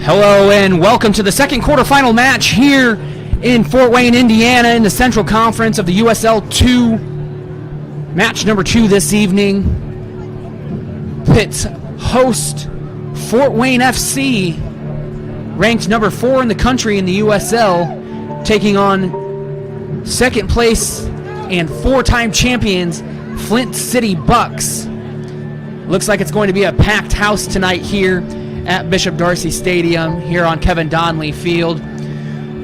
Hello and welcome to the second quarterfinal match here in Fort Wayne, Indiana in the Central Conference of the USL 2. Match number 2 this evening. Pits host Fort Wayne FC, ranked number 4 in the country in the USL, taking on second place and 4-time champions Flint City Bucks. Looks like it's going to be a packed house tonight here at Bishop Darcy Stadium here on Kevin Donnelly Field.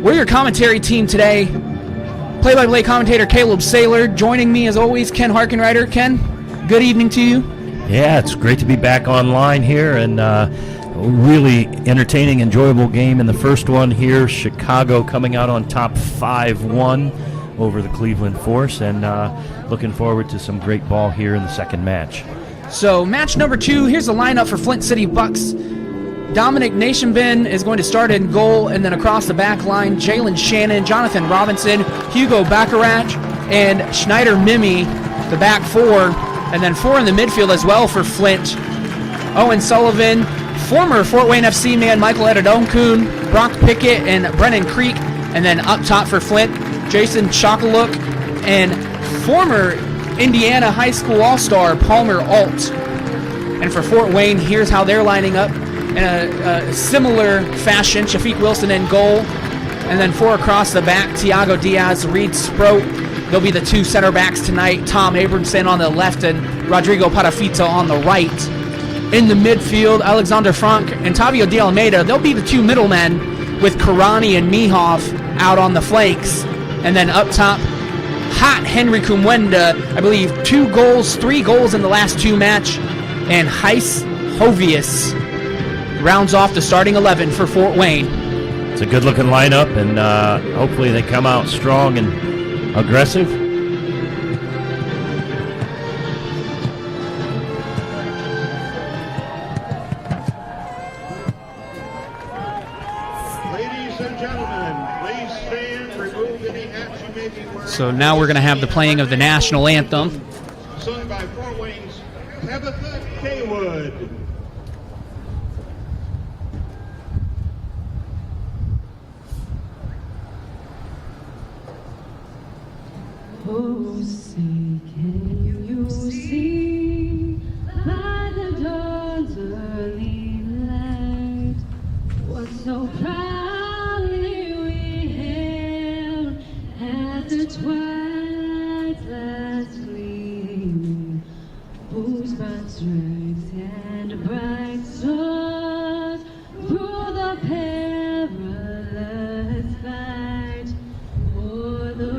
We're your commentary team today. Play-by-play commentator Caleb Saylor. Joining me as always, Ken Harkenrider. Ken, good evening to you. Yeah, it's great to be back online here, and really entertaining, enjoyable game in the first one here. Chicago coming out on top 5-1 over the Cleveland Force, and looking forward to some great ball here in the second match. So match number 2, here's the lineup for Flint City Bucks. Dominic Nationbin is going to start in goal, and then across the back line, Jalen Shannon, Jonathan Robinson, Hugo Baccarat, and Schneider Mimi, the back 4, and then 4 in the midfield as well for Flint. Owen Sullivan, former Fort Wayne FC man Michael Edadonkun, Brock Pickett, and Brennan Creek, and then up top for Flint, Jason Chocoluk, and former Indiana High School All-Star Palmer Alt. And for Fort Wayne, here's how they're lining up. In a similar fashion, Shafiq Wilson in goal, and then 4 across the back, Tiago Diaz, Reed Sproat. They'll be the 2 center backs tonight, Tom Abramson on the left and Rodrigo Parafito on the right. In the midfield, Alexander Frank and Tavio De Almeida, they'll be the 2 middlemen with Karani and Mihov out on the flanks. And then up top, hot Henry Kumwenda, I believe 3 goals in the last 2 match, and Heis Hovius rounds off the starting 11 for Fort Wayne. It's a good-looking lineup, and hopefully they come out strong and aggressive. Ladies and gentlemen, please stand, remove any hats you may be wearing. So now we're going to have the playing of the national anthem. Sung by Fort Wayne's Tabitha Kaywood. Oh, say, can you see by the dawn's early light what so proudly we hailed at the twilight's last gleaming, whose bright strength and bright stars through the perilous fight for the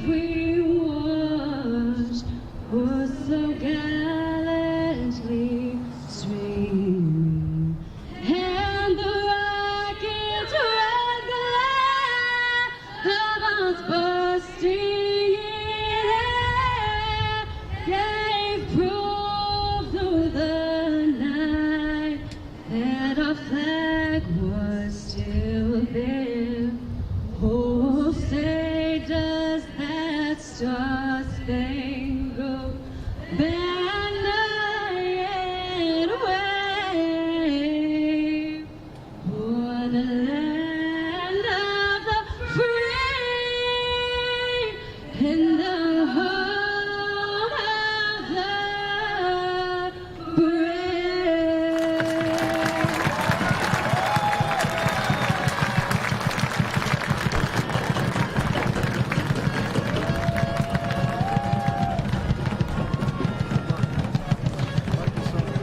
we watched was so gallantly streaming, and the rocket's red glare of us bursting in air gave proof through the night that our flag was still there. Oh, say does that star-spangled banner yet wave for the land of the free and the home of the brave?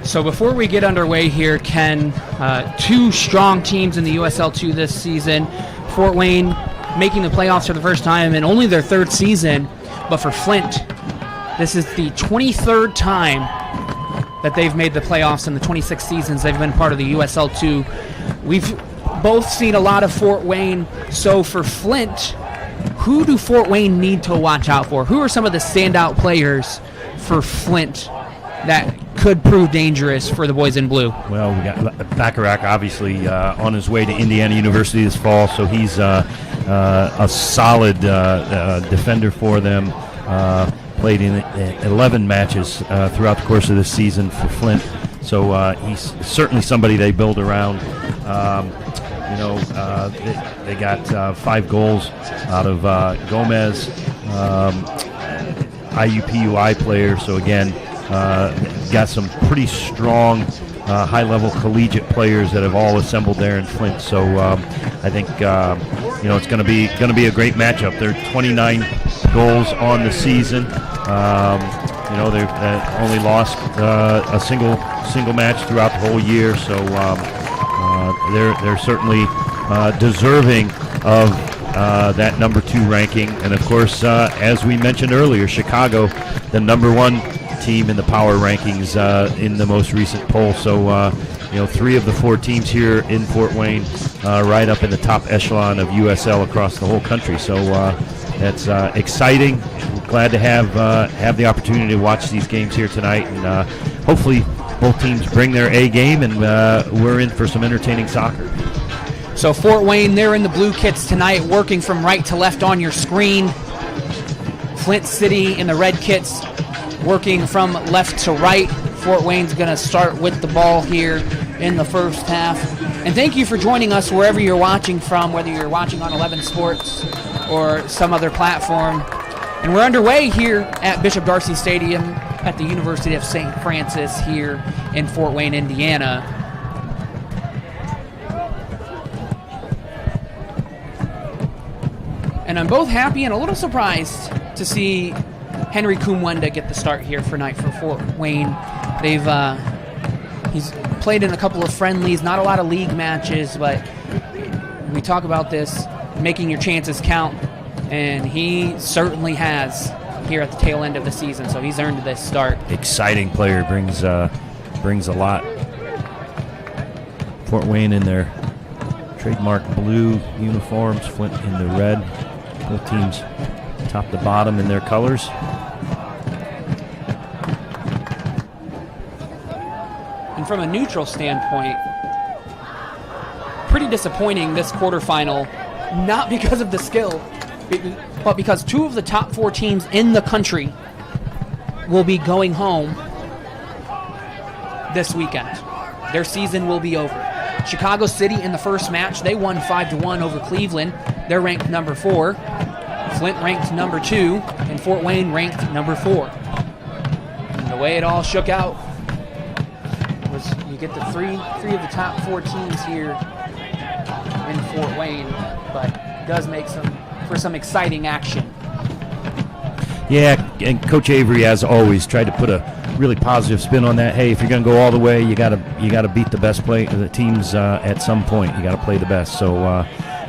So before we get underway here, Ken, 2 strong teams in the USL 2 this season. Fort Wayne making the playoffs for the first time in only their 3rd season. But for Flint, this is the 23rd time that they've made the playoffs in the 26 seasons they've been part of the USL 2. We've both seen a lot of Fort Wayne. So for Flint, who do Fort Wayne need to watch out for? Who are some of the standout players for Flint that could prove dangerous for the boys in blue? Well, we got Baccarat, obviously, on his way to Indiana University this fall, so he's a solid defender for them. Played in 11 matches throughout the course of this season for Flint. So he's certainly somebody they build around. They got 5 goals out of Gomez, IUPUI player. So again, got some pretty strong, high-level collegiate players that have all assembled there in Flint. So I think it's going to be a great matchup. They're 29 goals on the season. They've only lost a single match throughout the whole year. So they're certainly deserving of that number 2 ranking. And of course, as we mentioned earlier, Chicago, the number 1 team in the power rankings in the most recent poll. So 3 of the 4 teams here in Fort Wayne right up in the top echelon of USL across the whole country. So that's exciting. We're glad to have the opportunity to watch these games here tonight, and hopefully both teams bring their A game, and we're in for some entertaining soccer. So Fort Wayne, they're in the blue kits tonight, working from right to left on your screen. Flint City in the red kits, working from left to right. Fort Wayne's going to start with the ball here in the first half. And thank you for joining us wherever you're watching from, whether you're watching on 11 Sports or some other platform. And we're underway here at Bishop Darcy Stadium at the University of St. Francis here in Fort Wayne, Indiana. And I'm both happy and a little surprised to see Henry Kumwenda get the start here for Fort Wayne. He's played in a couple of friendlies, not a lot of league matches, but we talk about this, making your chances count, and he certainly has here at the tail end of the season, so he's earned this start. Exciting player, brings a lot. Fort Wayne in their trademark blue uniforms, Flint in the red. Both teams top to bottom in their colors. And from a neutral standpoint, pretty disappointing this quarterfinal, not because of the skill, but because 2 of the top 4 teams in the country will be going home this weekend. Their season will be over. Chicago City in the first match, they won 5-1 over Cleveland. They're ranked number 4. Flint ranked number 2, and Fort Wayne ranked number 4. And the way it all shook out was you get the three of the top 4 teams here in Fort Wayne, but it does make for some exciting action. Yeah, and Coach Avery, as always, tried to put a really positive spin on that. Hey, if you're going to go all the way, you got to beat the best the teams at some point. You got to play the best. So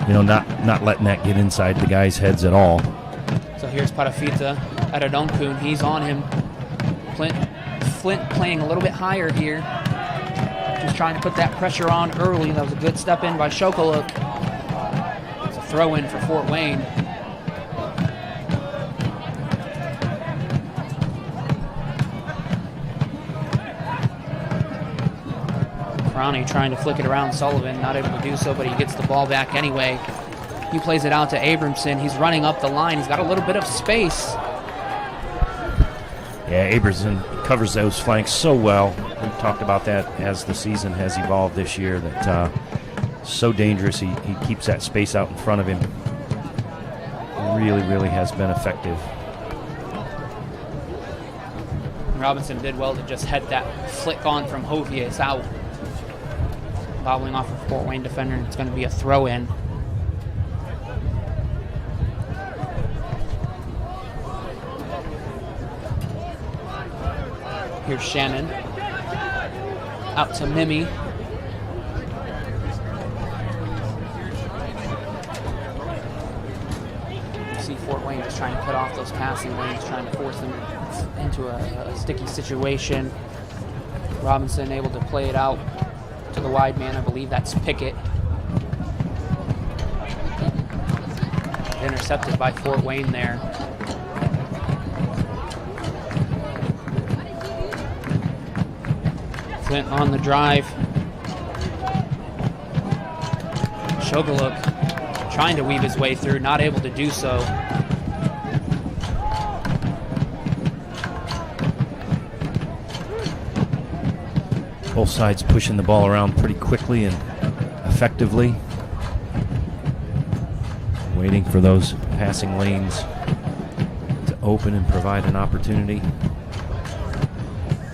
not letting that get inside the guys' heads at all. So here's Parafita Aradonkun. He's on him. Flint playing a little bit higher here. Just trying to put that pressure on early. That was a good step in by Shokoluk. It's a throw in for Fort Wayne. Crowley trying to flick it around Sullivan, not able to do so, but he gets the ball back anyway. He plays it out to Abramson. He's running up the line. He's got a little bit of space. Yeah, Abramson covers those flanks so well. We've talked about that as the season has evolved this year, that so dangerous. He keeps that space out in front of him. Really, really has been effective. Robinson did well to just head that flick on from Hovia. It's out. Bobbling off a Fort Wayne defender. It's going to be a throw-in. Here's Shannon. Out to Mimi. You see Fort Wayne just trying to cut off those passing lanes, trying to force them into a sticky situation. Robinson able to play it out to the wide man. I believe that's Pickett. Intercepted by Fort Wayne there. Flint on the drive. Shogaluk trying to weave his way through, not able to do so. Both sides pushing the ball around pretty quickly and effectively. Waiting for those passing lanes to open and provide an opportunity.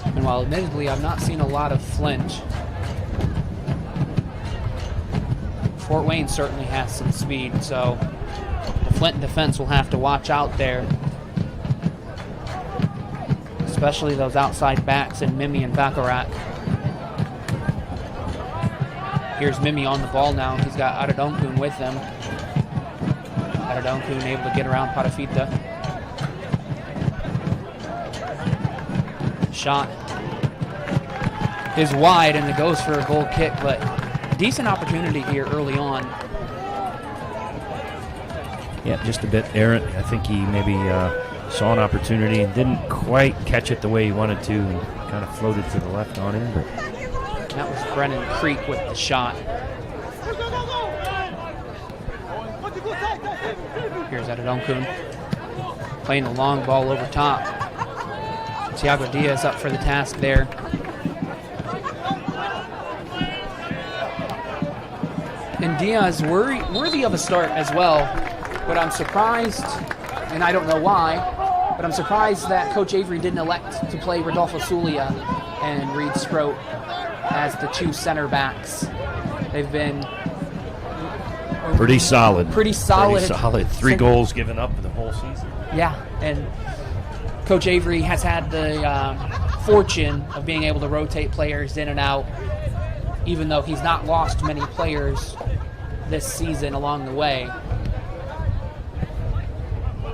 And while admittedly I've not seen a lot of Flint, Fort Wayne certainly has some speed, so the Flint defense will have to watch out there, especially those outside backs in Mimi and Baccarat. Here's Mimi on the ball now. He's got Adedonkun with him. Adedonkun able to get around Patafita. Shot is wide and it goes for a goal kick, but decent opportunity here early on. Yeah, just a bit errant. I think he maybe saw an opportunity and didn't quite catch it the way he wanted to, and kind of floated to the left on him. But that was Brennan Creek with the shot. Here's Adedonkun playing a long ball over top. Thiago Diaz up for the task there. And Diaz worthy of a start as well, but I'm surprised, and I don't know why, but I'm surprised that Coach Avery didn't elect to play Rodolfo Zulia and Reed Scroat as the two center backs. They've been pretty solid. Pretty solid. 3 goals given up the whole season. Yeah, and Coach Avery has had the fortune of being able to rotate players in and out, even though he's not lost many players this season along the way.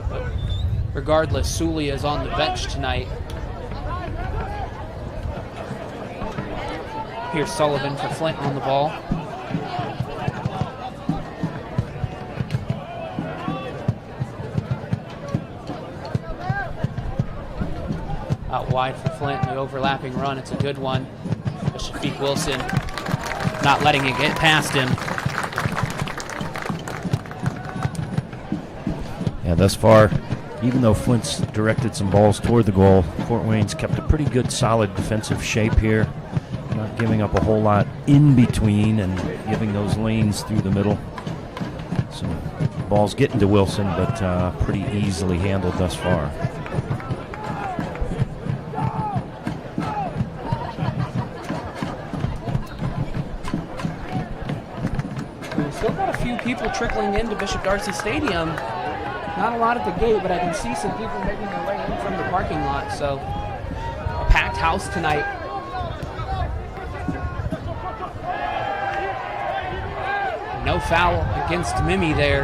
But regardless, Zulia is on the bench tonight. Here's Sullivan for Flint on the ball. Out wide for Flint, the overlapping run, it's a good one. But Shafiq Wilson not letting it get past him. Yeah, thus far, even though Flint's directed some balls toward the goal, Fort Wayne's kept a pretty good, solid defensive shape here. Not giving up a whole lot in between and giving those lanes through the middle. So the ball's getting to Wilson, but pretty easily handled thus far. We've still got a few people trickling into Bishop Darcy Stadium. Not a lot at the gate, but I can see some people making their way in from the parking lot. So a packed house tonight. No foul against Mimi there,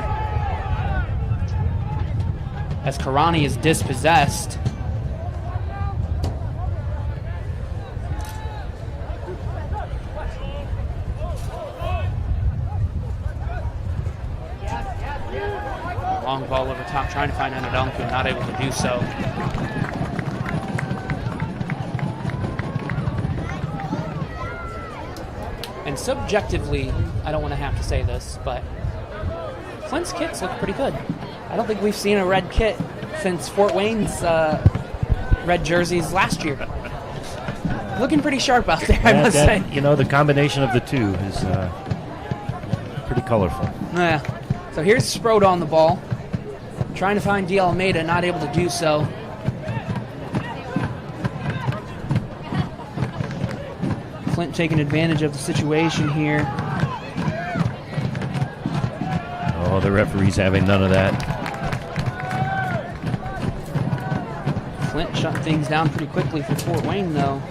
as Karani is dispossessed. Long ball over top, trying to find Adedonkun, not able to do so. And subjectively, I don't want to have to say this, but Flint's kits look pretty good. I don't think we've seen a red kit since Fort Wayne's red jerseys last year. Looking pretty sharp out there, I must say. You know, the combination of the two is pretty colorful. Yeah. So here's Sprode on the ball, trying to find D. Almeida, not able to do so. Flint taking advantage of the situation here. Oh, the referee's having none of that. Flint shut things down pretty quickly for Fort Wayne, though.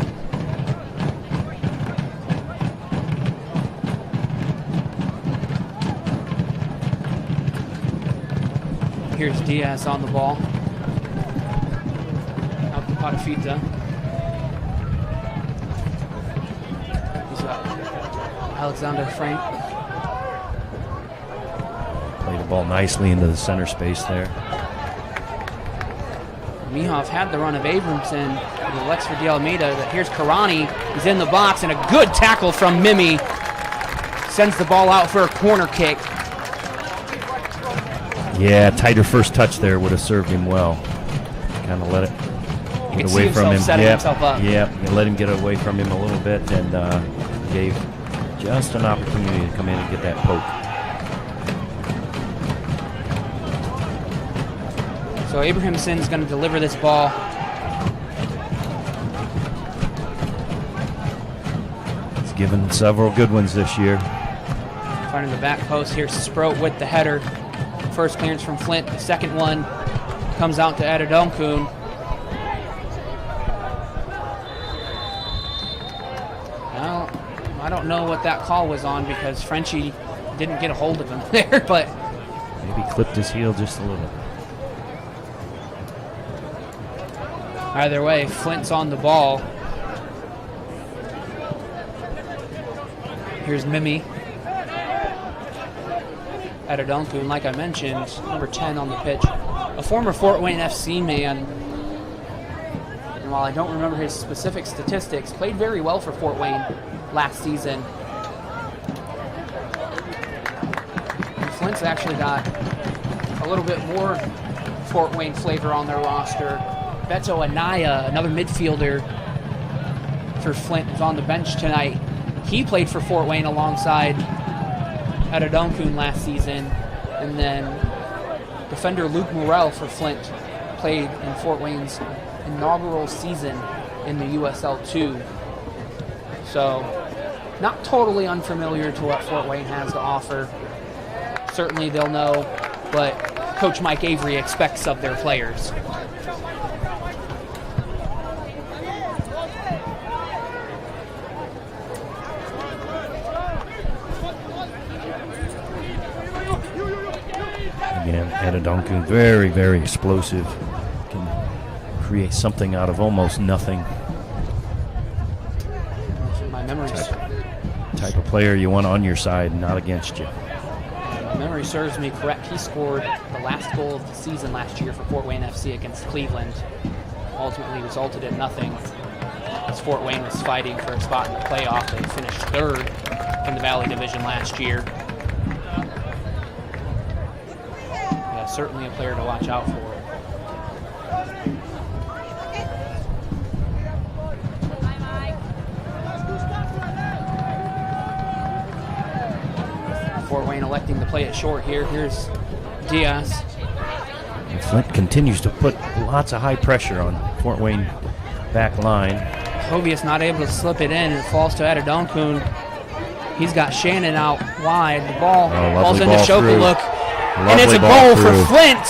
Here's Diaz on the ball. Out to Patafita. He's got Alexander Frank. Played the ball nicely into the center space there. Mihoff had the run of Abramson. He elects for De Almeida. But here's Karani. He's in the box, and a good tackle from Mimi. Sends the ball out for a corner kick. Yeah, tighter first touch there would have served him well. Kind of let it You can Get see away from himself him. setting Yep. himself up. Yep. You let him get away from him a little bit, and gave just an opportunity to come in and get that poke. So Abrahamson's going to deliver this ball. He's given several good ones this year. Finding the back post here, Sproat with the header. First clearance from Flint. The second one comes out to Adedonkun. Well, I don't know what that call was on because Frenchie didn't get a hold of him there, but Maybe clipped his heel just a little. either way, Flint's on the ball. Here's Mimi. Adedonkun, like I mentioned, number 10 on the pitch. A former Fort Wayne FC man. And while I don't remember his specific statistics, played very well for Fort Wayne last season. And Flint's actually got a little bit more Fort Wayne flavor on their roster. Beto Anaya, another midfielder for Flint, is on the bench tonight. He played for Fort Wayne alongside Adedonkun last season. And then defender Luke Morel for Flint played in Fort Wayne's inaugural season in the USL 2. So, not totally unfamiliar to what Fort Wayne has to offer. Certainly they'll know what Coach Mike Avery expects of their players. Again, Adedonkun, very, very explosive. Can create something out of almost nothing. My memories. Type of player you want on your side, not against you. My memory serves me correct. He scored the last goal of the season last year for Fort Wayne FC against Cleveland. Ultimately resulted in nothing as Fort Wayne was fighting for a spot in the playoff. They finished third in the Valley Division last year. Yeah, certainly a player to watch out for. Fort Wayne electing to play it short here. Here's Diaz. And Flint continues to put lots of high pressure on Fort Wayne back line. Hovius not able to slip it in, and it falls to Adedonkun. He's got Shannon out wide. The ball falls into Shokaluk, and it's a goal for Flint.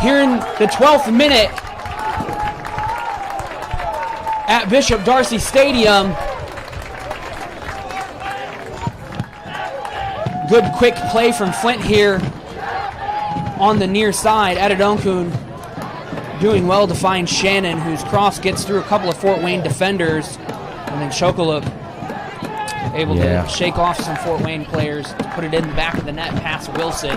Here in the 12th minute at Bishop Darcy Stadium. Good quick play from Flint here on the near side. Adedonkun doing well to find Shannon, whose cross gets through a couple of Fort Wayne defenders. And then Shokaluk able to shake off some Fort Wayne players to put it in the back of the net past Wilson.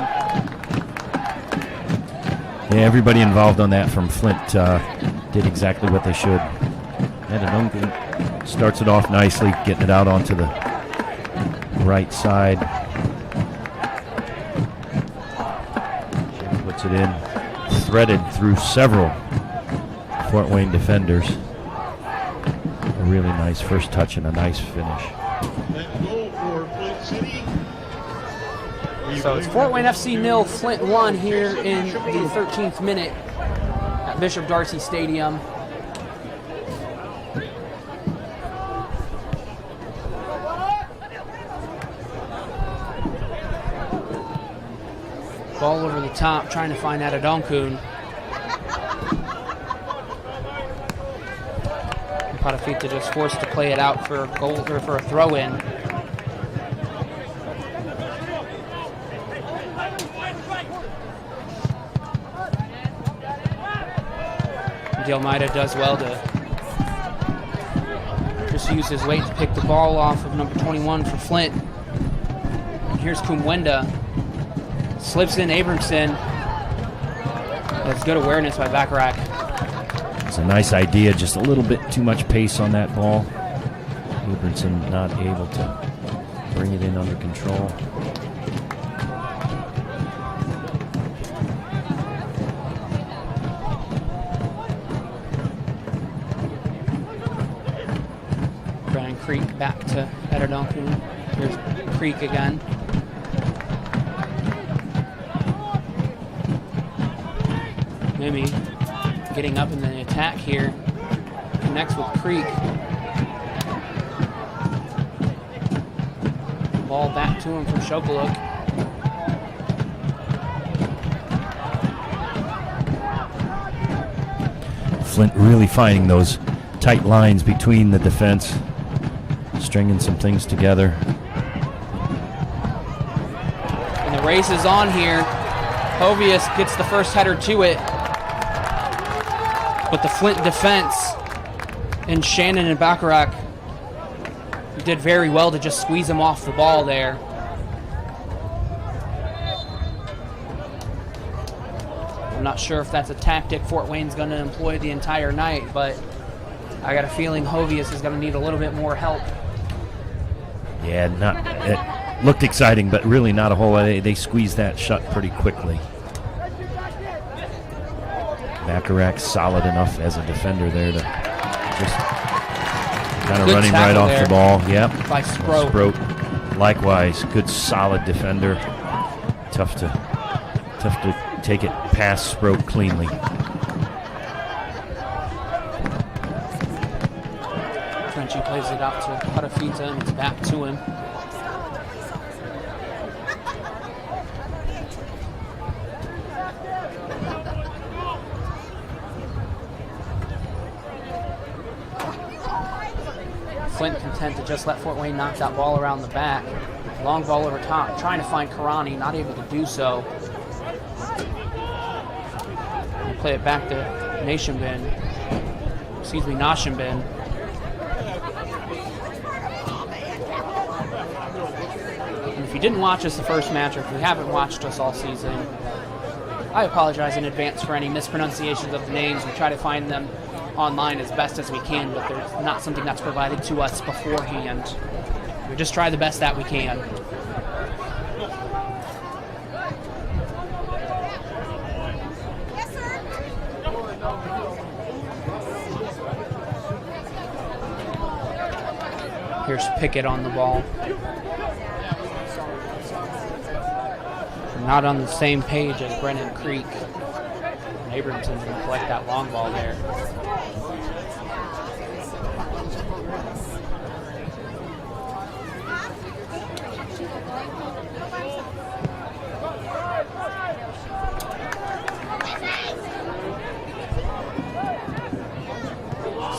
Yeah, everybody involved on that from Flint did exactly what they should. Adedonkun starts it off nicely, getting it out onto the right side. Puts it in, threaded through several Fort Wayne defenders. A really nice first touch and a nice finish. That goal for Flint City. So it's Fort Wayne FC 0, Flint 1 here in the 13th minute at Bishop Darcy Stadium. Ball over the top, trying to find Adedonkun. Patafita just forced to play it out for a goal or for a throw-in. Almeida does well to just use his weight to pick the ball off of number 21 for Flint. And here's Kumwenda. Slips in Abramson. That's good awareness by Bacharach. It's a nice idea, just a little bit too much pace on that ball. Abramson not able to bring it in under control. back to Ederdonku. Here's Creek again. Mimi getting up in the attack here. Connects with Creek. Ball back to him from Shokaluk. Flint really finding those tight lines between the defense, stringing some things together. And the race is on here. Hovius gets the first header to it. But the Flint defense and Shannon and Bacharach did very well to just squeeze him off the ball there. I'm not sure if that's a tactic Fort Wayne's going to employ the entire night, but I got a feeling Hovius is going to need a little bit more help. Yeah, it looked exciting, but really not a whole lot. They squeezed that shut pretty quickly. Bacharach solid enough as a defender there to just kind of running right off the ball. Yep. By Sproat. Sproat, likewise, good solid defender. Tough to take it past Sproat cleanly. Frenchy plays it out to Hudafita, and it's back to him. Flint content to just let Fort Wayne knock that ball around the back. Long ball over top, trying to find Karani, not able to do so. We'll play it back to Nashimbin. And if you didn't watch us the first match, or if you haven't watched us all season, I apologize in advance for any mispronunciations of the names. We try to find them online as best as we can, but there's not something that's provided to us beforehand. We just try the best that we can. Here's Pickett on the ball. Not on the same page as Brennan Creek. Abramson's going to collect that long ball there.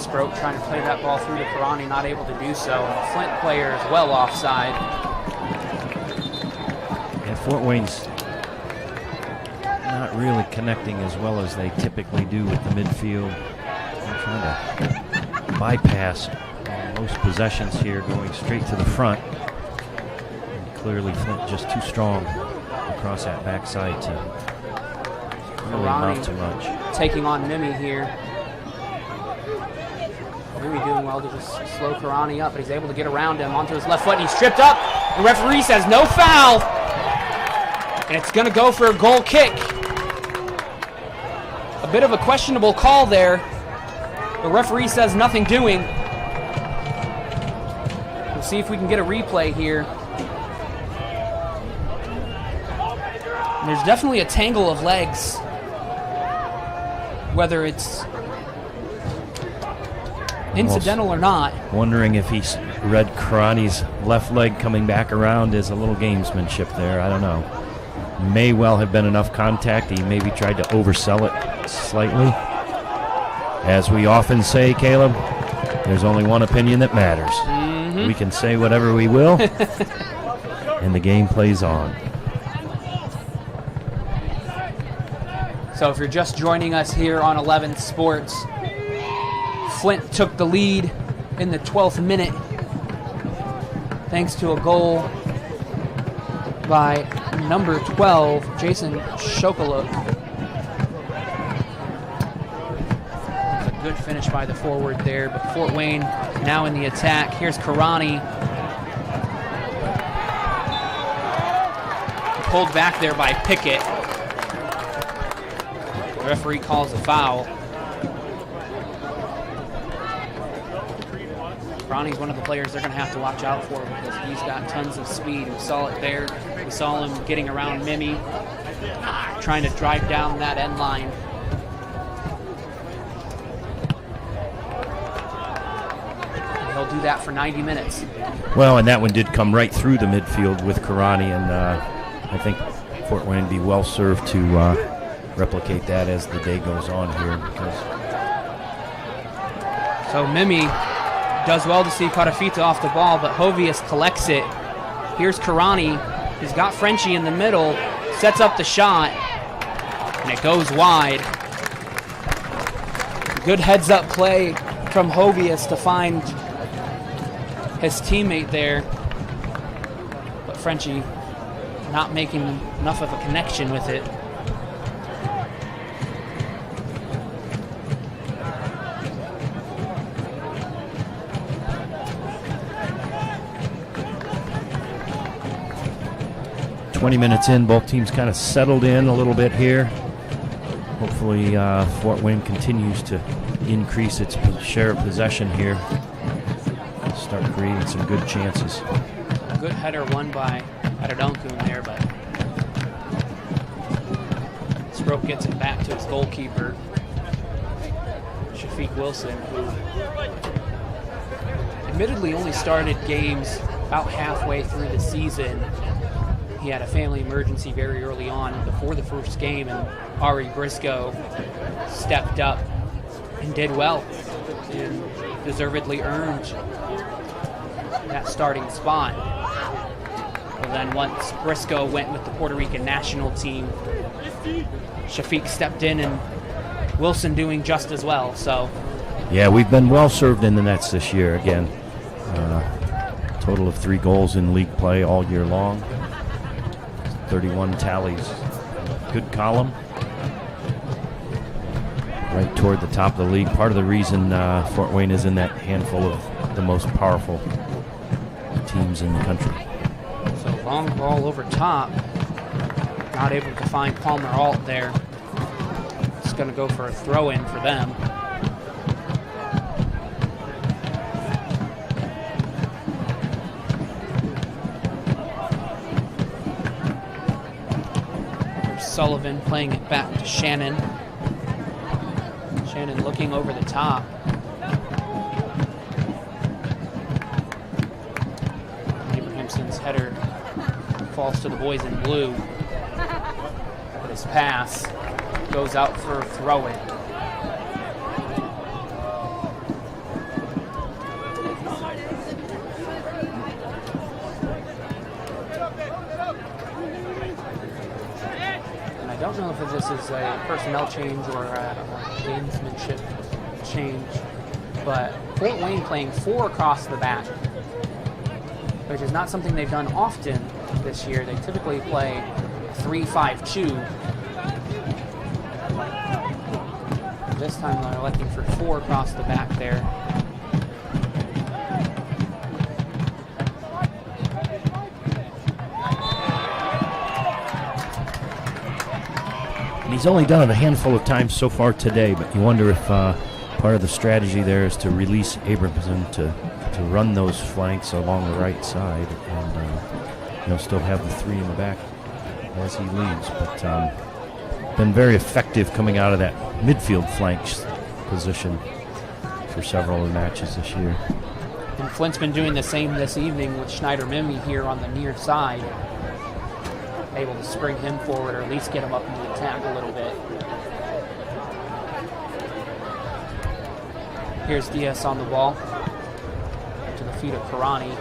Sproat trying to play that ball through to Karani, not able to do so. And the Flint player is well offside. And Fort Wayne's not really connecting as well as they typically do with the midfield. They're trying to bypass most possessions here, going straight to the front. And clearly Flint just too strong across that backside to really amount to much. Taking on Mimi here. Mimi doing well to just slow Karani up, but he's able to get around him onto his left foot, and he's tripped up. The referee says no foul, and it's going to go for a goal kick. A bit of a questionable call there. The referee says nothing doing. We'll see if we can get a replay here. And there's definitely a tangle of legs. Whether it's incidental or not. Wondering if he's read Karani's left leg coming back around as a little gamesmanship there. I don't know. May well have been enough contact. He maybe tried to oversell it slightly. As we often say, Caleb, there's only one opinion that matters. Mm-hmm. We can say whatever we will, and the game plays on. So if you're just joining us here on 11 Sports, Flint took the lead in the 12th minute thanks to a goal by number 12, Jason Shokaluk. A good finish by the forward there, but Fort Wayne now in the attack. Here's Karani. Pulled back there by Pickett. The referee calls a foul. Karani's one of the players they're going to have to watch out for because he's got tons of speed. We saw it there. We saw him getting around Mimi, trying to drive down that end line. And he'll do that for 90 minutes. Well, and that one did come right through the midfield with Karani, and I think Fort Wayne be well served to replicate that as the day goes on here. So Mimi does well to see Carafita off the ball, but Jovius collects it. Here's Karani. He's got Frenchie in the middle, sets up the shot, and it goes wide. Good heads-up play from Jovius to find his teammate there, but Frenchie not making enough of a connection with it. Minutes in, both teams kind of settled in a little bit here. Hopefully Fort Wayne continues to increase its share of possession here. Start creating some good chances. Good header won by Aradonkun there, but Stroke gets it back to his goalkeeper, Shafiq Wilson, who admittedly only started games about halfway through the season. He had a family emergency very early on before the first game, and Ari Briscoe stepped up and did well and deservedly earned that starting spot. Well, then once Briscoe went with the Puerto Rican national team, Shafiq stepped in, and Wilson doing just as well. So, yeah, we've been well served in the nets this year again. Total of 3 goals in league play all year long. 31 tallies. Good column. Right toward the top of the league. Part of the reason Fort Wayne is in that handful of the most powerful teams in the country. So long ball over top. Not able to find Palmer Alt there. It's going to go for a throw-in for them. Sullivan playing it back to Shannon. Shannon looking over the top. Abrahamson's header falls to the boys in blue. But his pass goes out for a throw-in. I don't know if this is a personnel change or a gamesmanship change, but Fort Wayne playing 4 across the back, which is not something they've done often this year. They typically play 3-5-2. This time they're electing for 4 across the back there. He's only done it a handful of times so far today, but you wonder if part of the strategy there is to release Abramson to run those flanks along the right side, and still have the 3 in the back as he leaves. But been very effective coming out of that midfield flank position for several of the matches this year. And Flint's been doing the same this evening with Schneider Mimi here on the near side. Able to spring him forward or at least get him up in the attack a little bit. Here's Diaz on the ball. To the feet of Karani.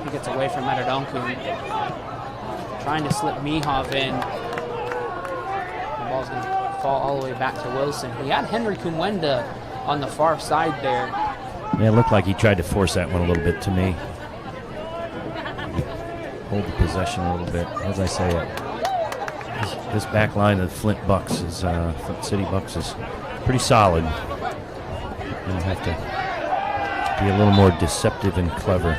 He gets away from Matadonkun. Trying to slip Mihov in. The ball's going to fall all the way back to Wilson. He had Henry Kumwenda on the far side there. Yeah, it looked like he tried to force that one a little bit to me. Hold the possession a little bit. As I say, this back line of Flint City Bucks is pretty solid. You have to be a little more deceptive and clever.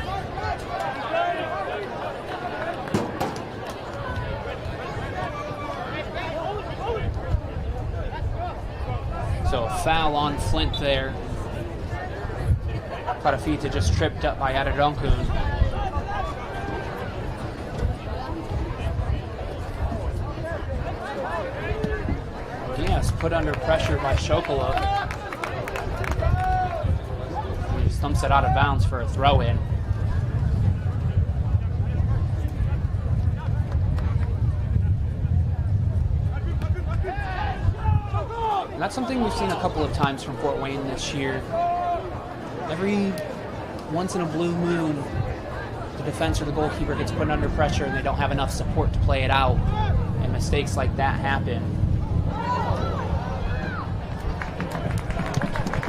So a foul on Flint there. Parafita just tripped up by Adedonkun. Yes, put under pressure by Shokolov. He stumps it out of bounds for a throw-in. And that's something we've seen a couple of times from Fort Wayne this year. Every once in a blue moon, the defense or the goalkeeper gets put under pressure and they don't have enough support to play it out, and mistakes like that happen.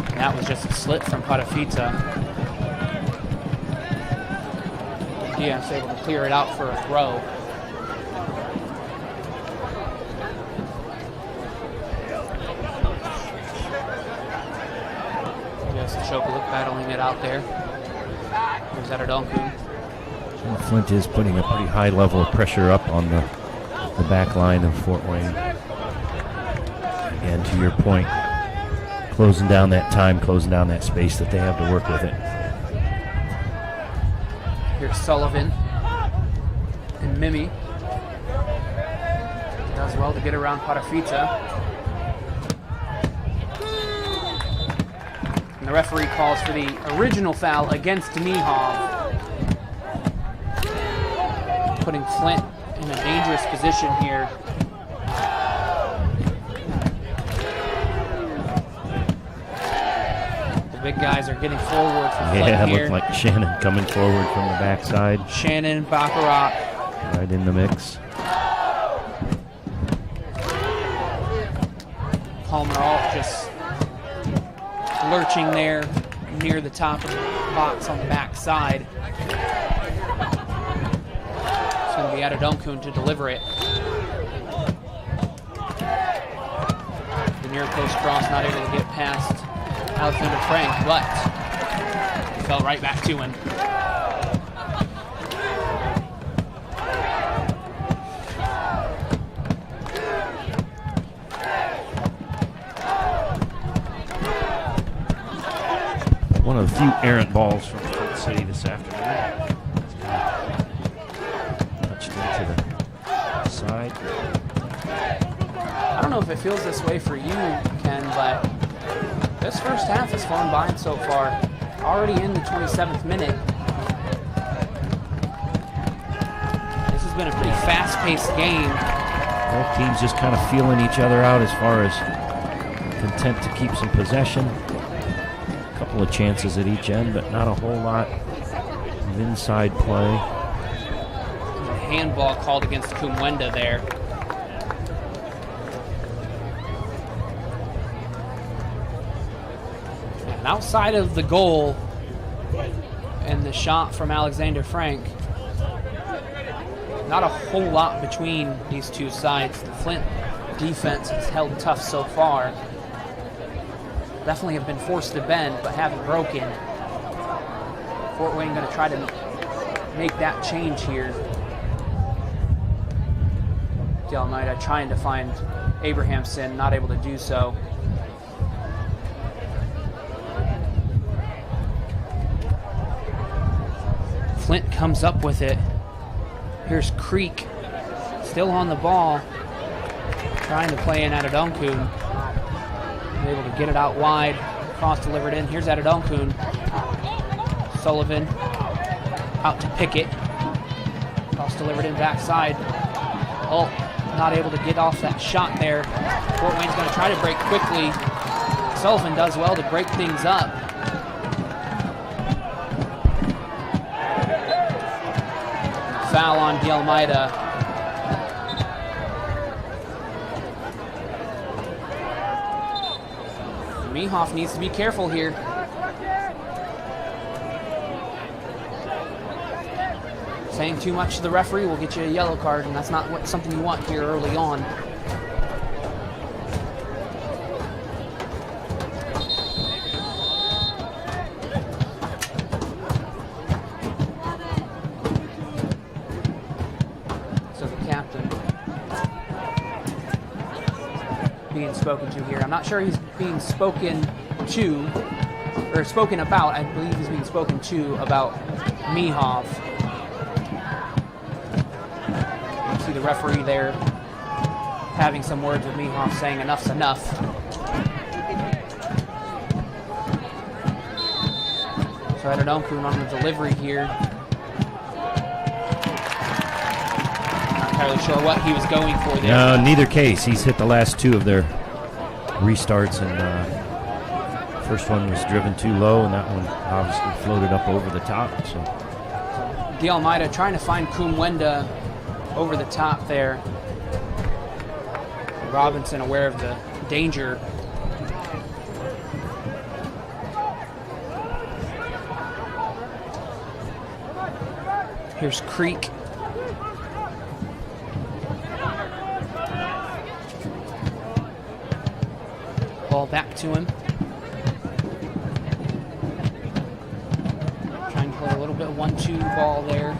And that was just a slip from Parafita. Diaz able to clear it out for a throw. Shokolov battling it out there. There's Adedonkun. Flint is putting a pretty high level of pressure up on the back line of Fort Wayne. And to your point, closing down that time, closing down that space that they have to work with it. Here's Sullivan and Mimi. Does well to get around Parafita. And the referee calls for the original foul against Mihov, putting Flint in a dangerous position here. The big guys are getting forward for Flint Yeah, it here. looked like Shannon coming forward from the backside. Shannon, Baccarat. Right in the mix. Palmer Alt just lurching there near the top of the box on the back side. It's going to be Adedonkun to deliver it. The near post cross not able to get past Alexander Frank, but it fell right back to him. One of the few errant balls from Flint City this afternoon. Touched into the side. I don't know if it feels this way for you, Ken, but this first half has flown by so far. Already in the 27th minute. This has been a pretty fast-paced game. Both teams just kind of feeling each other out as far as content to keep some possession. Couple of chances at each end, but not a whole lot of inside play. Handball called against Kumwenda there. And outside of the goal and the shot from Alexander Frank, not a whole lot between these two sides. The Flint defense has held tough so far. Definitely have been forced to bend, but haven't broken. Fort Wayne going to try to make that change here. Almeida trying to find Abrahamson, not able to do so. Flint comes up with it. Here's Creek, still on the ball, trying to play in Adedonkun. Able to get it out wide, cross delivered in. Here's Adedonkun. Sullivan out to Pickett. Cross delivered in backside. Oh, not able to get off that shot there. Fort Wayne's going to try to break quickly. Sullivan does well to break things up. Foul on D'Almeida. Mihov needs to be careful here. Saying too much to the referee will get you a yellow card, and that's not something you want here early on. So the captain being spoken to here. I'm not sure he's being spoken to. or spoken about. I believe he's being spoken to about Mihov. You see the referee there having some words with Mihov, saying enough's enough. So Adedokun on the delivery here. Not entirely sure what he was going for there. No, neither case. He's hit the last two of their restarts, and first one was driven too low, and that one obviously floated up over the top. So De Almeida trying to find Kumwenda over the top there. Robinson aware of the danger. Here's Creek. Ball back to him. Trying to play a little bit of 1-2 ball there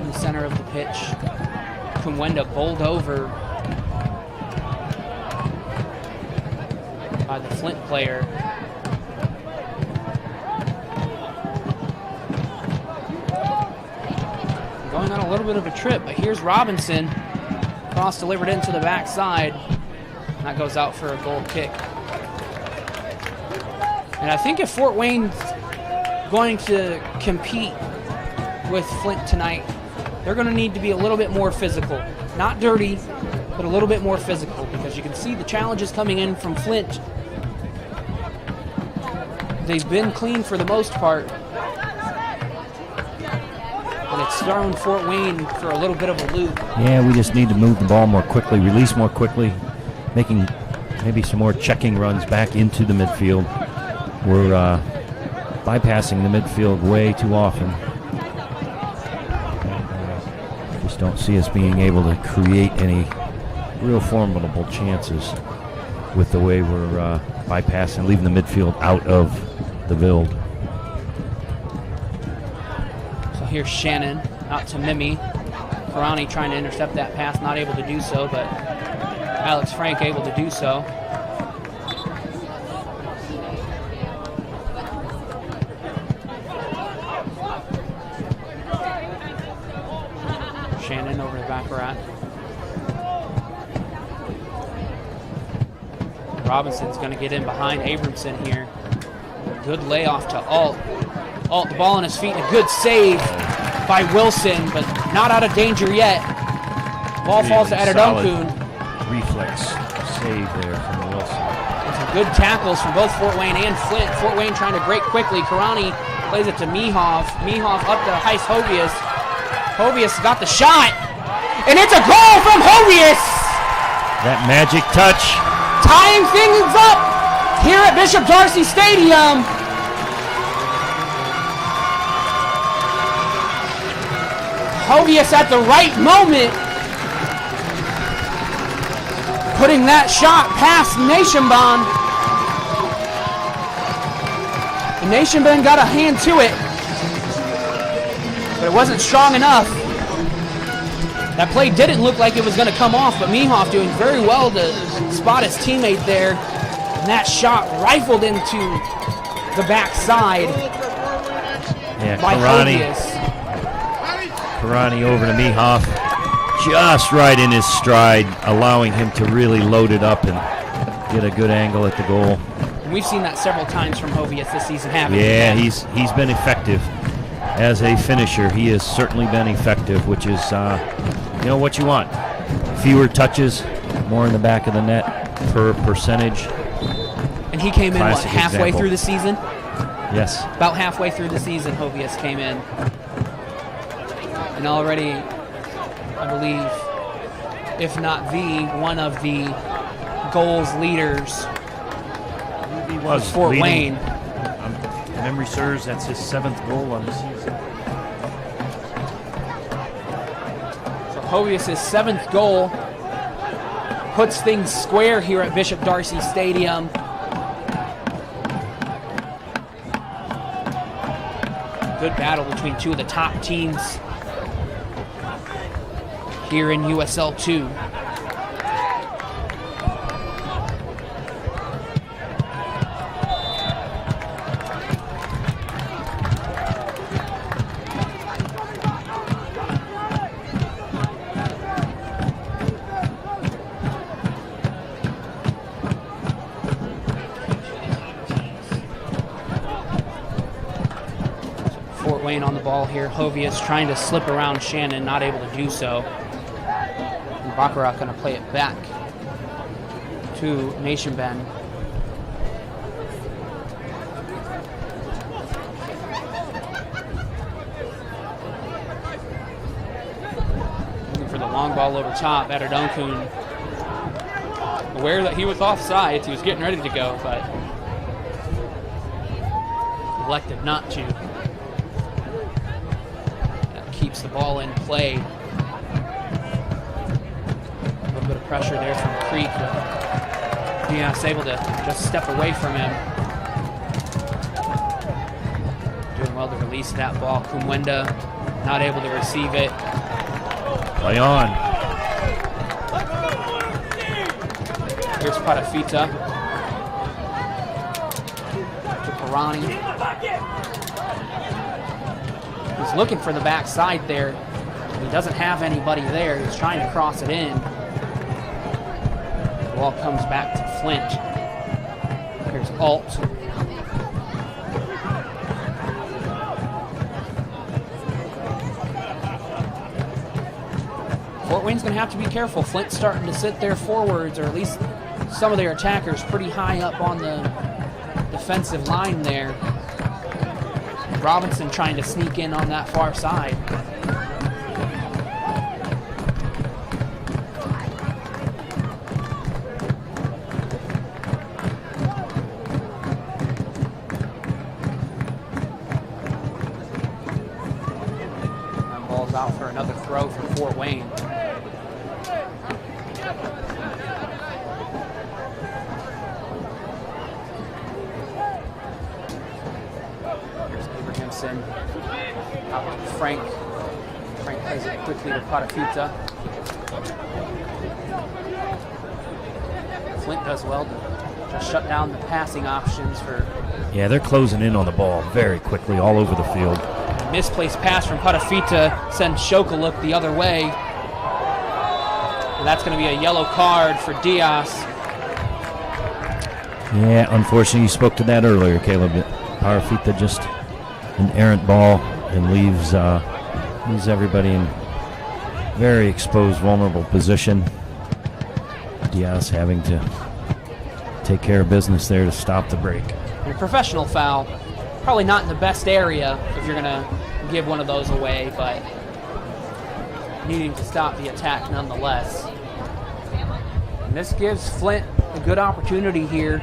in the center of the pitch. Kumwenda bowled over by the Flint player. Going on a little bit of a trip, but here's Robinson. Cross delivered into the backside. That goes out for a goal kick. And I think if Fort Wayne's going to compete with Flint tonight, they're going to need to be a little bit more physical. Not dirty, but a little bit more physical, because you can see the challenges coming in from Flint. They've been clean for the most part, but it's thrown Fort Wayne for a little bit of a loop. yeah, we just need to move the ball more quickly, release more quickly, making maybe some more checking runs back into the midfield. We're bypassing the midfield way too often. Just don't see us being able to create any real formidable chances with the way we're bypassing, leaving the midfield out of the build. So here's Shannon out to Mimi. Karani trying to intercept that pass, not able to do so, but Alex Frank able to do so. Shannon over to Baccarat. Robinson's going to get in behind Abramson here. Good layoff to Alt. Alt, the ball on his feet, and a good save by Wilson, but not out of danger yet. Ball falls to Adedokun. Reflex save there from Wilson. Some good tackles from both Fort Wayne and Flint. Fort Wayne trying to break quickly. Karani plays it to Mihov. Mihov up to Heist Hovius. Hovius got the shot, and it's a goal from Hovius! That magic touch. Tying things up here at Bishop Darcy Stadium. Hovius at the right moment, putting that shot past Nationbond. And Nationbond got a hand to it, but it wasn't strong enough. That play didn't look like it was going to come off, but Mihov doing very well to spot his teammate there. And that shot rifled into the backside by Hovius. Karani over to Mihov, just right in his stride, allowing him to really load it up and get a good angle at the goal. And we've seen that several times from Hovius this season, haven't we? Yeah, he's been effective as a finisher. He has certainly been effective, which is what you want. Fewer touches, more in the back of the net per percentage. And he came in, Classic halfway example. through the season? Yes. About halfway through the season, Hovius came in. And already, I believe, if not one of the goals leaders He was Fort leading. Wayne. Memory serves, that's his 7th goal on the season. So Hovius' 7th goal puts things square here at Bishop Darcy Stadium. Good battle between two of the top teams here in USL 2. Fort Wayne on the ball here. Hovius trying to slip around Shannon, not able to do so. And Baccarat going to play it back to Nation Ben. Looking for the long ball over top. Adedonkun aware that he was offside. He was getting ready to go, but elected not to. That keeps the ball in play. A little bit of pressure there from Creek. Diaz able to just step away from him. Doing well to release that ball. Kumwenda not able to receive it. Play on. Here's Patafita. To Pirani. He's looking for the backside there. He doesn't have anybody there. He's trying to cross it in. The ball comes back to Flint. Here's Alt. Fort Wayne's going to have to be careful. Flint's starting to sit their forwards, or at least some of their attackers, pretty high up on the defensive line there. Robinson trying to sneak in on that far side. And ball's out for another throw for Fort Wayne. Out to Frank. Frank plays it quickly to Patafita. Flint does well to just shut down the passing options for... Yeah, they're closing in on the ball very quickly all over the field. A misplaced pass from Patafita sends Shokaluk the other way. And that's going to be a yellow card for Diaz. Yeah, unfortunately, you spoke to that earlier, Caleb. Patafita just an errant ball and leaves everybody in very exposed, vulnerable position. Diaz having to take care of business there to stop the break. And a professional foul, probably not in the best area if you're going to give one of those away, but needing to stop the attack nonetheless. And this gives Flint a good opportunity here.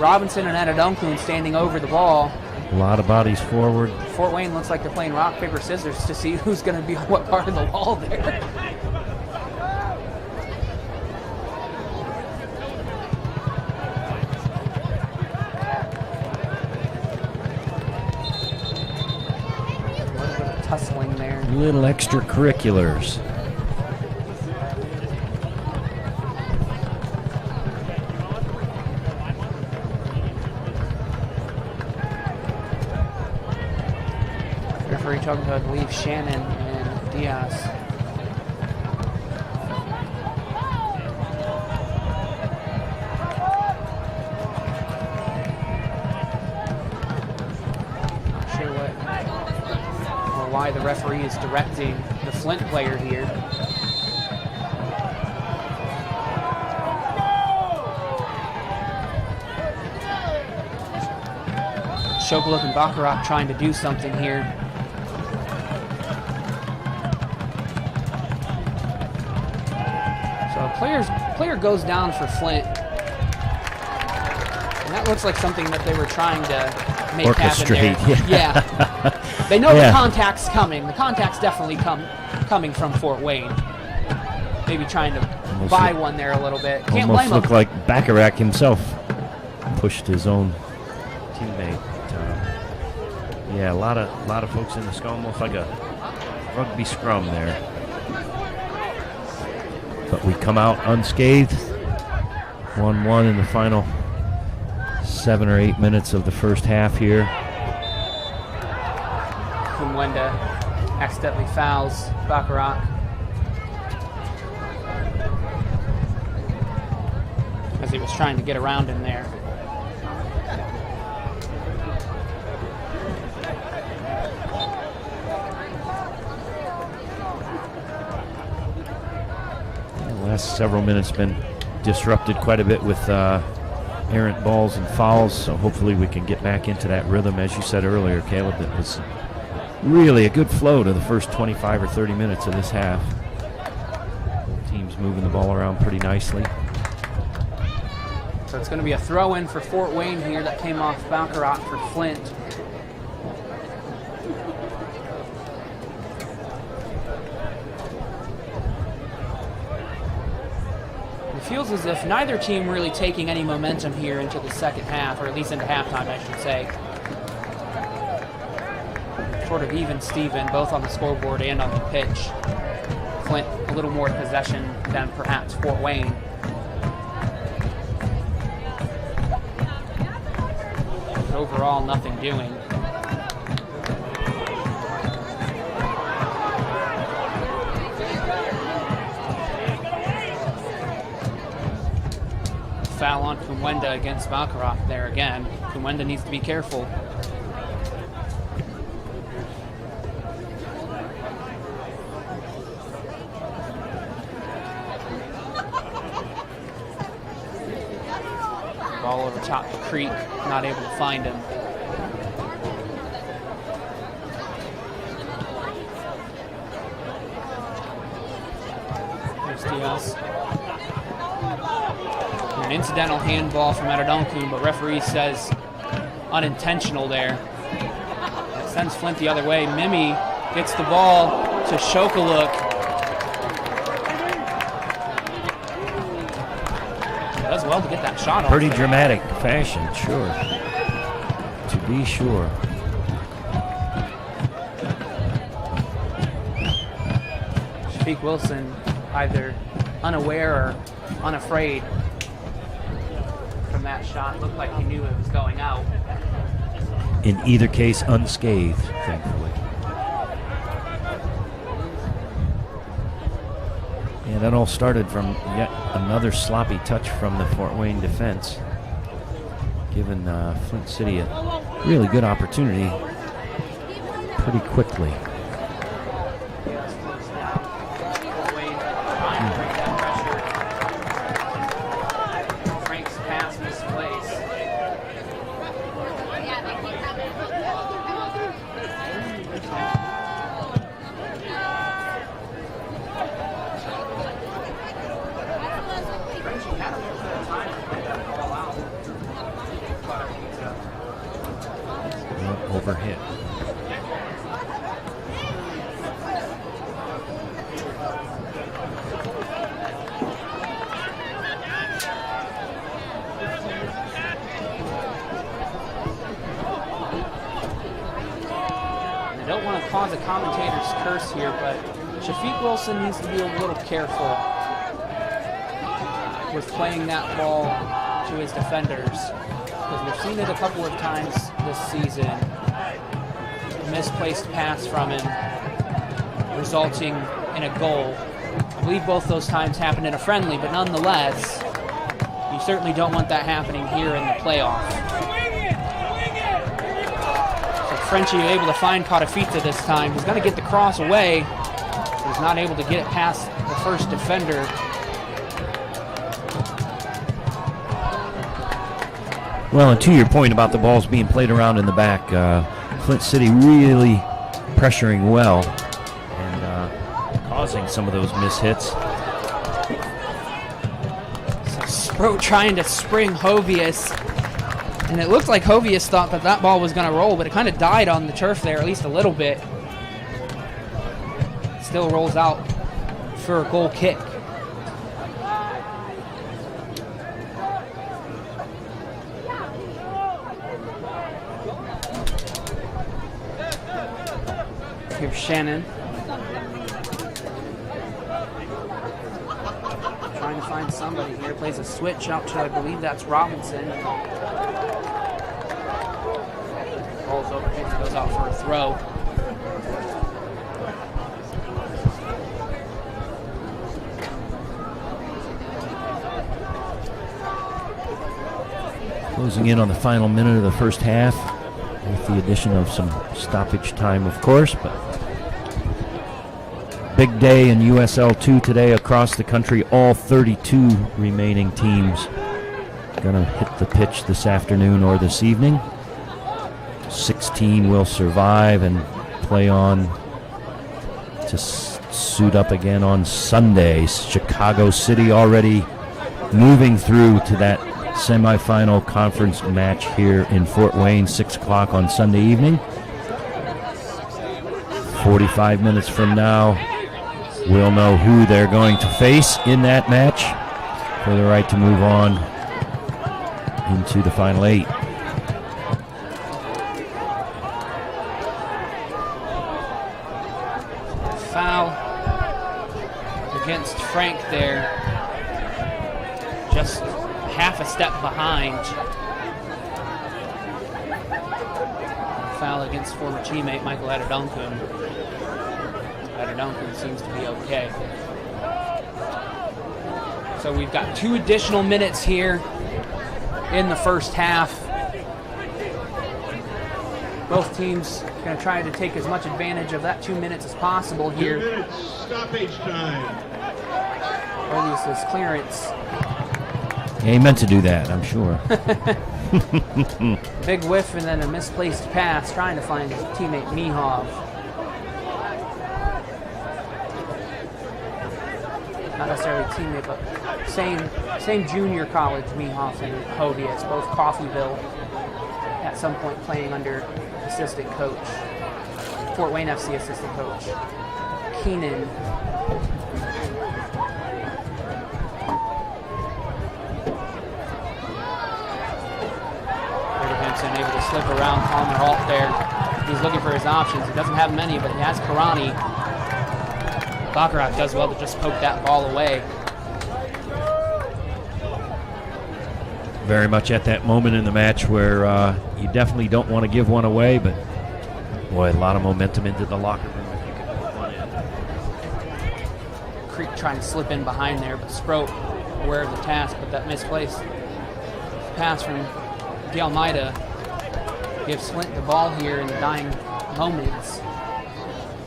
Robinson and Adedonkun standing over the ball. A lot of bodies forward. Fort Wayne looks like they're playing rock, paper, scissors to see who's going to be on what part of the wall there. A little bit of tussling there. Little extracurriculars. Talking to, I believe, Shannon and Diaz. Not sure what or why the referee is directing the Flint player here. Shokaluk and Baccarat trying to do something here. Player goes down for Flint. And that looks like something that they were trying to make orchestrate, happen there. Yeah. They know the contact's coming. The contact's definitely coming from Fort Wayne. Maybe trying to buy one there a little bit. Can't blame him. Almost looked like Baccarat himself pushed his own teammate. Yeah, a lot of folks in the scrum, almost like a rugby scrum there. But we come out unscathed. 1-1 in the final 7 or 8 minutes of the first half here. Kumwenda accidentally fouls Baccarat. As he was trying to get around him there. last several minutes been disrupted quite a bit with errant balls and fouls, so hopefully we can get back into that rhythm. As you said earlier, Caleb, that was really a good flow to the first 25 or 30 minutes of this half. Both teams moving the ball around pretty nicely. So it's going to be a throw-in for Fort Wayne here that came off Baccarat for Flint. It feels as if neither team really taking any momentum here into the second half, or at least into halftime, I should say. Sort of even Steven, both on the scoreboard and on the pitch. Flint a little more possession than perhaps Fort Wayne. But overall, nothing doing. Foul on Kumwenda against Baccarat there again. Kumwenda needs to be careful. Ball over top the creek, not able to find him. Here's Diaz. An incidental handball from Adadonkun, but referee says unintentional there. That sends Flint the other way. Mimi gets the ball to Shokaluk. Does well to get that shot off. Pretty dramatic fashion, sure. To be sure. Shafiq Wilson either unaware or unafraid from that shot. Looked like he knew it was going out. In either case, unscathed, thankfully. And that all started from yet another sloppy touch from the Fort Wayne defense, giving Flint City a really good opportunity pretty quickly. Overhit. I don't want to cause a commentator's curse here, but Shafiq Wilson needs to be a little careful with playing that ball to his defenders, because we've seen it a couple of times this season. Misplaced pass from him, resulting in a goal. I believe both those times happened in a friendly, but nonetheless, you certainly don't want that happening here in the playoff. So Frenchie able to find Katafita this time. He's going to get the cross away. He's not able to get it past the first defender. Well, and to your point about the balls being played around in the back, Flint City really pressuring well and causing some of those mishits. So Sproat trying to spring Hovius, and it looked like Hovius thought that that ball was going to roll, but it kind of died on the turf there, at least a little bit. Still rolls out for a goal kick. Here's Shannon. Trying to find somebody here. Plays a switch out to, I believe that's Robinson. Ball's overhit, goes out for a throw. Closing in on the final minute of the first half, with the addition of some stoppage time, of course, but big day in USL2 today across the country. All 32 remaining teams going to hit the pitch this afternoon or this evening. 16 will survive and play on to suit up again on Sunday. Chicago City already moving through to that semifinal conference match here in Fort Wayne, 6 o'clock on Sunday evening. 45 minutes from now, we'll know who they're going to face in that match for the right to move on into the final 8. Foul against Frank there. Just half a step behind. Foul against former teammate Michael Adedunkun. Adedunkun seems to be okay. So we've got 2 additional minutes here in the first half. Both teams going to try to take as much advantage of that 2 minutes as possible 2 here. minutes, stoppage time. Orlius's clearance. Yeah, he meant to do that, I'm sure. Big whiff and then a misplaced pass, trying to find his teammate Mihov. Not necessarily teammate, but same junior college Mihov and Hovius, both Coffeyville, at some point playing under assistant coach, Fort Wayne FC assistant coach, Keenan. Able to slip around Palmer Alt there. He's looking for his options. He doesn't have many, but he has Karani. Baccarat does well to just poke that ball away. Very much at that moment in the match where you definitely don't want to give one away, but boy, a lot of momentum into the locker room if you can put one in. Creek trying to slip in behind there, but Sproat aware of the task, but that misplaced pass from De Almeida gives Flint the ball here in the dying moments.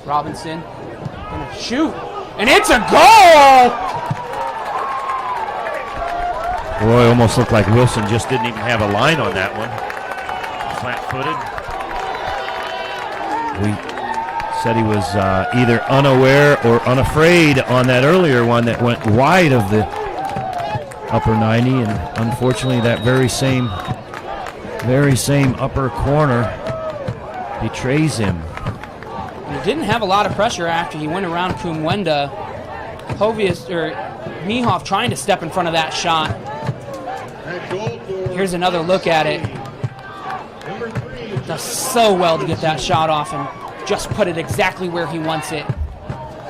Robinson gonna shoot, and it's a goal! Boy, almost looked like Wilson just didn't even have a line on that one. Flat-footed. We said he was either unaware or unafraid on that earlier one that went wide of the upper 90, and unfortunately that very same upper corner betrays him. He didn't have a lot of pressure after he went around Kumwenda. Mihov trying to step in front of that shot. Here's another look at it. Does so well to get that shot off and just put it exactly where he wants it.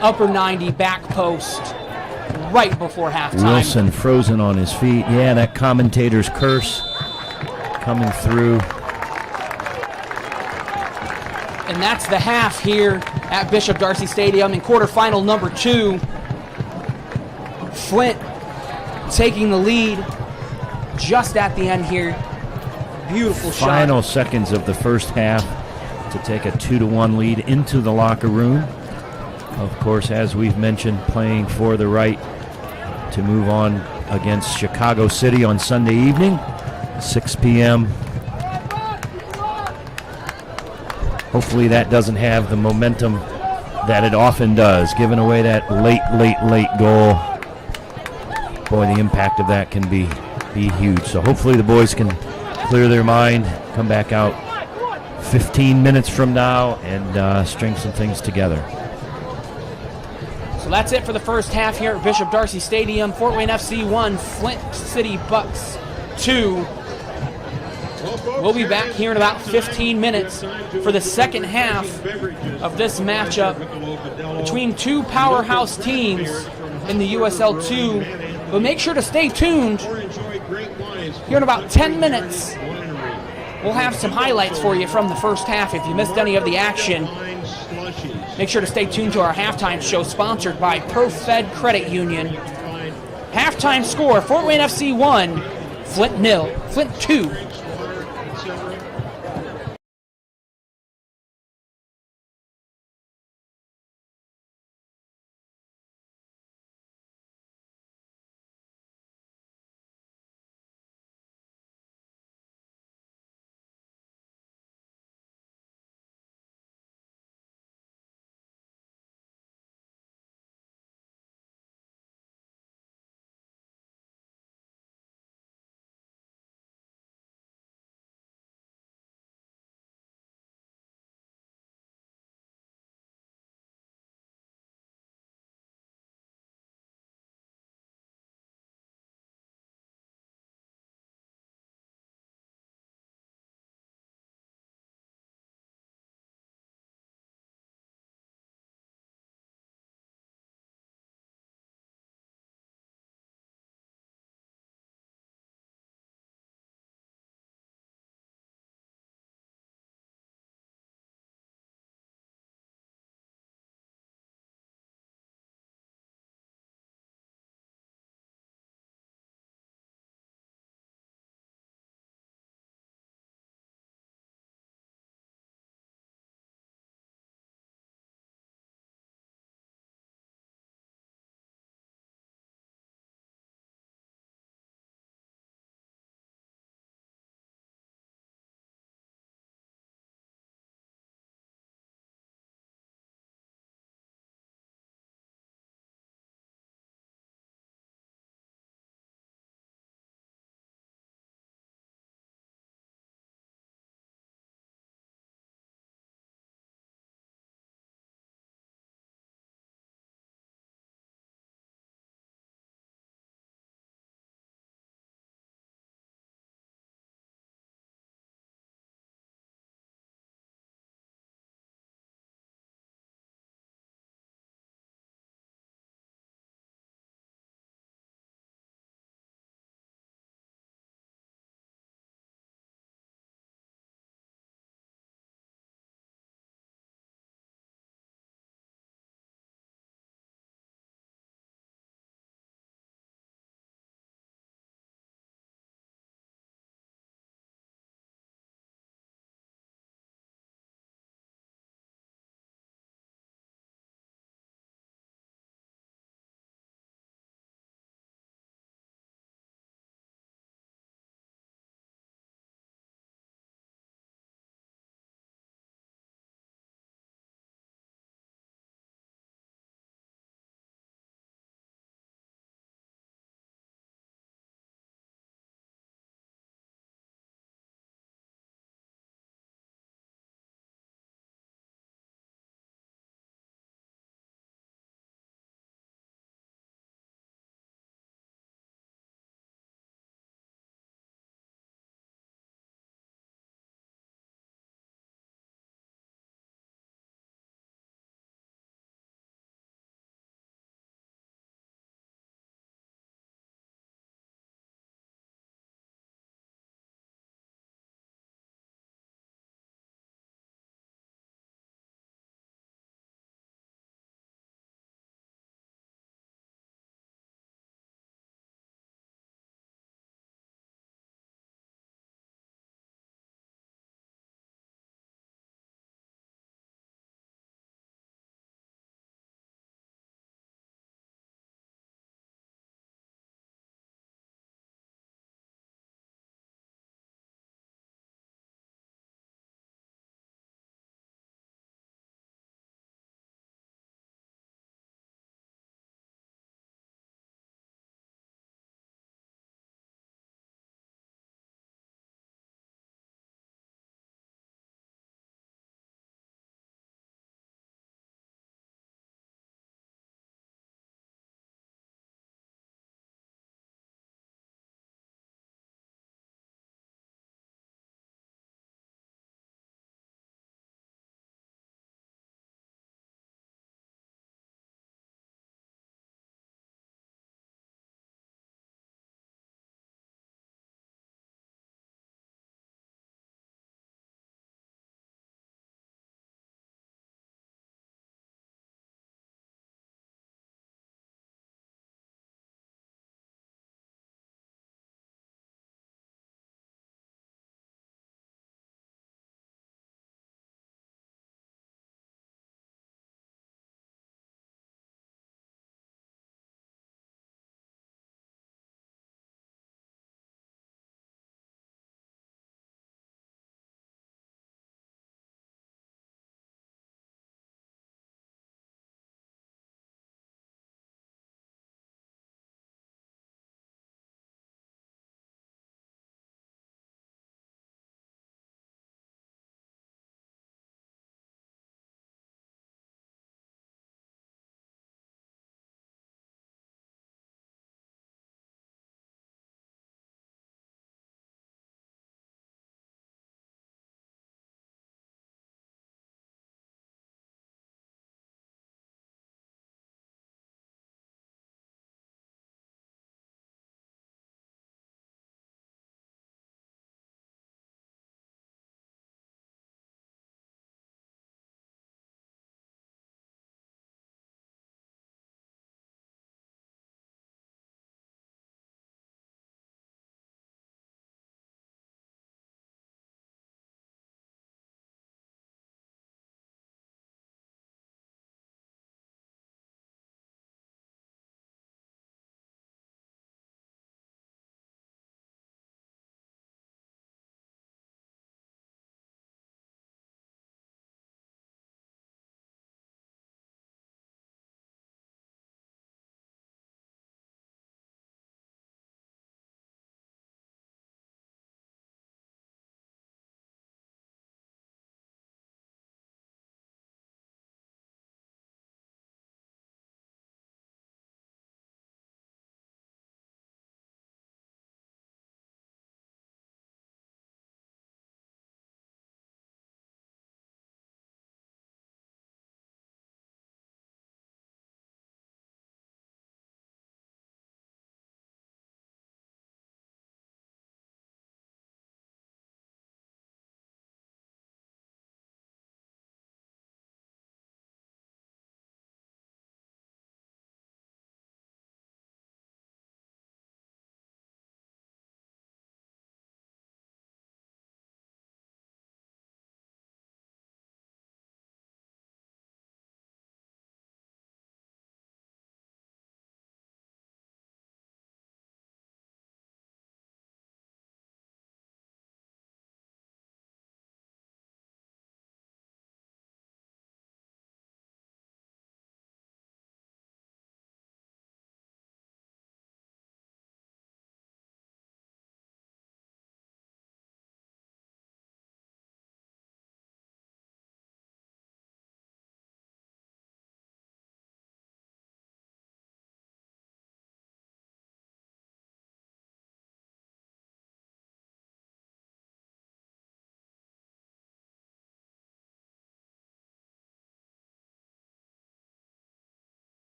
Upper 90, back post, right before halftime. Wilson frozen on his feet. Yeah, that commentator's curse coming through. And that's the half here at Bishop Darcy Stadium in quarterfinal number 2. Flint taking the lead just at the end here. Beautiful shot. Final seconds of the first half to take a 2-1 lead into the locker room. Of course, as we've mentioned, playing for the right to move on against Chicago City on Sunday evening, 6 p.m. Hopefully that doesn't have the momentum that it often does. Giving away that late goal, boy, the impact of that can be huge. So hopefully the boys can clear their mind, come back out 15 minutes from now and string some things together. So that's it for the first half here at Bishop Darcy Stadium. Fort Wayne FC 1, Flint City Bucks 2. We'll be back here in about 15 minutes for the second half of this matchup between 2 powerhouse teams in the USL 2. But make sure to stay tuned. Here in about 10 minutes, we'll have some highlights for you from the first half. If you missed any of the action, make sure to stay tuned to our halftime show sponsored by ProFed Credit Union. Halftime score, Fort Wayne FC 1, Flint 2.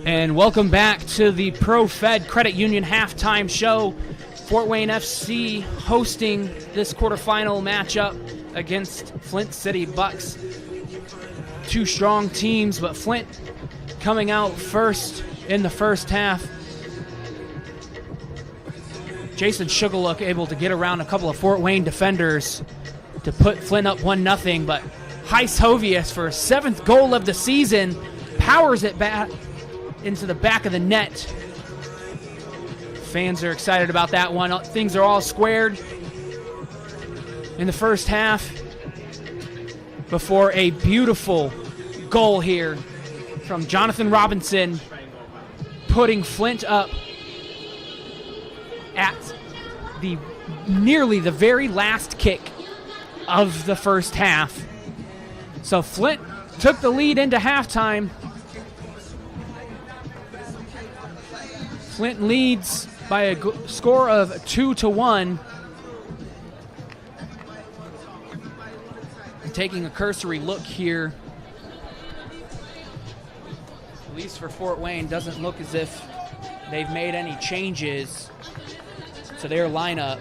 And welcome back to the Pro-Fed Credit Union halftime show. Fort Wayne FC hosting this quarterfinal matchup against Flint City Bucks. Two strong teams, but Flint coming out first in the first half. Jason Sugarlook able to get around a couple of Fort Wayne defenders to put Flint up 1-0, but Heis Hovius for his 7th goal of the season powers it back into the back of the net. Fans are excited about that one. Things are all squared in the first half before a beautiful goal here from Jonathan Robinson, putting Flint up at nearly the very last kick of the first half. So Flint took the lead into halftime. Flint leads by a score of 2-1. Taking a cursory look here, at least for Fort Wayne, doesn't look as if they've made any changes to their lineup.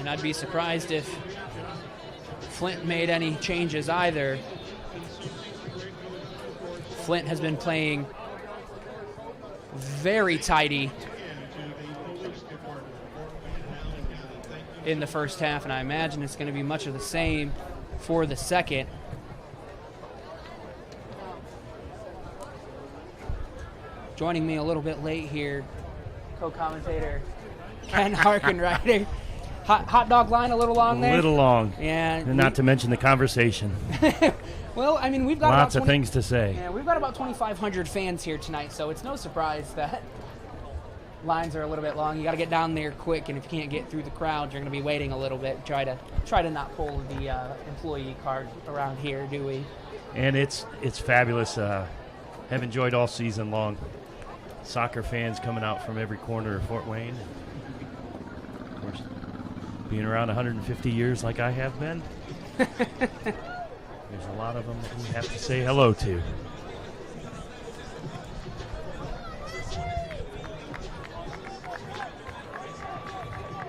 And I'd be surprised if Flint made any changes either. Flint has been playing very tidy in the first half, and I imagine it's going to be much of the same for the second. Joining me a little bit late here, co-commentator Ken Harkenrider. Hot dog line a little long there? A little long. Yeah. And not to mention the conversation. Well, I mean, we've got lots about of things to say. Yeah, we've got about 2,500 fans here tonight, so it's no surprise that lines are a little bit long. You got to get down there quick, and if you can't get through the crowd, you're going to be waiting a little bit. Try to not pull the employee card around here, do we? And it's fabulous. Have enjoyed all season long. Soccer fans coming out from every corner of Fort Wayne. Of course, being around 150 years like I have been, there's a lot of them that we have to say hello to.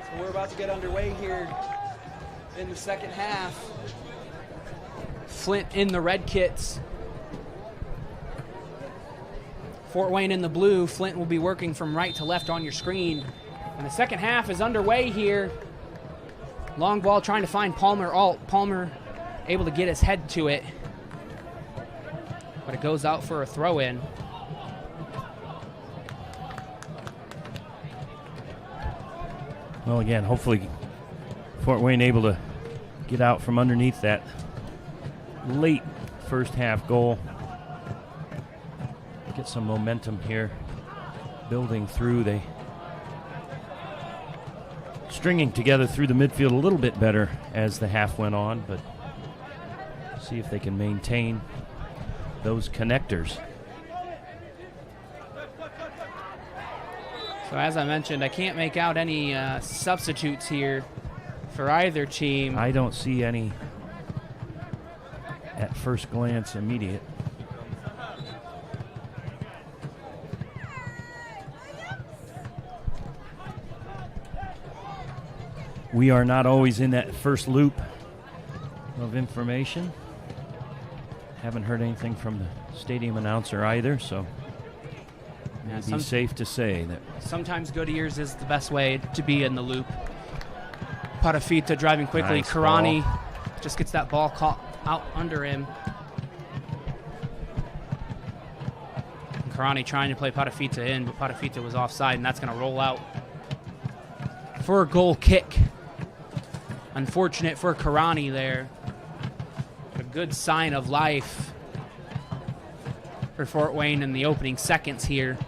So we're about to get underway here in the second half. Flint in the red kits, Fort Wayne in the blue. Flint will be working from right to left on your screen. And the second half is underway here. Long ball trying to find Palmer. Palmer able to get his head to it, but it goes out for a throw-in. Well, again, hopefully Fort Wayne able to get out from underneath that late first half goal. Get some momentum here, building through. They stringing together through the midfield a little bit better as the half went on, but see if they can maintain those connectors. So as I mentioned, I can't make out any substitutes here for either team. I don't see any at first glance immediate. We are not always in that first loop of information. Haven't heard anything from the stadium announcer either, so it'd be safe to say that sometimes Goodyear's is the best way to be in the loop. Patafita driving quickly. Nice Karani ball. just gets that ball caught out under him. And Karani trying to play Patafita in, but Patafita was offside, and that's going to roll out for a goal kick. Unfortunate for Karani there. A good sign of life for Fort Wayne in the opening seconds here.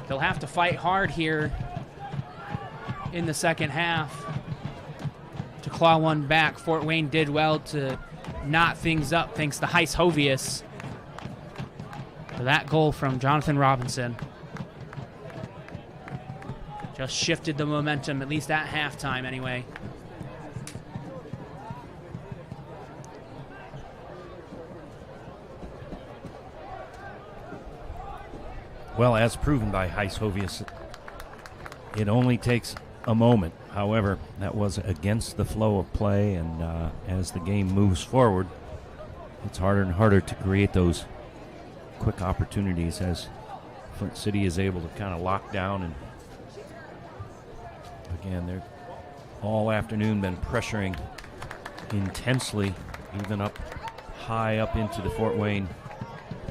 They'll have to fight hard here in the second half to claw one back. Fort Wayne did well to knot things up thanks to Heis Hovius. that goal from Jonathan Robinson just shifted the momentum, at least at halftime anyway. Well, as proven by Heis Hovius, it only takes a moment. However, that was against the flow of play, and as the game moves forward, it's harder and harder to create those quick opportunities as Flint City is able to kind of lock down. And again, they're all afternoon been pressuring intensely, even up high up into the Fort Wayne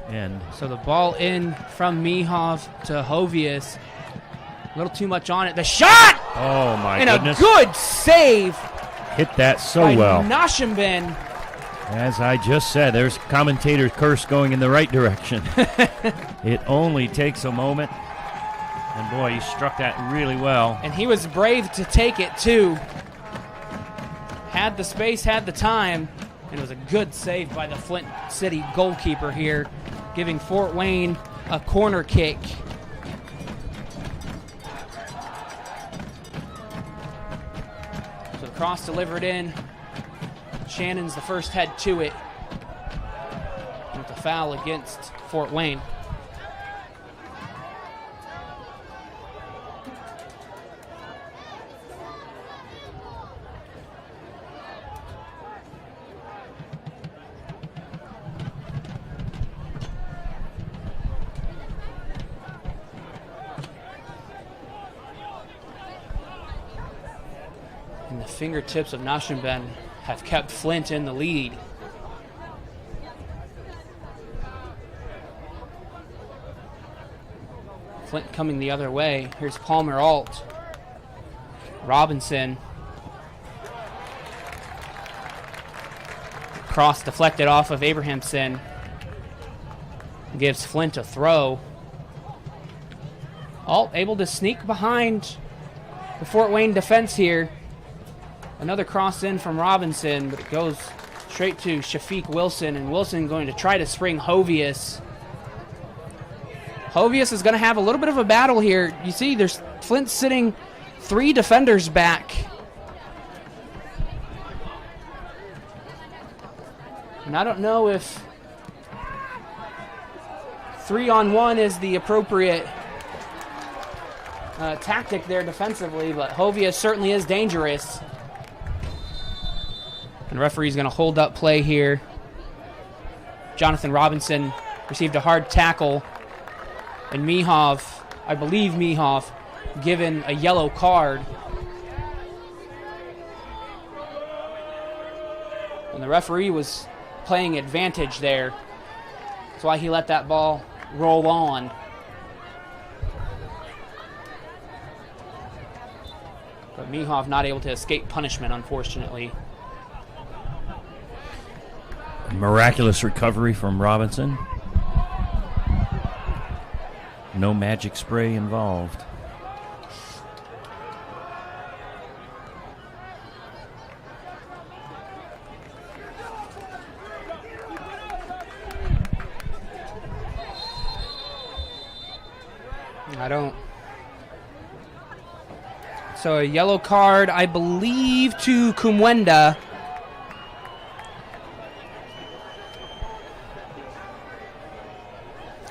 end. So the ball in from Mihov to Hovius. A little too much on it. The shot! Oh, my and goodness. A good save. Hit that so by well. Nashimbin. As I just said, there's commentator curse going in the right direction. It only takes a moment. And boy, he struck that really well. And he was brave to take it, too. Had the space, had the time. And it was a good save by the Flint City goalkeeper here, giving Fort Wayne a corner kick. So the cross delivered in. Shannon's the first head to it. With the foul against Fort Wayne. And the fingertips of Nashimbin have kept Flint in the lead. Flint coming the other way. Here's Palmer Alt. Robinson. Cross deflected off of Abrahamson. Gives Flint a throw. Alt able to sneak behind the Fort Wayne defense here. Another cross in from Robinson, but it goes straight to Shafiq Wilson, and Wilson going to try to spring Hovius. Hovius is going to have a little bit of a battle here. You see, there's Flint sitting 3 defenders back. And I don't know if 3-on-1 is the appropriate tactic there defensively, but Hovius certainly is dangerous. And the referee's going to hold up play here. Jonathan Robinson received a hard tackle. And Mihov, I believe Mihov, given a yellow card. And the referee was playing advantage there. That's why he let that ball roll on. But Mihov not able to escape punishment, unfortunately. Miraculous recovery from Robinson. No magic spray involved. I don't. So a yellow card, I believe, to Kumwenda.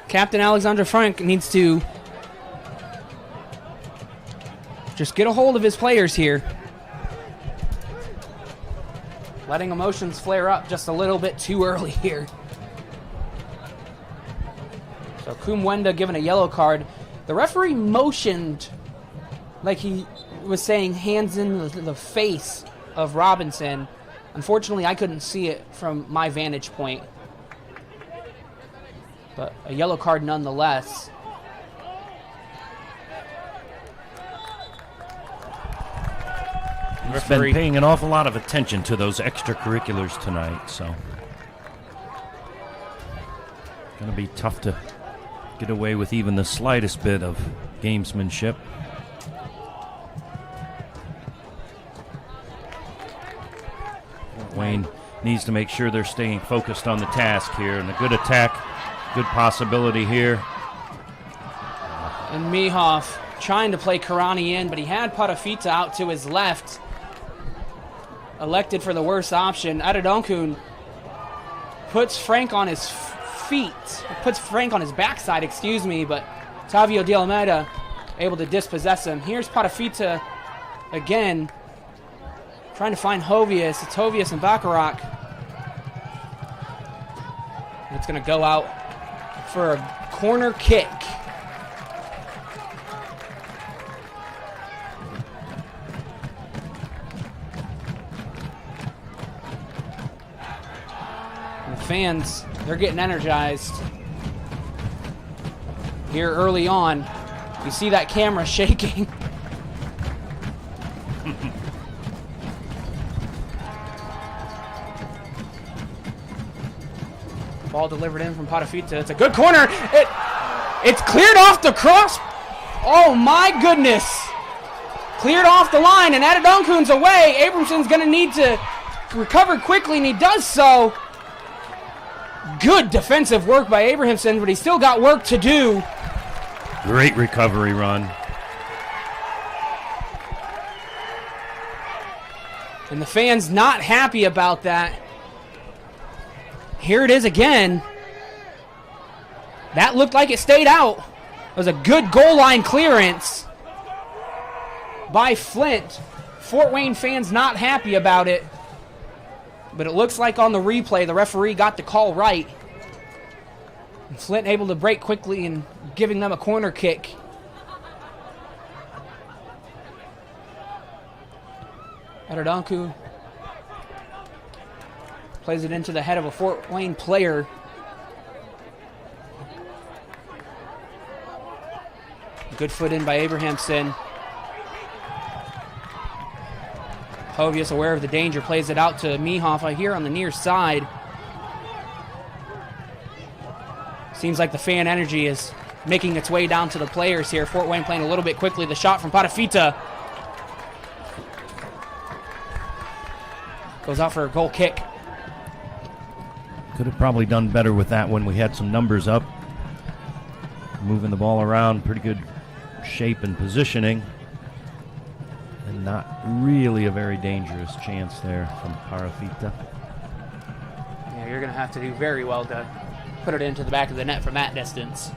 Captain Alexander Frank needs to just get a hold of his players here. Letting emotions flare up just a little bit too early here. So Kumwenda given a yellow card. The referee motioned like he was saying hands in the face of Robinson. Unfortunately, I couldn't see it from my vantage point. But a yellow card nonetheless. He's been paying an awful lot of attention to those extracurriculars tonight, so going to be tough to get away with even the slightest bit of gamesmanship. Wayne needs to make sure they're staying focused on the task here, and a good attack good possibility here. And Mihoff trying to play Karani in, but he had Patafita out to his left. Elected for the worst option. Adedonkun puts Frank on his feet. Puts Frank on his backside, excuse me, but Tavio de Almeida able to dispossess him. Here's Patafita again, trying to find Hovius. It's Hovius and Bacharach. It's going to go out for a corner kick. And the fans, they're getting energized here early on. You see that camera shaking. Ball delivered in from Patafita. It's a good corner. It's cleared off the cross. Oh my goodness. Cleared off the line and Adedonkun's away. Abramson's going to need to recover quickly and he does so. Good defensive work by Abrahamson, but he's still got work to do. Great recovery run. And the fans not happy about that. Here it is again. That looked like it stayed out. It was a good goal line clearance by Flint. Fort Wayne fans not happy about it. But it looks like on the replay, the referee got the call right. And Flint able to break quickly and giving them a corner kick. Adedonku plays it into the head of a Fort Wayne player. Good foot in by Abrahamson. Hovius, aware of the danger, plays it out to Mihoff here on the near side. Seems like the fan energy is making its way down to the players here. Fort Wayne playing a little bit quickly. The shot from Patafita goes out for a goal kick. Could have probably done better with that when we had some numbers up. Moving the ball around, pretty good shape and positioning. And not really a very dangerous chance there from Parafita. Yeah, you're going to have to do very well to put it into the back of the net from that distance.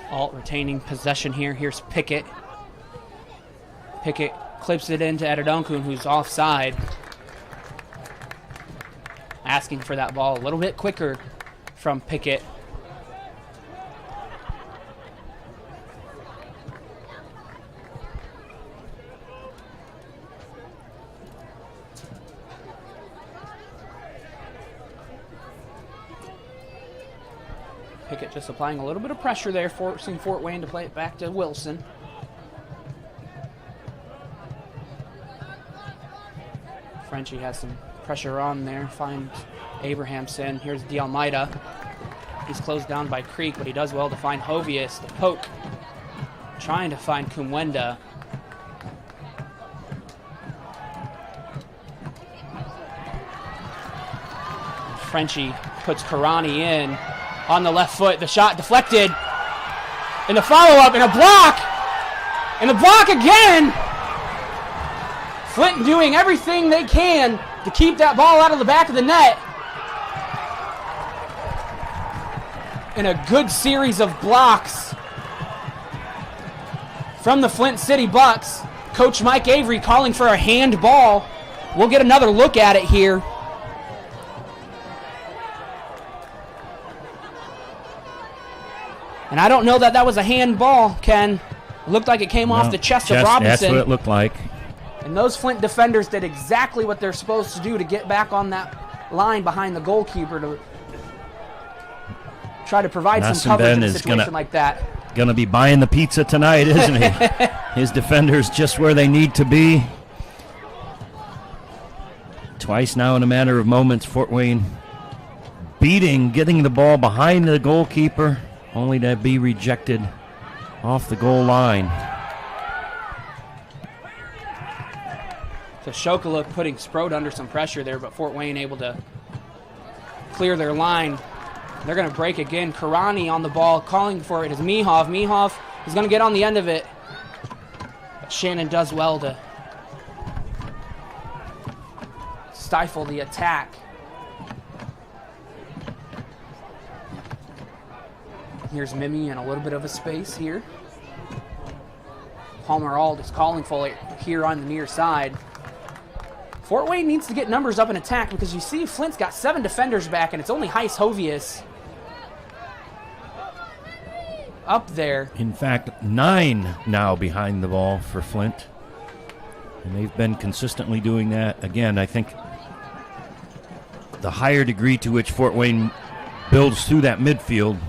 Alt retaining possession here. Here's Pickett. Pickett clips it into Adedonkun, who's offside. Asking for that ball a little bit quicker from Pickett. Pickett just applying a little bit of pressure there, forcing Fort Wayne to play it back to Wilson. Frenchie has some pressure on there, finds Abrahamson. Here's De Almeida. He's closed down by Creek, but he does well to find Hovius. The poke, trying to find Kumwenda. Frenchie puts Karani in. On the left foot, the shot deflected. And the follow-up, and a block! And the block again! Flint doing everything they can to keep that ball out of the back of the net. And a good series of blocks from the Flint City Bucks. Coach Mike Avery calling for a handball. We'll get another look at it here. And I don't know that that was a handball, Ken. It looked like it came off the chest of Robinson. That's what it looked like. And those Flint defenders did exactly what they're supposed to do to get back on that line behind the goalkeeper to try to provide some coverage in a situation like that. Going to be buying the pizza tonight, isn't he? His defenders just where they need to be. Twice now in a matter of moments, Fort Wayne beating, getting the ball behind the goalkeeper, only to be rejected off the goal line. So Shokaluk putting Sprode under some pressure there, but Fort Wayne able to clear their line. They're going to break again. Karani on the ball, calling for it is Mihov. Mihov is going to get on the end of it. But Shannon does well to stifle the attack. Here's Mimi in a little bit of a space here. Palmer Ault is calling for it here on the near side. Fort Wayne needs to get numbers up in attack because you see Flint's got 7 defenders back and it's only Heiss Hovius up there. In fact, 9 now behind the ball for Flint. And they've been consistently doing that. Again, I think the higher degree to which Fort Wayne builds through that midfield,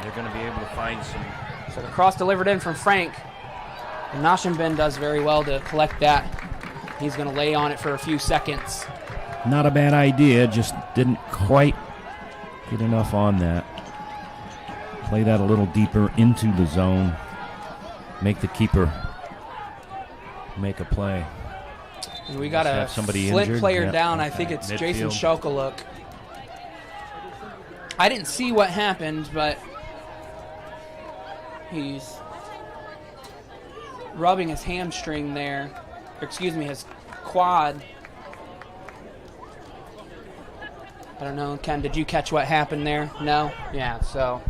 they're going to be able to find some. So the cross delivered in from Frank. And Nashenben does very well to collect that. He's going to lay on it for a few seconds. Not a bad idea, just didn't quite get enough on that. Play that a little deeper into the zone. Make the keeper make a play. And we got a somebody Flint injured. player Yep. down. I think it's Midfield. Jason Shokaluk. I didn't see what happened, but he's rubbing his hamstring there. Excuse me, his quad. I don't know, Ken, did you catch what happened there? No? Yeah, so.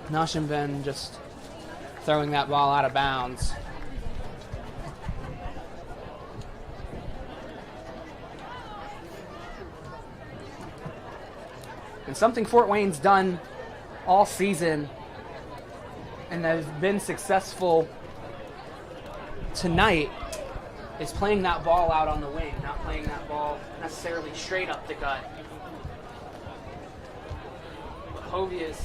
Nashenben just throwing that ball out of bounds. And something Fort Wayne's done all season and has been successful tonight is playing that ball out on the wing, not playing that ball necessarily straight up the gut. But Hovius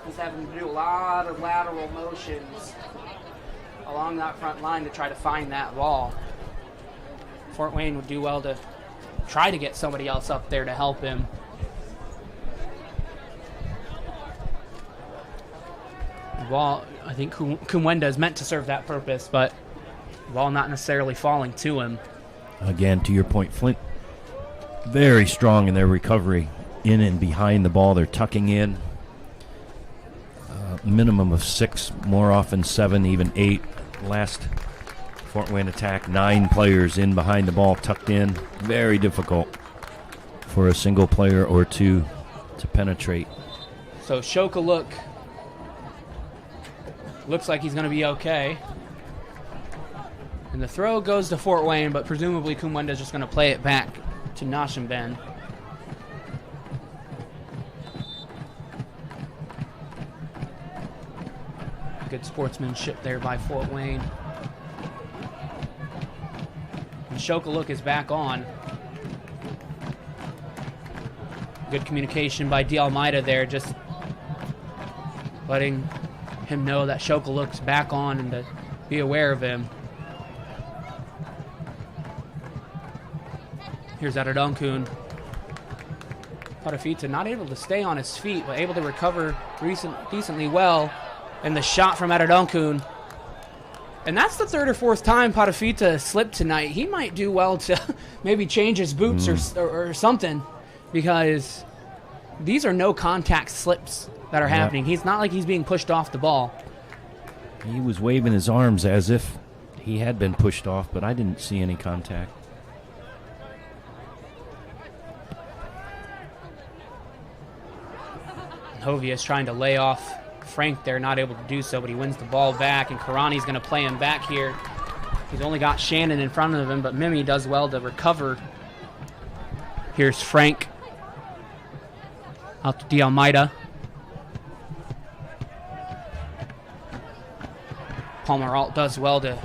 is having to do a lot of lateral motions along that front line to try to find that ball. Fort Wayne would do well to try to get somebody else up there to help him. The ball, I think Kumwenda is meant to serve that purpose, but the ball not necessarily falling to him. Again, to your point, Flint very strong in their recovery in and behind the ball. They're tucking in. Minimum of 6, more often 7, even 8. Last Fort Wayne attack, 9 players in behind the ball, tucked in. Very difficult for a single player or two to penetrate. So Shokaluk looks like he's going to be okay. And the throw goes to Fort Wayne, but presumably Kumwenda is just going to play it back to Nashenben. Good sportsmanship there by Fort Wayne. And Shokaluk is back on. Good communication by D'Almeida there, just letting him know that Shokaluk's back on and to be aware of him. Here's Adedonkun. Patafita not able to stay on his feet, but able to recover decently well. And the shot from Adedonkun. And that's the 3rd or 4th time Patafita slipped tonight. He might do well to maybe change his boots or something, because these are no contact slips that are happening. He's not like he's being pushed off the ball. He was waving his arms as if he had been pushed off, but I didn't see any contact. Hovius trying to lay off Frank there, not able to do so, but he wins the ball back, and Karani's going to play him back here. He's only got Shannon in front of him, but Mimi does well to recover. Here's Frank. Out to D'Almeida. Palmer Ault does well to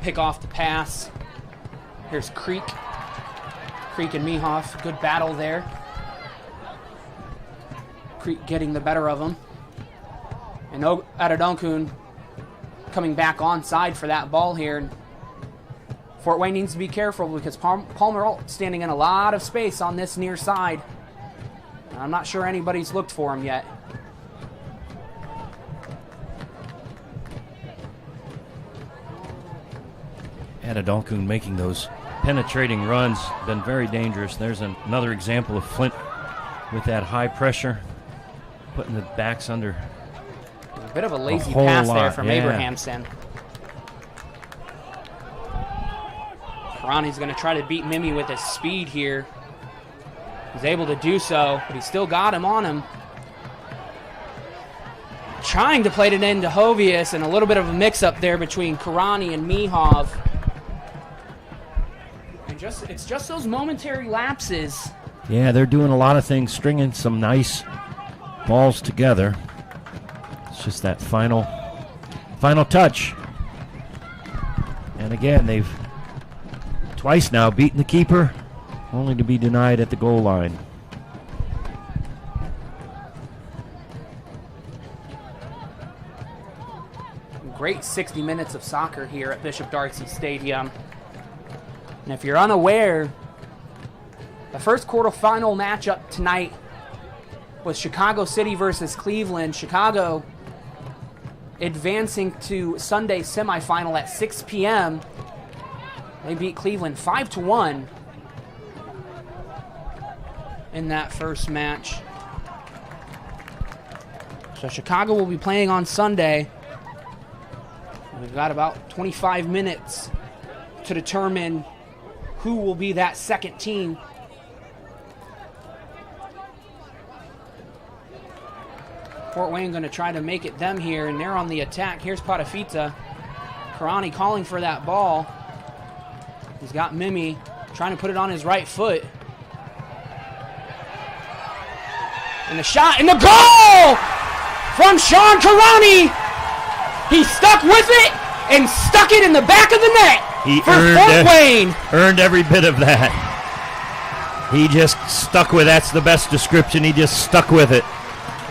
pick off the pass. Here's Creek. Creek and Mihov, good battle there. Creek getting the better of him. And Adedonkun coming back onside for that ball here. Fort Wayne needs to be careful because Palmer Alt standing in a lot of space on this near side. I'm not sure anybody's looked for him yet. Adadalkun making those penetrating runs, been very dangerous. There's another example of Flint with that high pressure, putting the backs under. A bit of a lazy pass there from Abrahamson. Karani's going to try to beat Mimi with his speed here. He's able to do so, but he's still got him on him. Trying to play it into Hovius, and a little bit of a mix-up there between Karani and Mihov. And it's just those momentary lapses. Yeah, they're doing a lot of things, stringing some nice balls together. It's just that final touch. And again, they've twice now beaten the keeper, only to be denied at the goal line. Great 60 minutes of soccer here at Bishop Darcy Stadium. And if you're unaware, the first quarterfinal matchup tonight was Chicago City versus Cleveland. Chicago advancing to Sunday semifinal at 6 p.m. They beat Cleveland 5-1 in that first match. So Chicago will be playing on Sunday. We've got about 25 minutes to determine who will be that second team. Fort Wayne going to try to make it them here, and they're on the attack. Here's Patafita. Karani calling for that ball. He's got Mimi trying to put it on his right foot. And the shot and the goal from Sean Karani. He stuck with it and stuck it in the back of the net for Fort Wayne. Earned every bit of that. He just stuck with it. That's the best description. He just stuck with it.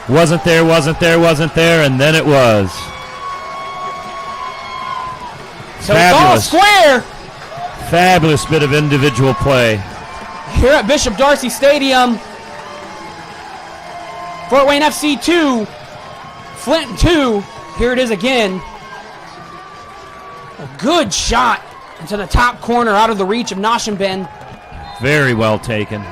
Wasn't there, and then it was. So it's all square. Fabulous bit of individual play. Here at Bishop Darcy Stadium, Fort Wayne FC 2, Flint 2. Here it is again. A good shot into the top corner out of the reach of Noshenben. Very well taken.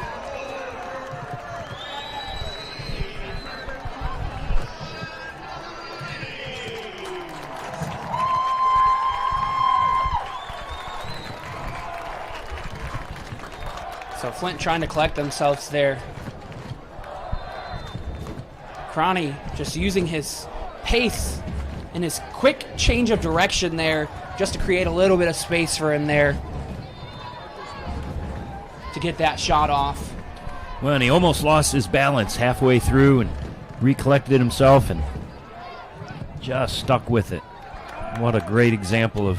So Flint trying to collect themselves there. Karani just using his pace and his quick change of direction there just to create a little bit of space for him there to get that shot off. Well, and he almost lost his balance halfway through and recollected himself and just stuck with it. What a great example of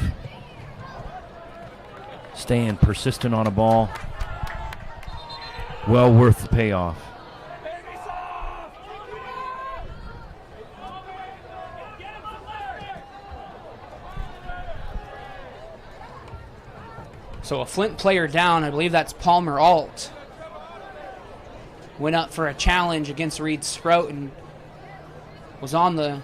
staying persistent on a ball. Well worth the payoff. So a Flint player down, I believe that's Palmer Alt. Went up for a challenge against Reed Sprout and was on the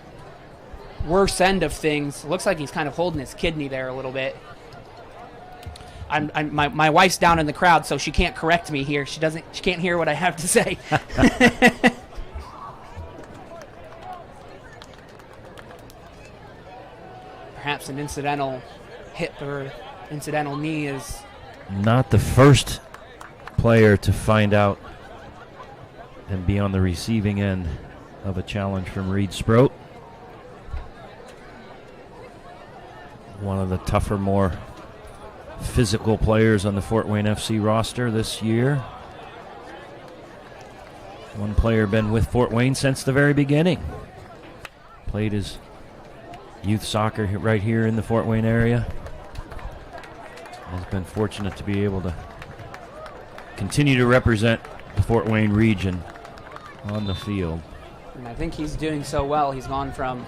worse end of things. Looks like he's kind of holding his kidney there a little bit. My wife's down in the crowd, so she can't correct me here. She can't hear what I have to say. Perhaps an incidental hip or incidental knee is not the first player to find out and be on the receiving end of a challenge from Reed Sprout. One of the tougher, more physical players on the Fort Wayne FC roster this year. One player been with Fort Wayne since the very beginning. Played his youth soccer right here in the Fort Wayne area. Has been fortunate to be able to continue to represent the Fort Wayne region on the field. And I think he's doing so well. He's gone from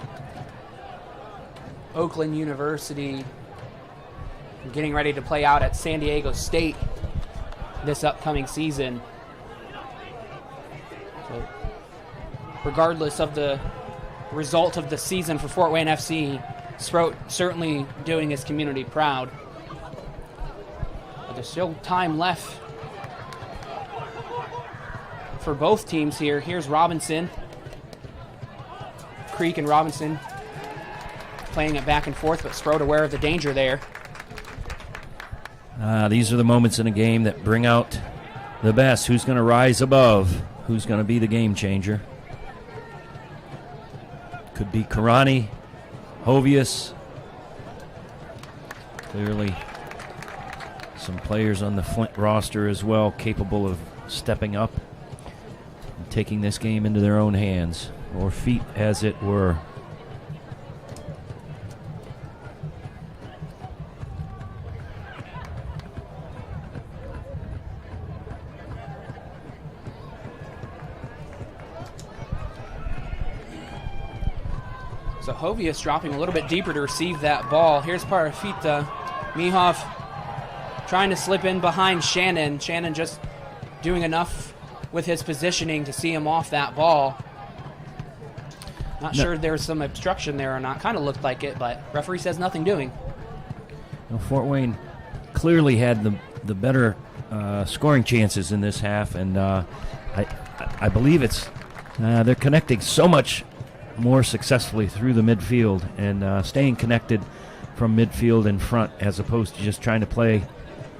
Oakland University getting ready to play out at San Diego State this upcoming season. So regardless of the result of the season for Fort Wayne FC, Sproat certainly doing his community proud. But there's still time left for both teams here. Here's Robinson. Creek and Robinson playing it back and forth, but Sproat aware of the danger there. These are the moments in a game that bring out the best. Who's going to rise above? Who's going to be the game changer? Could be Karani, Hovius. Clearly some players on the Flint roster as well capable of stepping up and taking this game into their own hands, or feet as it were. So Hovius dropping a little bit deeper to receive that ball. Here's Parafita. Mihov trying to slip in behind Shannon. Shannon just doing enough with his positioning to see him off that ball. Not sure there's some obstruction there or not. Kind of looked like it, but referee says nothing doing. Well, Fort Wayne clearly had the better scoring chances in this half, and I believe it's they're connecting so much more successfully through the midfield and staying connected from midfield in front, as opposed to just trying to play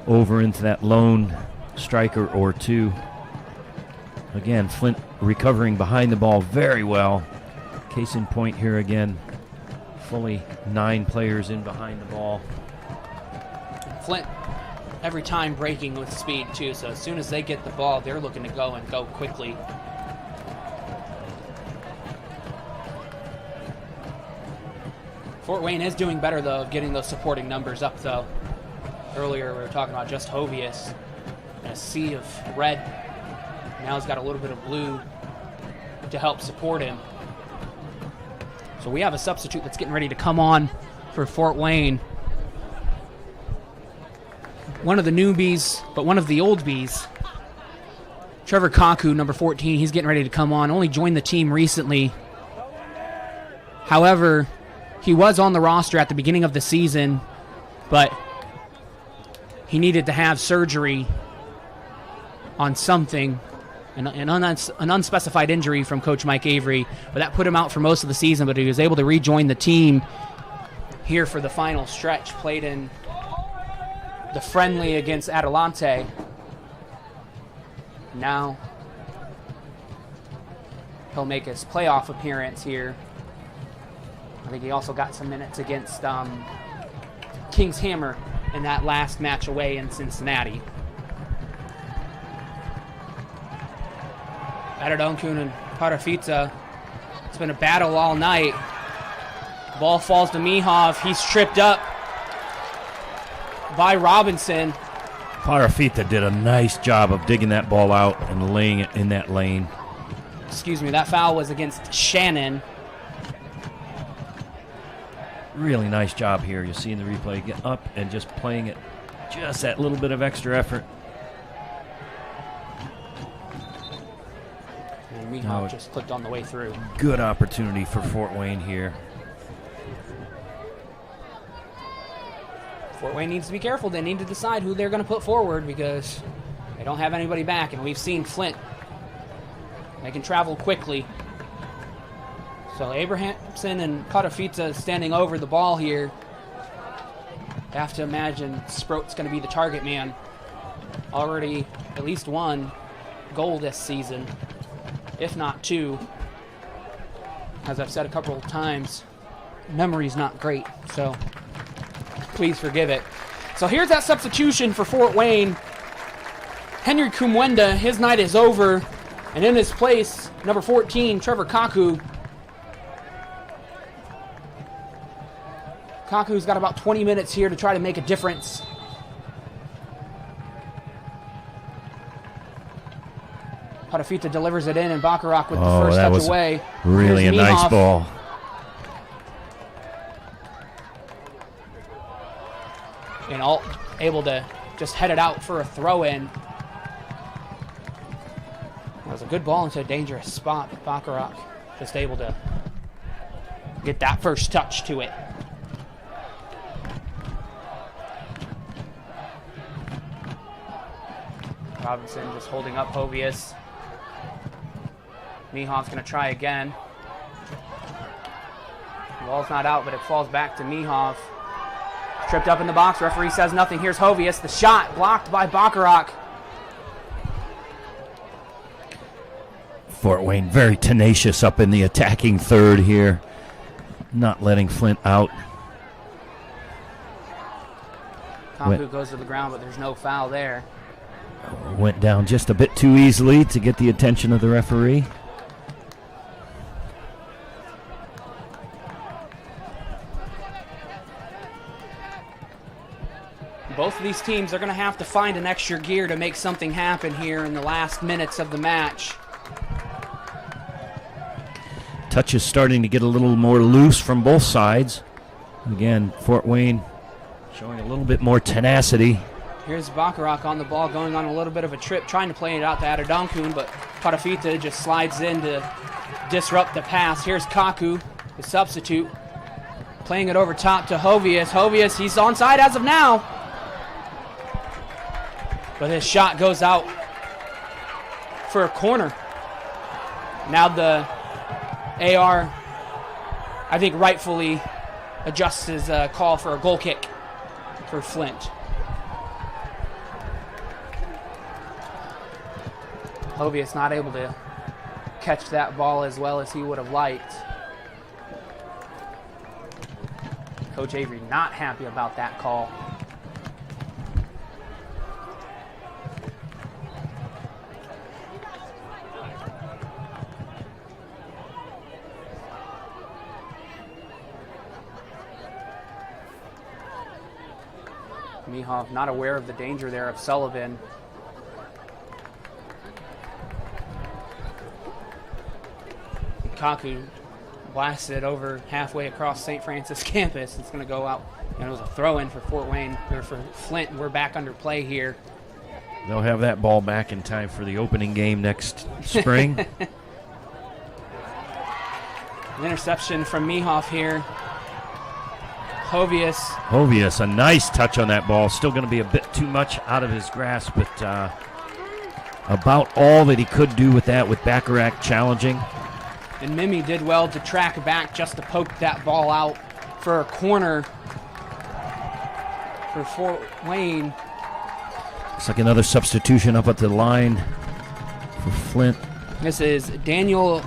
over into that lone striker or two. Again, Flint recovering behind the ball very well. Case in point here again, fully 9 players in behind the ball. Flint every time breaking with speed too, so as soon as they get the ball, they're looking to go and go quickly. Fort Wayne is doing better, though, of getting those supporting numbers up, though. Earlier, we were talking about just Hovius and a sea of red. Now he's got a little bit of blue to help support him. So we have a substitute that's getting ready to come on for Fort Wayne. One of the newbies, but one of the old bees. Trevor Kaku, number 14, he's getting ready to come on. Only joined the team recently. However, he was on the roster at the beginning of the season, but he needed to have surgery on something, an unspecified injury from Coach Mike Avery, but that put him out for most of the season, but he was able to rejoin the team here for the final stretch, played in the friendly against Adelante. Now he'll make his playoff appearance here. I think he also got some minutes against King's Hammer in that last match away in Cincinnati. Adadonkun and Parafita. It's been a battle all night. Ball falls to Mihov. He's tripped up by Robinson. Parafita did a nice job of digging that ball out and laying it in that lane. Excuse me, that foul was against Shannon. Really nice job here. You see in the replay, get up and just playing it, just that little bit of extra effort. And Mihov just clicked on the way through. Good opportunity for Fort Wayne here. Fort Wayne needs to be careful. They need to decide who they're going to put forward because they don't have anybody back, and we've seen Flint. They can travel quickly. So Abrahamson and Parafita standing over the ball here. I have to imagine Sproat's going to be the target man. Already at least 1 goal this season, if not 2. As I've said a couple of times, memory's not great, so please forgive it. So here's that substitution for Fort Wayne. Henry Kumwenda, his night is over, and in his place, number 14, Trevor Kaku. Kaku's got about 20 minutes here to try to make a difference. Parafita delivers it in, and Bacharach with the first that touch was away. Really Here's a nice Mihov. ball. And all able to just head it out for a throw-in. That was a good ball into a dangerous spot, but Bacharach just able to get that first touch to it. Robinson just holding up Hovius. Mihov's going to try again. The ball's not out, but it falls back to Mihov. Tripped up in the box. Referee says nothing. Here's Hovius. The shot blocked by Bacharach. Fort Wayne very tenacious up in the attacking third here. Not letting Flint out. Kaku goes to the ground, but there's no foul there. Went down just a bit too easily to get the attention of the referee. Both of these teams are going to have to find an extra gear to make something happen here in the last minutes of the match. Touch is starting to get a little more loose from both sides. Again, Fort Wayne showing a little bit more tenacity. Here's Bacharach on the ball, going on a little bit of a trip, trying to play it out to Adedonkun, but Parafita just slides in to disrupt the pass. Here's Kaku, the substitute, playing it over top to Hovius. Hovius, he's onside as of now. But his shot goes out for a corner. Now the AR, I think, rightfully adjusts his call for a goal kick for Flint. Hovius not able to catch that ball as well as he would have liked. Coach Avery not happy about that call. Mihov not aware of the danger there of Sullivan. Kaku blasted over halfway across St. Francis campus. It's going to go out, and it was a throw-in for Fort Wayne, or for Flint. We're back under play here. They'll have that ball back in time for the opening game next spring. An interception from Mihov here. Hovius, a nice touch on that ball. Still going to be a bit too much out of his grasp, but about all that he could do with that, with Bacharach challenging. And Mimi did well to track back just to poke that ball out for a corner for Fort Wayne. Looks like another substitution up at the line for Flint. This is Daniel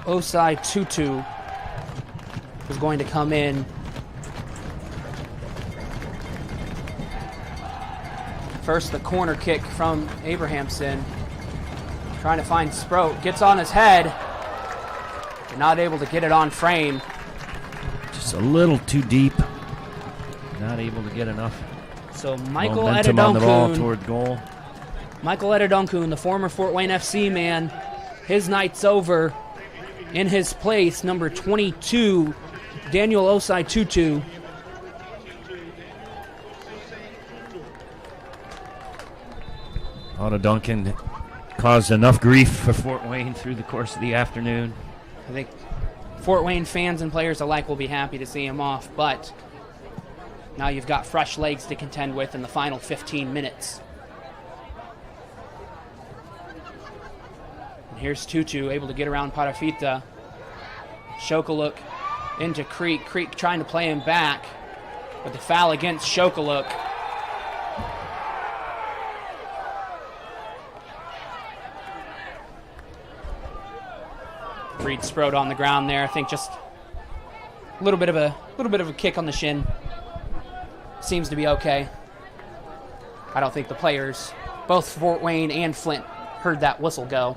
Osai Tutu, who's going to come in. First, the corner kick from Abrahamson. Trying to find Sproat. Gets on his head. Not able to get it on frame. Just a little too deep. Not able to get enough. So Michael momentum on the ball Adedonkun, toward goal. Michael Adedonkun, the former Fort Wayne FC man, his night's over. In his place, number 22, Daniel Osai Tutu. Duncan caused enough grief for Fort Wayne through the course of the afternoon. I think Fort Wayne fans and players alike will be happy to see him off, but now you've got fresh legs to contend with in the final 15 minutes. And here's Tutu able to get around Parafita. Shokaluk into Creek. Creek trying to play him back, but the foul against Shokaluk. Reed Sproat on the ground there. I think just a little bit of a kick on the shin. Seems to be okay. I don't think the players, both Fort Wayne and Flint, heard that whistle go.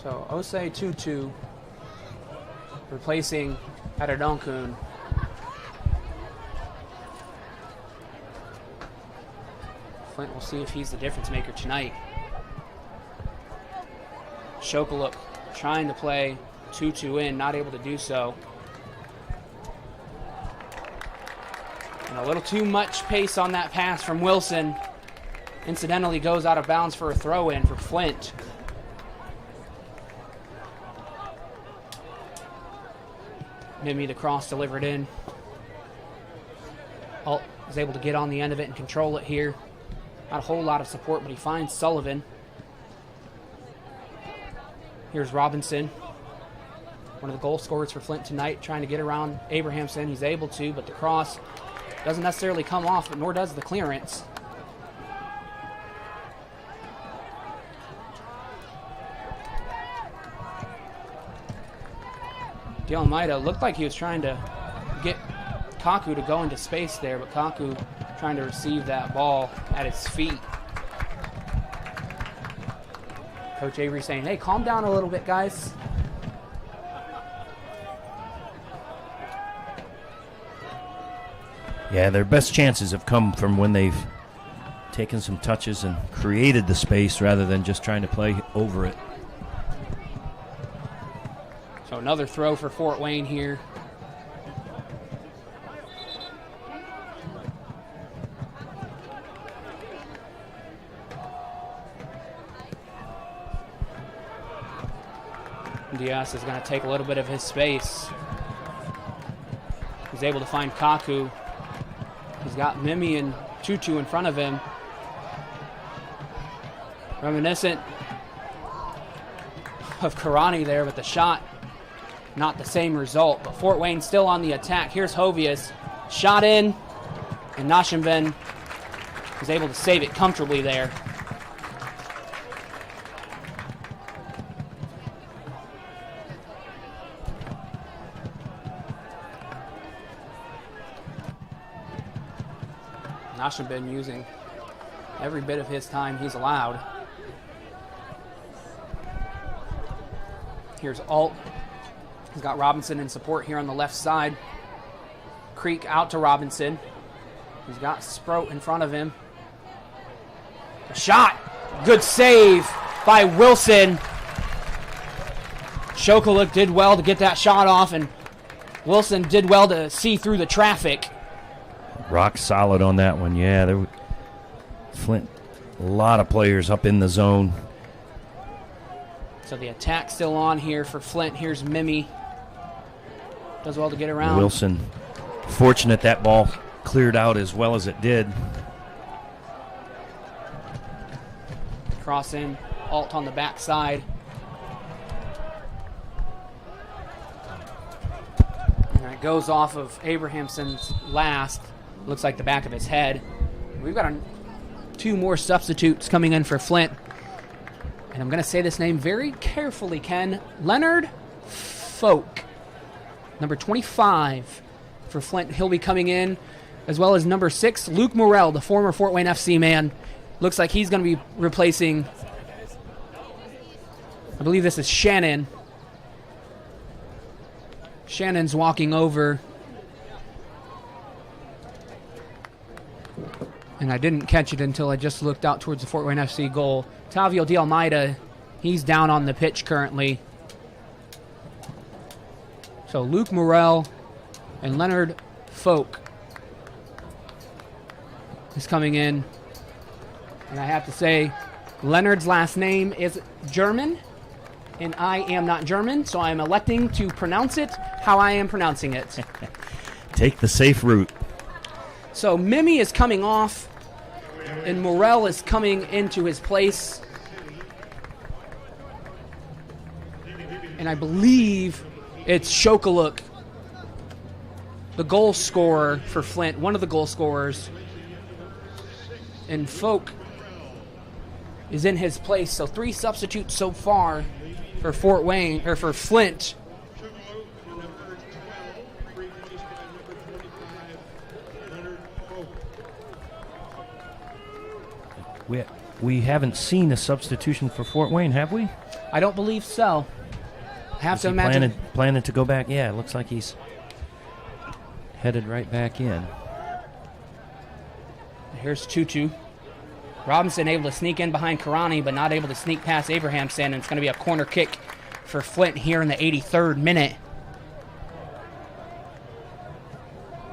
So Osei Tutu replacing Adedonkun. Flint will see if he's the difference maker tonight. Shokaluk trying to play 2-2 in, not able to do so. And a little too much pace on that pass from Wilson. Incidentally goes out of bounds for a throw in for Flint. Mimi the cross delivered in. Alt is able to get on the end of it and control it here. Not a whole lot of support, but he finds Sullivan. Here's Robinson, one of the goal scorers for Flint tonight, trying to get around Abrahamson. He's able to, but the cross doesn't necessarily come off, nor does the clearance. Almeida looked like he was trying to get Kaku to go into space there, but Kaku trying to receive that ball at his feet. Coach Avery saying, hey, calm down a little bit, guys. Yeah, their best chances have come from when they've taken some touches and created the space rather than just trying to play over it. So another throw for Fort Wayne here. Diaz is going to take a little bit of his space. He's able to find Kaku. He's got Mimi and Tutu in front of him. Reminiscent of Karani there, but the shot, not the same result. But Fort Wayne still on the attack. Here's Hovius. Shot in, and Nashenben is able to save it comfortably there. Nashenben using every bit of his time he's allowed. Here's Alt. He's got Robinson in support here on the left side. Creek out to Robinson. He's got Sproat in front of him. A shot. Good save by Wilson. Shokaluk did well to get that shot off, and Wilson did well to see through the traffic. Rock solid on that one, yeah. Flint, a lot of players up in the zone. So the attack still on here for Flint. Here's Mimi. Does well to get around. Wilson, fortunate that ball cleared out as well as it did. Cross in, Alt on the backside. And it goes off of Abrahamson's last. Looks like the back of his head. We've got two more substitutes coming in for Flint. And I'm going to say this name very carefully, Ken. Leonard Folk. Number 25 for Flint. He'll be coming in, as well as number 6, Luke Morrell, the former Fort Wayne FC man. Looks like he's going to be replacing, I believe this is Shannon. Shannon's walking over. And I didn't catch it until I just looked out towards the Fort Wayne FC goal. Tavio de Almeida, he's down on the pitch currently. So Luke Morrell and Leonard Folk is coming in. And I have to say, Leonard's last name is German, and I am not German, so I am electing to pronounce it how I am pronouncing it. Take the safe route. So Mimi is coming off, and Morrell is coming into his place. And I believe it's Shokaluk, the goal scorer for Flint, one of the goal scorers. And Folk is in his place. So 3 substitutes so far for Fort Wayne, or for Flint. We haven't seen a substitution for Fort Wayne, have we? I don't believe so. I have Is to he imagine. planning to go back? Yeah, it looks like he's headed right back in. Here's Tutu. Robinson able to sneak in behind Karani, but not able to sneak past Abrahamson, and it's going to be a corner kick for Flint here in the 83rd minute.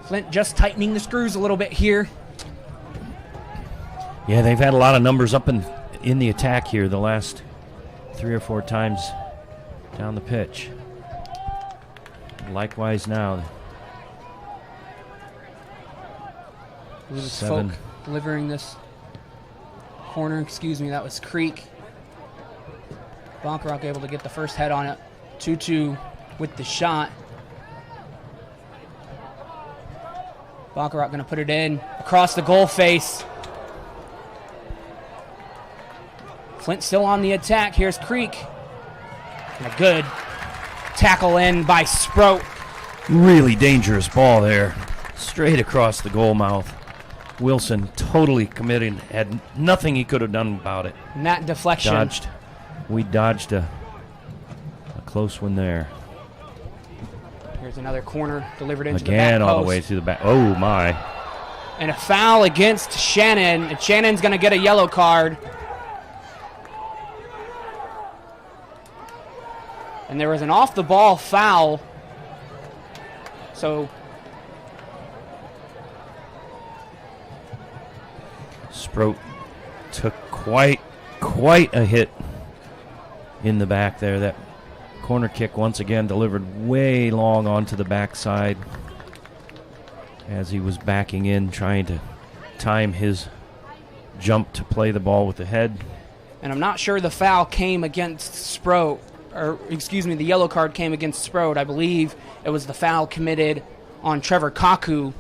Flint just tightening the screws a little bit here. Yeah, they've had a lot of numbers up in the attack here the last 3 or 4 times down the pitch. Likewise now. Lewis 7. Folk delivering this corner. Excuse me, that was Creek. Bonkarock able to get the first head on it. 2-2 with the shot. Bonkarock going to put it in across the goal face. Flint still on the attack. Here's Creek. And a good tackle in by Sproat. Really dangerous ball there. Straight across the goal mouth. Wilson totally committed. Had nothing he could have done about it. And that deflection. We dodged a close one there. Here's another corner delivered into the back Again, all the post. way to the back. Oh, my. And a foul against Shannon. And Shannon's going to get a yellow card. And there was an off-the-ball foul. So Sproat took quite a hit in the back there. That corner kick once again delivered way long onto the backside as he was backing in, trying to time his jump to play the ball with the head. And I'm not sure the foul came against Sproat, or excuse me, the yellow card came against Sproat. I believe it was the foul committed on Trevor Kaku.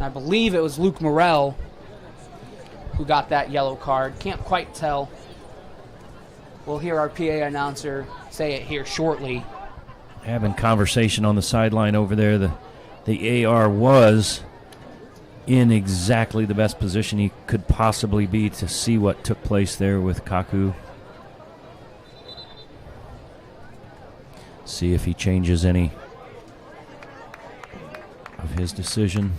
I believe it was Luke Morrell who got that yellow card. Can't quite tell. We'll hear our PA announcer say it here shortly. Having conversation on the sideline over there. The AR was in exactly the best position he could possibly be to see what took place there with Kaku. See if he changes any of his decision.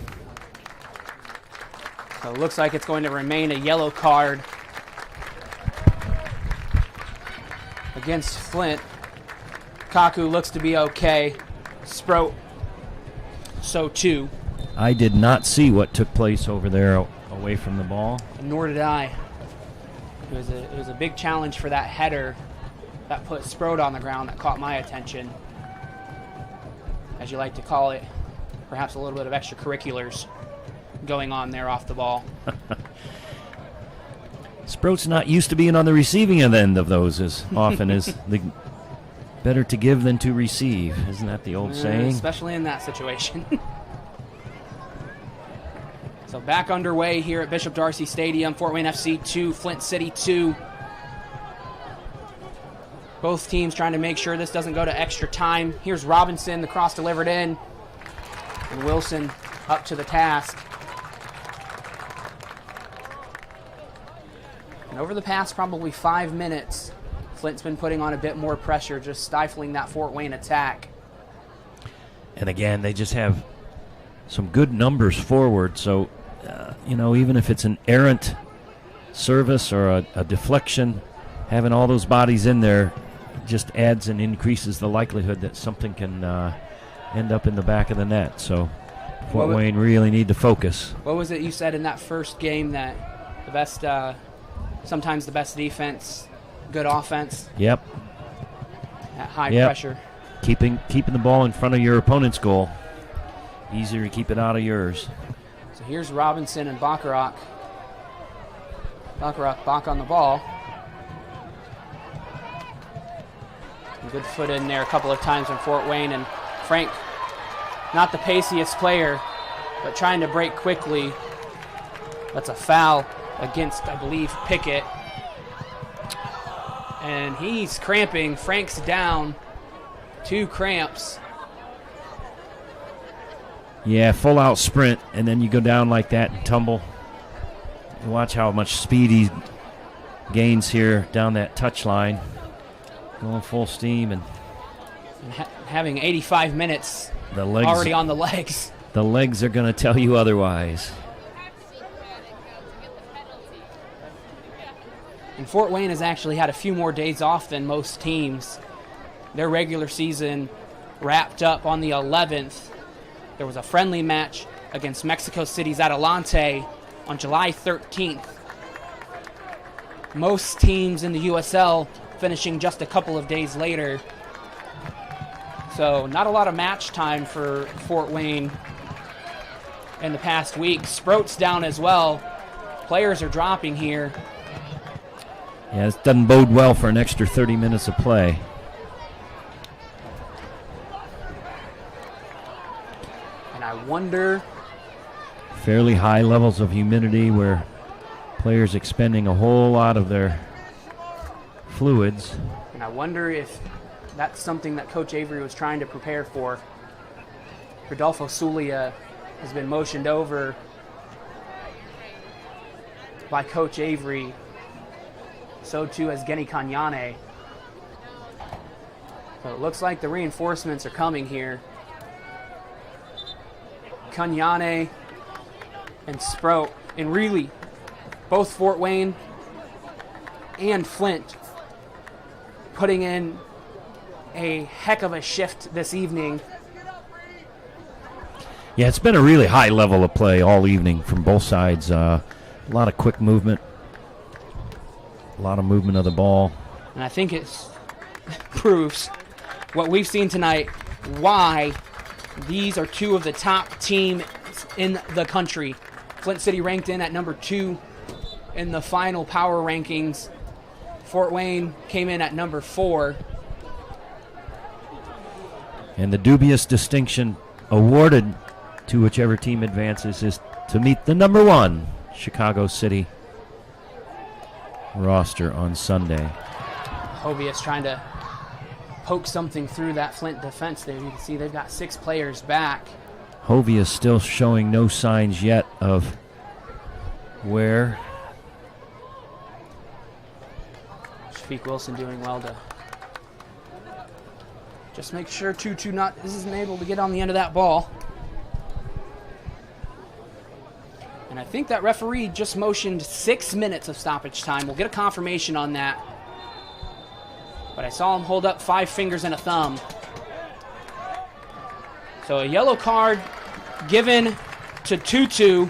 So it looks like it's going to remain a yellow card against Flint. Kaku looks to be okay. Sproat, so too. I did not see what took place over there away from the ball. Nor did I. It was a big challenge for that header that put Sproat on the ground that caught my attention. As you like to call it, perhaps a little bit of extracurriculars going on there off the ball. Sproat's not used to being on the receiving end of those as often as the better to give than to receive. Isn't that the old saying? Especially in that situation. So back underway here at Bishop Darcy Stadium. Fort Wayne FC 2, Flint City 2. Both teams trying to make sure this doesn't go to extra time. Here's Robinson, the cross delivered in. And Wilson up to the task. And over the past probably 5 minutes, Flint's been putting on a bit more pressure, just stifling that Fort Wayne attack. And again, they just have some good numbers forward. So, even if it's an errant service or a deflection, having all those bodies in there just adds and increases the likelihood that something can end up in the back of the net. So Fort Wayne really need to focus. What was it you said in that first game, that the best, sometimes the best defense, good offense? Yep. At high Yep. pressure. Keeping the ball in front of your opponent's goal. Easier to keep it out of yours. So here's Robinson and Bacharach. Bacharach back on the ball. Good foot in there a couple of times from Fort Wayne, and Frank, not the paciest player, but trying to break quickly. That's a foul against, I believe, Pickett. And he's cramping. Frank's down. 2 cramps. Yeah, full out sprint, and then you go down like that and tumble. And watch how much speed he gains here down that touch line. Going full steam and Having 85 minutes the legs already on the legs. The legs are going to tell you otherwise. And Fort Wayne has actually had a few more days off than most teams. Their regular season wrapped up on the 11th. There was a friendly match against Mexico City's Adelante on July 13th. Most teams in the USL finishing just a couple of days later. So not a lot of match time for Fort Wayne in the past week. Sproat's down as well. Players are dropping here. Yeah, this doesn't bode well for an extra 30 minutes of play. And I wonder... Fairly high levels of humidity where players expending a whole lot of their fluids. And I wonder if that's something that Coach Avery was trying to prepare for. Rodolfo Zulia has been motioned over by Coach Avery. So too has Geni Kanyane. So it looks like the reinforcements are coming here. Kanyane and Sproat, and really both Fort Wayne and Flint putting in a heck of a shift this evening. Yeah, it's been a really high level of play all evening from both sides. A lot of quick movement, a lot of movement of the ball. And I think it proves what we've seen tonight, why these are two of the top teams in the country. Flint City ranked in at number 2 in the final power rankings. Fort Wayne came in at number 4. And the dubious distinction awarded to whichever team advances is to meet the number 1 Chicago City roster on Sunday. Hovius trying to poke something through that Flint defense there. You can see they've got 6 players back. Hovey is still showing no signs yet of where. Shafiq Wilson doing well to just make sure Tutu isn't able to get on the end of that ball. And I think that referee just motioned 6 minutes of stoppage time. We'll get a confirmation on that. But I saw him hold up 5 fingers and a thumb. So a yellow card given to Tutu.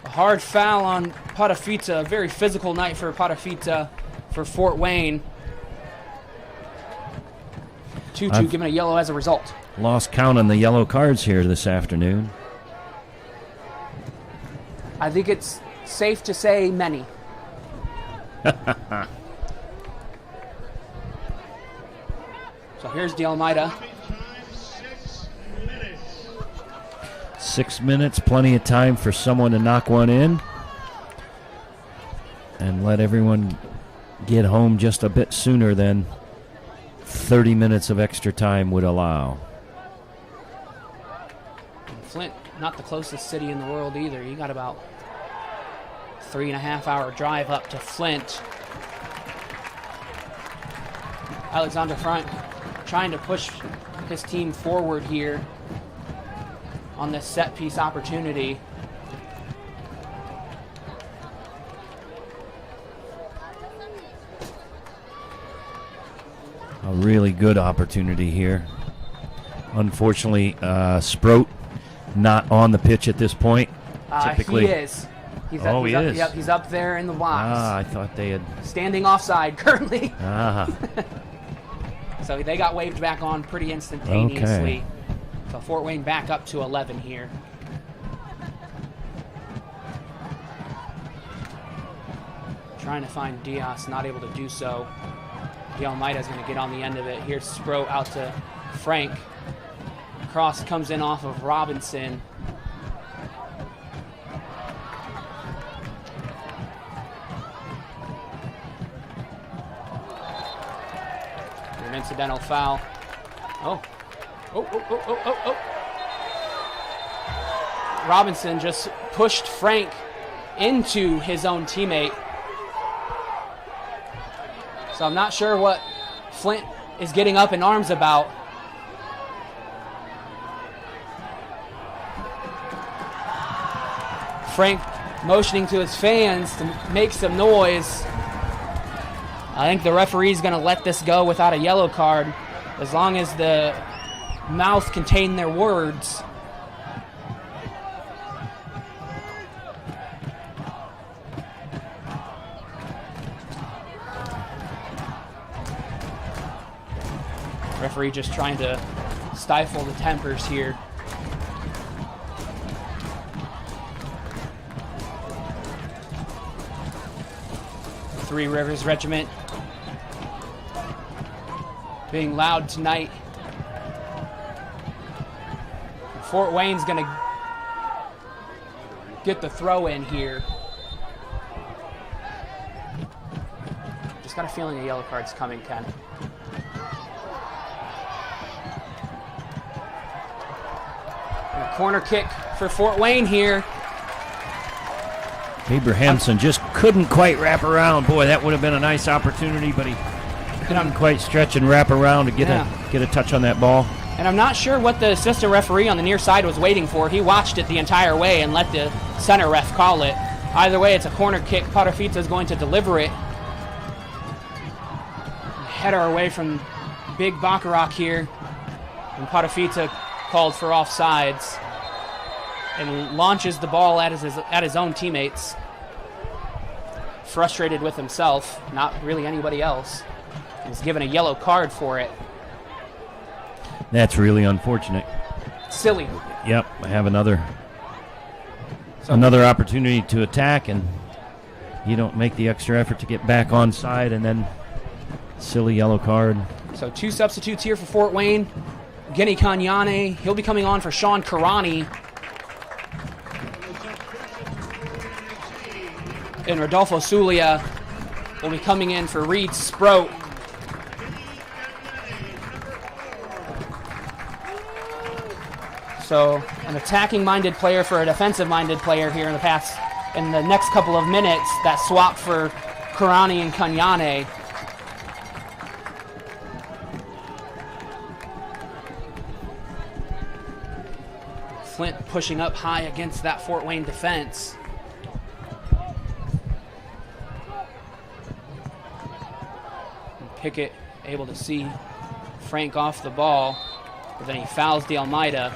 A hard foul on Patafita. A very physical night for Patafita for Fort Wayne. Tutu given a yellow as a result. Lost count on the yellow cards here this afternoon. I think it's safe to say many. So here's De Almeida. 6 minutes, plenty of time for someone to knock one in and let everyone get home just a bit sooner than 30 minutes of extra time would allow. Flint, not the closest city in the world either. You got about 3.5-hour drive up to Flint. Alexander Frank trying to push his team forward here on this set piece opportunity. A really good opportunity here. Unfortunately, Sproat not on the pitch at this point. Typically, he is. He's he is. Yep, he's up there in the box. I thought they had. Standing offside currently. Ah. So they got waved back on pretty instantaneously. Okay. So Fort Wayne back up to 11 here. Trying to find Diaz, not able to do so. De Almeida's going to get on the end of it. Here's Sproat out to Frank. Cross comes in off of Robinson. An incidental foul. Oh. Robinson just pushed Frank into his own teammate. So I'm not sure what Flint is getting up in arms about. Frank motioning to his fans to make some noise. I think the referee's going to let this go without a yellow card as long as the mouth contain their words. Referee just trying to stifle the tempers here. Three Rivers Regiment being loud tonight. Fort Wayne's gonna get the throw in here. Just got a feeling a yellow card's coming, Ken. And a corner kick for Fort Wayne here. Abrahamson just couldn't quite wrap around. Boy, that would have been a nice opportunity, but he couldn't quite stretch and wrap around to get a touch on that ball. And I'm not sure what the assistant referee on the near side was waiting for. He watched it the entire way and let the center ref call it. Either way, it's a corner kick. Potafita is going to deliver it. Header away from Big Bacharach here. And Potafita called for offsides. And launches the ball at his own teammates. Frustrated with himself, not really anybody else. He's given a yellow card for it. That's really unfortunate. Silly. Yep, I have another opportunity to attack, and you don't make the extra effort to get back on side, and then silly yellow card. So 2 substitutes here for Fort Wayne. Genny Kanyane, he'll be coming on for Sean Karani. And Rodolfo Sulia will be coming in for Reed Sproat. So an attacking-minded player for a defensive-minded player here in the next couple of minutes. That swap for Karani and Kanyane. Flint pushing up high against that Fort Wayne defense. Pickett able to see Frank off the ball, but then he fouls De Almeida.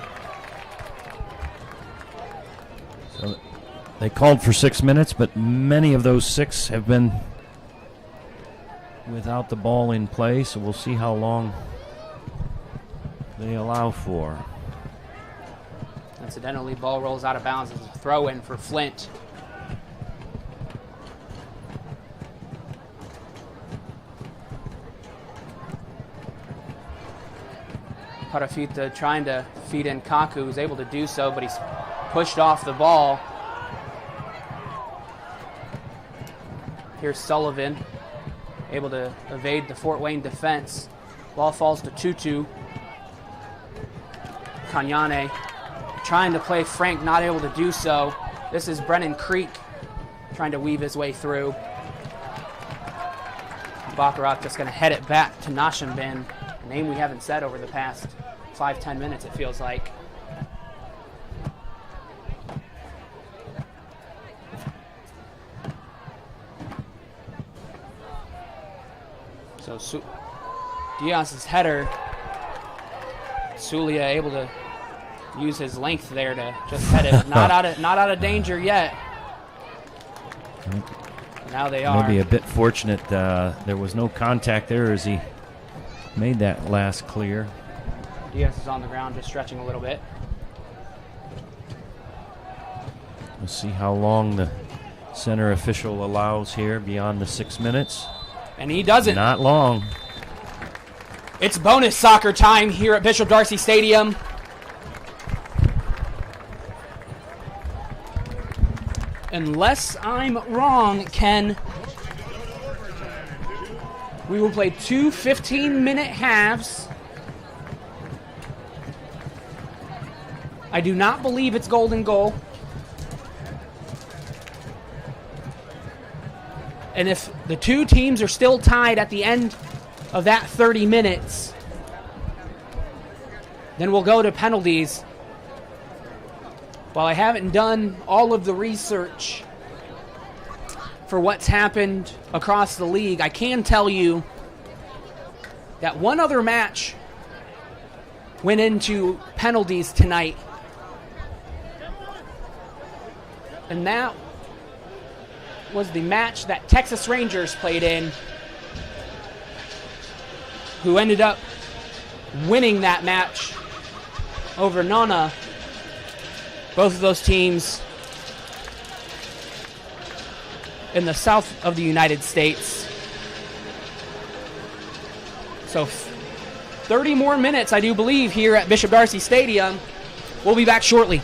So they called for 6 minutes, but many of those 6 have been without the ball in play, so we'll see how long they allow for. Incidentally, ball rolls out of bounds as a throw-in for Flint. Potafita trying to feed in Kaku, who's able to do so, but he's pushed off the ball. Here's Sullivan, able to evade the Fort Wayne defense. Ball falls to Tutu. Kanyane trying to play Frank, not able to do so. This is Brennan Creek trying to weave his way through. Bacharach just going to head it back to Nashimbin, a name we haven't said over the past 5-10 minutes, it feels like. So Diaz's header, Sulia able to use his length there to just head it. Not out of danger yet. Now they are. Maybe a bit fortunate there was no contact there as he made that last clear. Diaz is on the ground just stretching a little bit. We'll see how long the center official allows here beyond the 6 minutes. And he doesn't. Not long. It's bonus soccer time here at Bishop Darcy Stadium. Unless I'm wrong, Ken, we will play 2 15-minute halves. I do not believe it's golden goal. And if the two teams are still tied at the end of that 30 minutes, then we'll go to penalties. While I haven't done all of the research for what's happened across the league, I can tell you that one other match went into penalties tonight. And that was the match that Texas Rangers played in, who ended up winning that match over Nona. Both of those teams in the south of the United States. So 30 more minutes, I do believe, here at Bishop Darcy Stadium. We'll be back shortly.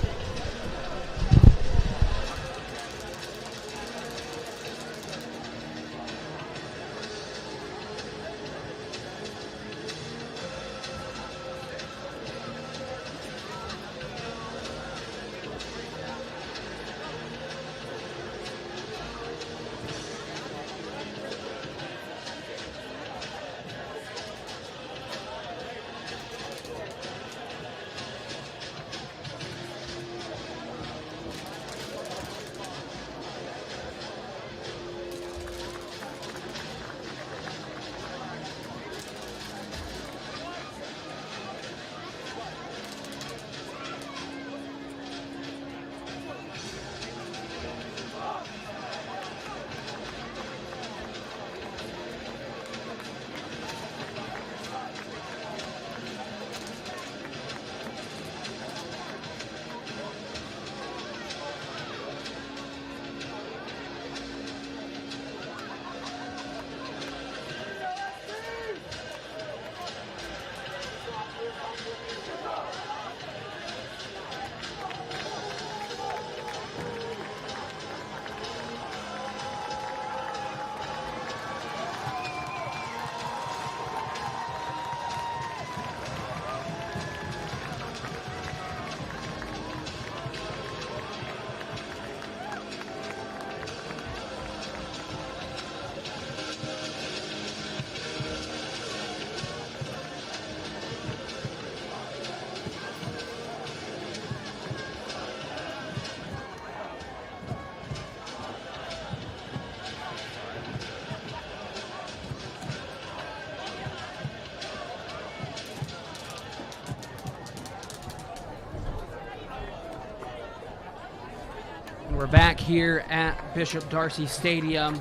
We're back here at Bishop Darcy Stadium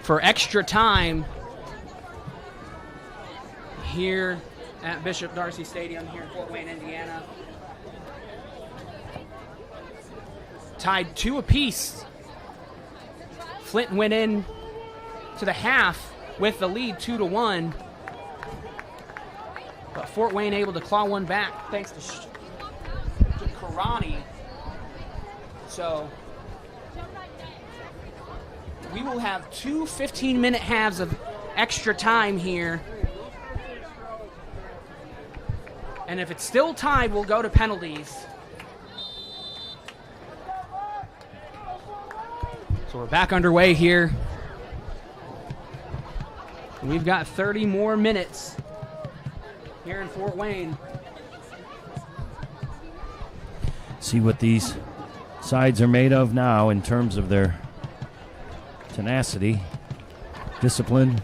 for extra time here at Bishop Darcy Stadium here in Fort Wayne, Indiana. Tied 2 apiece. Flint went in to the half with the lead 2-1. But Fort Wayne able to claw one back thanks to Karani. So we will have 2 15-minute halves of extra time here. And if it's still tied, we'll go to penalties. So we're back underway here. We've got 30 more minutes here in Fort Wayne. See what these sides are made of now in terms of their tenacity, discipline.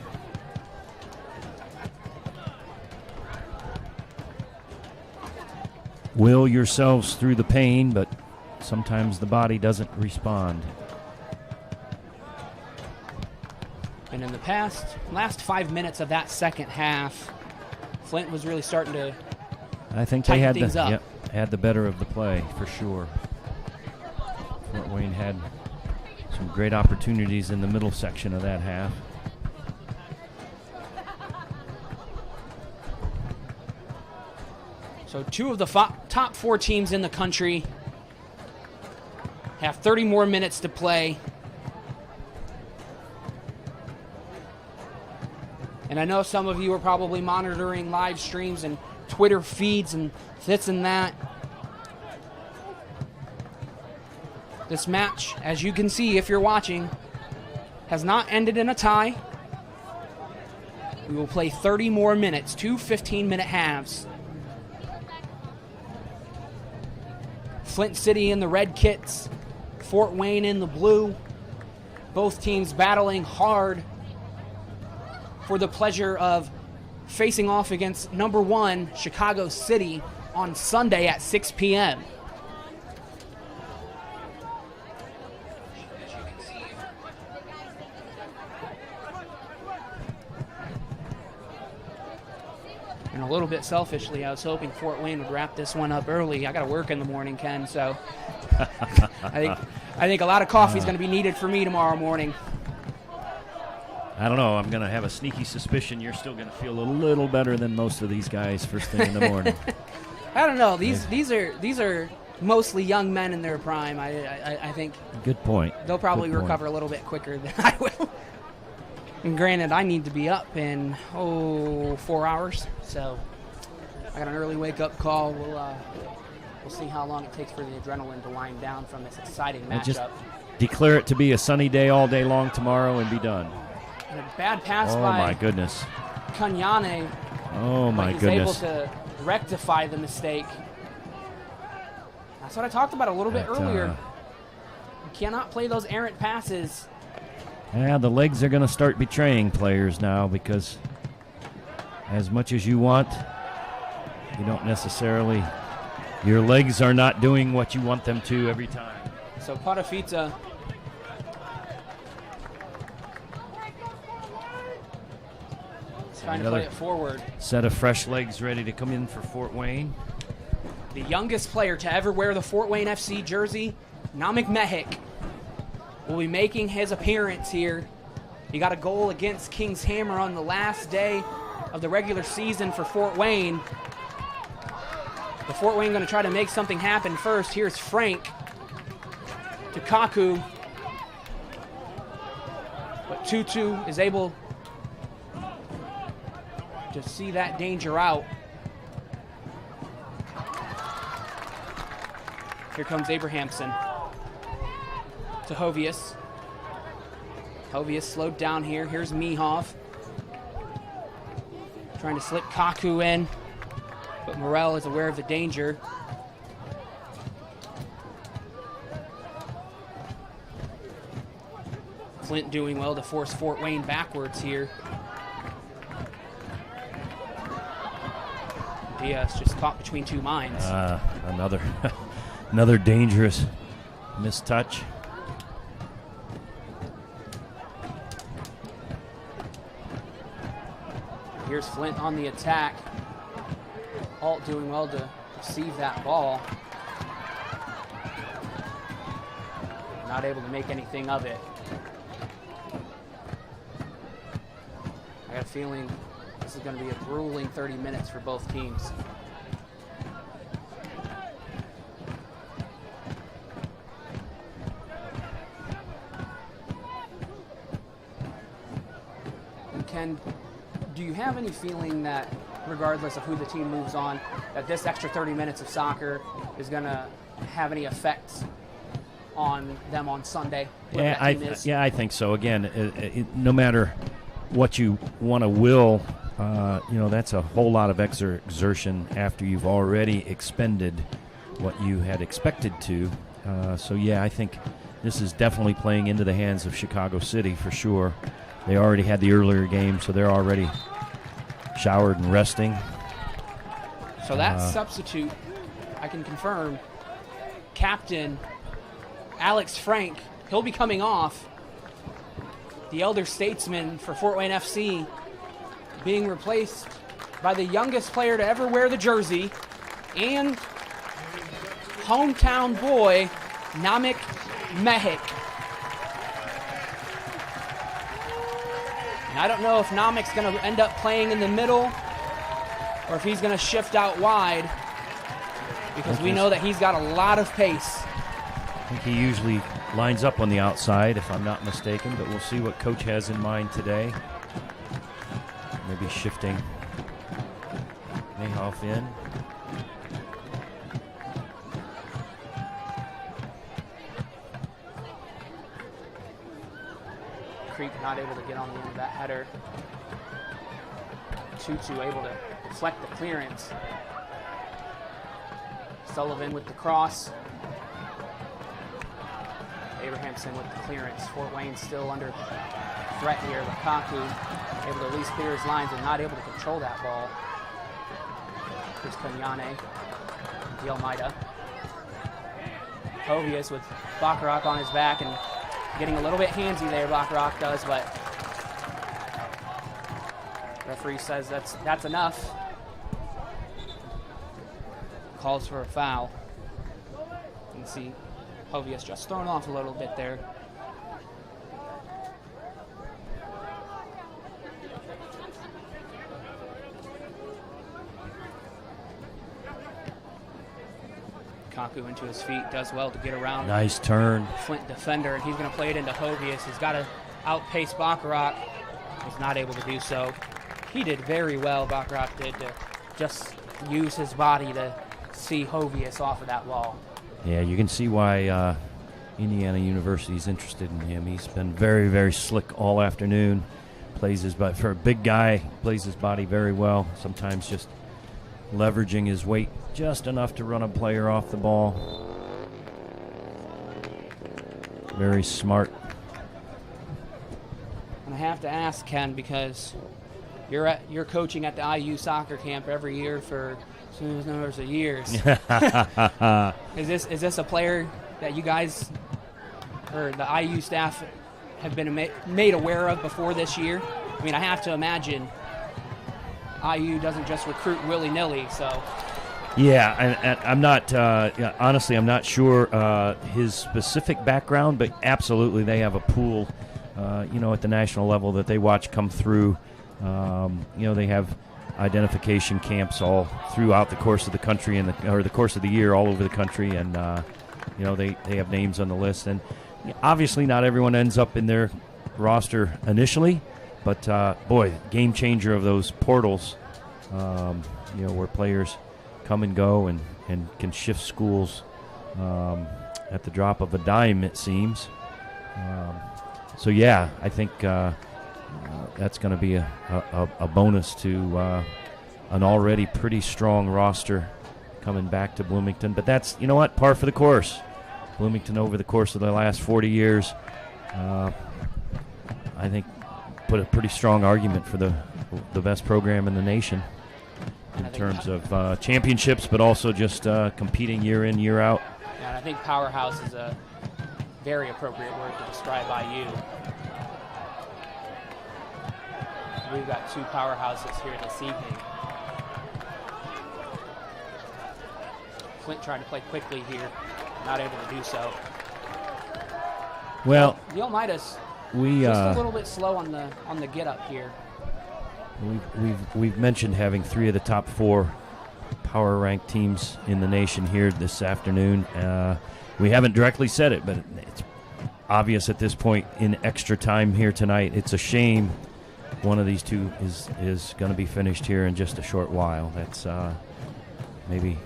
Will yourselves through the pain, but sometimes the body doesn't respond. And in the last 5 minutes of that second half, Flint was really starting to I think they had things up. Had the better of the play for sure. Fort Wayne had some great opportunities in the middle section of that half. So 2 of the top 4 teams in the country have 30 more minutes to play. And I know some of you are probably monitoring live streams and Twitter feeds and this and that. This match, as you can see if you're watching, has not ended in a tie. We will play 30 more minutes, 2 15-minute halves. Flint City in the red kits, Fort Wayne in the blue. Both teams battling hard for the pleasure of facing off against number 1 Chicago City on Sunday at 6 p.m. And a little bit selfishly, I was hoping Fort Wayne would wrap this one up early. I got to work in the morning, Ken, so I think a lot of coffee is going to be needed for me tomorrow morning. I don't know. I'm going to have a sneaky suspicion you're still going to feel a little better than most of these guys first thing in the morning. I don't know. These are mostly young men in their prime. I think. Good point. They'll probably Good point. recover a little bit quicker than I will. And granted, I need to be up in 4 hours, so I got an early wake-up call. We'll see how long it takes for the adrenaline to wind down from this exciting matchup. Just declare it to be a sunny day all day long tomorrow and be done. And a bad pass Oh by my goodness. Kanyane. Oh my He's goodness. able to rectify the mistake. That's what I talked about a little bit earlier. You cannot play those errant passes. Yeah, the legs are going to start betraying players now, because as much as you want, you don't necessarily, your legs are not doing what you want them to every time. So Patafita is trying to play it forward. Set of fresh legs ready to come in for Fort Wayne. The youngest player to ever wear the Fort Wayne FC jersey, Namik Mehik, will be making his appearance here. He got a goal against King's Hammer on the last day of the regular season for Fort Wayne. The Fort Wayne going to try to make something happen first. Here's Frank to Kaku. But Tutu is able to see that danger out. Here comes Abrahamson to Hovius. Hovius slowed down here. Here's Mihov. Trying to slip Kaku in, but Morel is aware of the danger. Flint doing well to force Fort Wayne backwards here. Diaz just caught between two minds. Another dangerous mistouch. Here's Flint on the attack. Alt doing well to receive that ball. Not able to make anything of it. I got a feeling this is going to be a grueling 30 minutes for both teams. And Ken, do you have any feeling that, regardless of who the team moves on, that this extra 30 minutes of soccer is going to have any effects on them on Sunday? Yeah, I think so. Again, no matter what you want to will, that's a whole lot of exertion after you've already expended what you had expected to. So, yeah, I think this is definitely playing into the hands of Chicago City for sure. They already had the earlier game, so they're already showered and resting. So that substitute, I can confirm, Captain Alex Frank, he'll be coming off. The elder statesman for Fort Wayne FC being replaced by the youngest player to ever wear the jersey and hometown boy, Namik Mehik. And I don't know if Namik's going to end up playing in the middle or if he's going to shift out wide, because we know that he's got a lot of pace. I think he usually lines up on the outside, if I'm not mistaken, but we'll see what coach has in mind today. Maybe shifting Mayhoff in. Creek not able to get on the end of that header. Tutu able to deflect the clearance. Sullivan with the cross. Able Abrahamson with the clearance. Fort Wayne still under threat here, but Kaku able to at least clear his lines and not able to control that ball. Here's Kanyane, Dielmaida. Hovius with Bacharach on his back and getting a little bit handsy there, Bacharach does, but referee says that's enough. Calls for a foul. You can see Hovius just thrown off a little bit there. Kaku into his feet, does well to get around. Nice turn. Flint defender, and he's going to play it into Hovius. He's got to outpace Bacharach. He's not able to do so. He did very well, Bacharach did, to just use his body to see Hovius off of that wall. Yeah, you can see why Indiana University is interested in him. He's been very, very slick all afternoon. Plays his body, for a big guy, plays his body very well. Sometimes just leveraging his weight just enough to run a player off the ball. Very smart. And I have to ask, Ken, because you're coaching at the IU soccer camp every year for numbers of years. Is this a player that you guys or the IU staff have been made aware of before this year? I mean, I have to imagine IU doesn't just recruit willy-nilly, so. Yeah, and I'm not, honestly, I'm not sure his specific background, but absolutely they have a pool, at the national level that they watch come through. They have identification camps all throughout the course of the country or the course of the year all over the country, and, they have names on the list. And obviously not everyone ends up in their roster initially, but, game changer of those portals, where players come and go and can shift schools at the drop of a dime, it seems. I think that's going to be a bonus to an already pretty strong roster coming back to Bloomington. But that's, par for the course. Bloomington over the course of the last 40 years, I think, put a pretty strong argument for the best program in the nation in terms of championships, but also just competing year in, year out. And I think powerhouse is a very appropriate word to describe IU. We've got two powerhouses here this evening. Flint trying to play quickly here, not able to do so. Well, Dielmaida's just a little bit slow on the get up here. We've mentioned having three of the top four power ranked teams in the nation here this afternoon. We haven't directly said it, but it's obvious at this point in extra time here tonight. It's a shame one of these two is going to be finished here in just a short while. That's maybe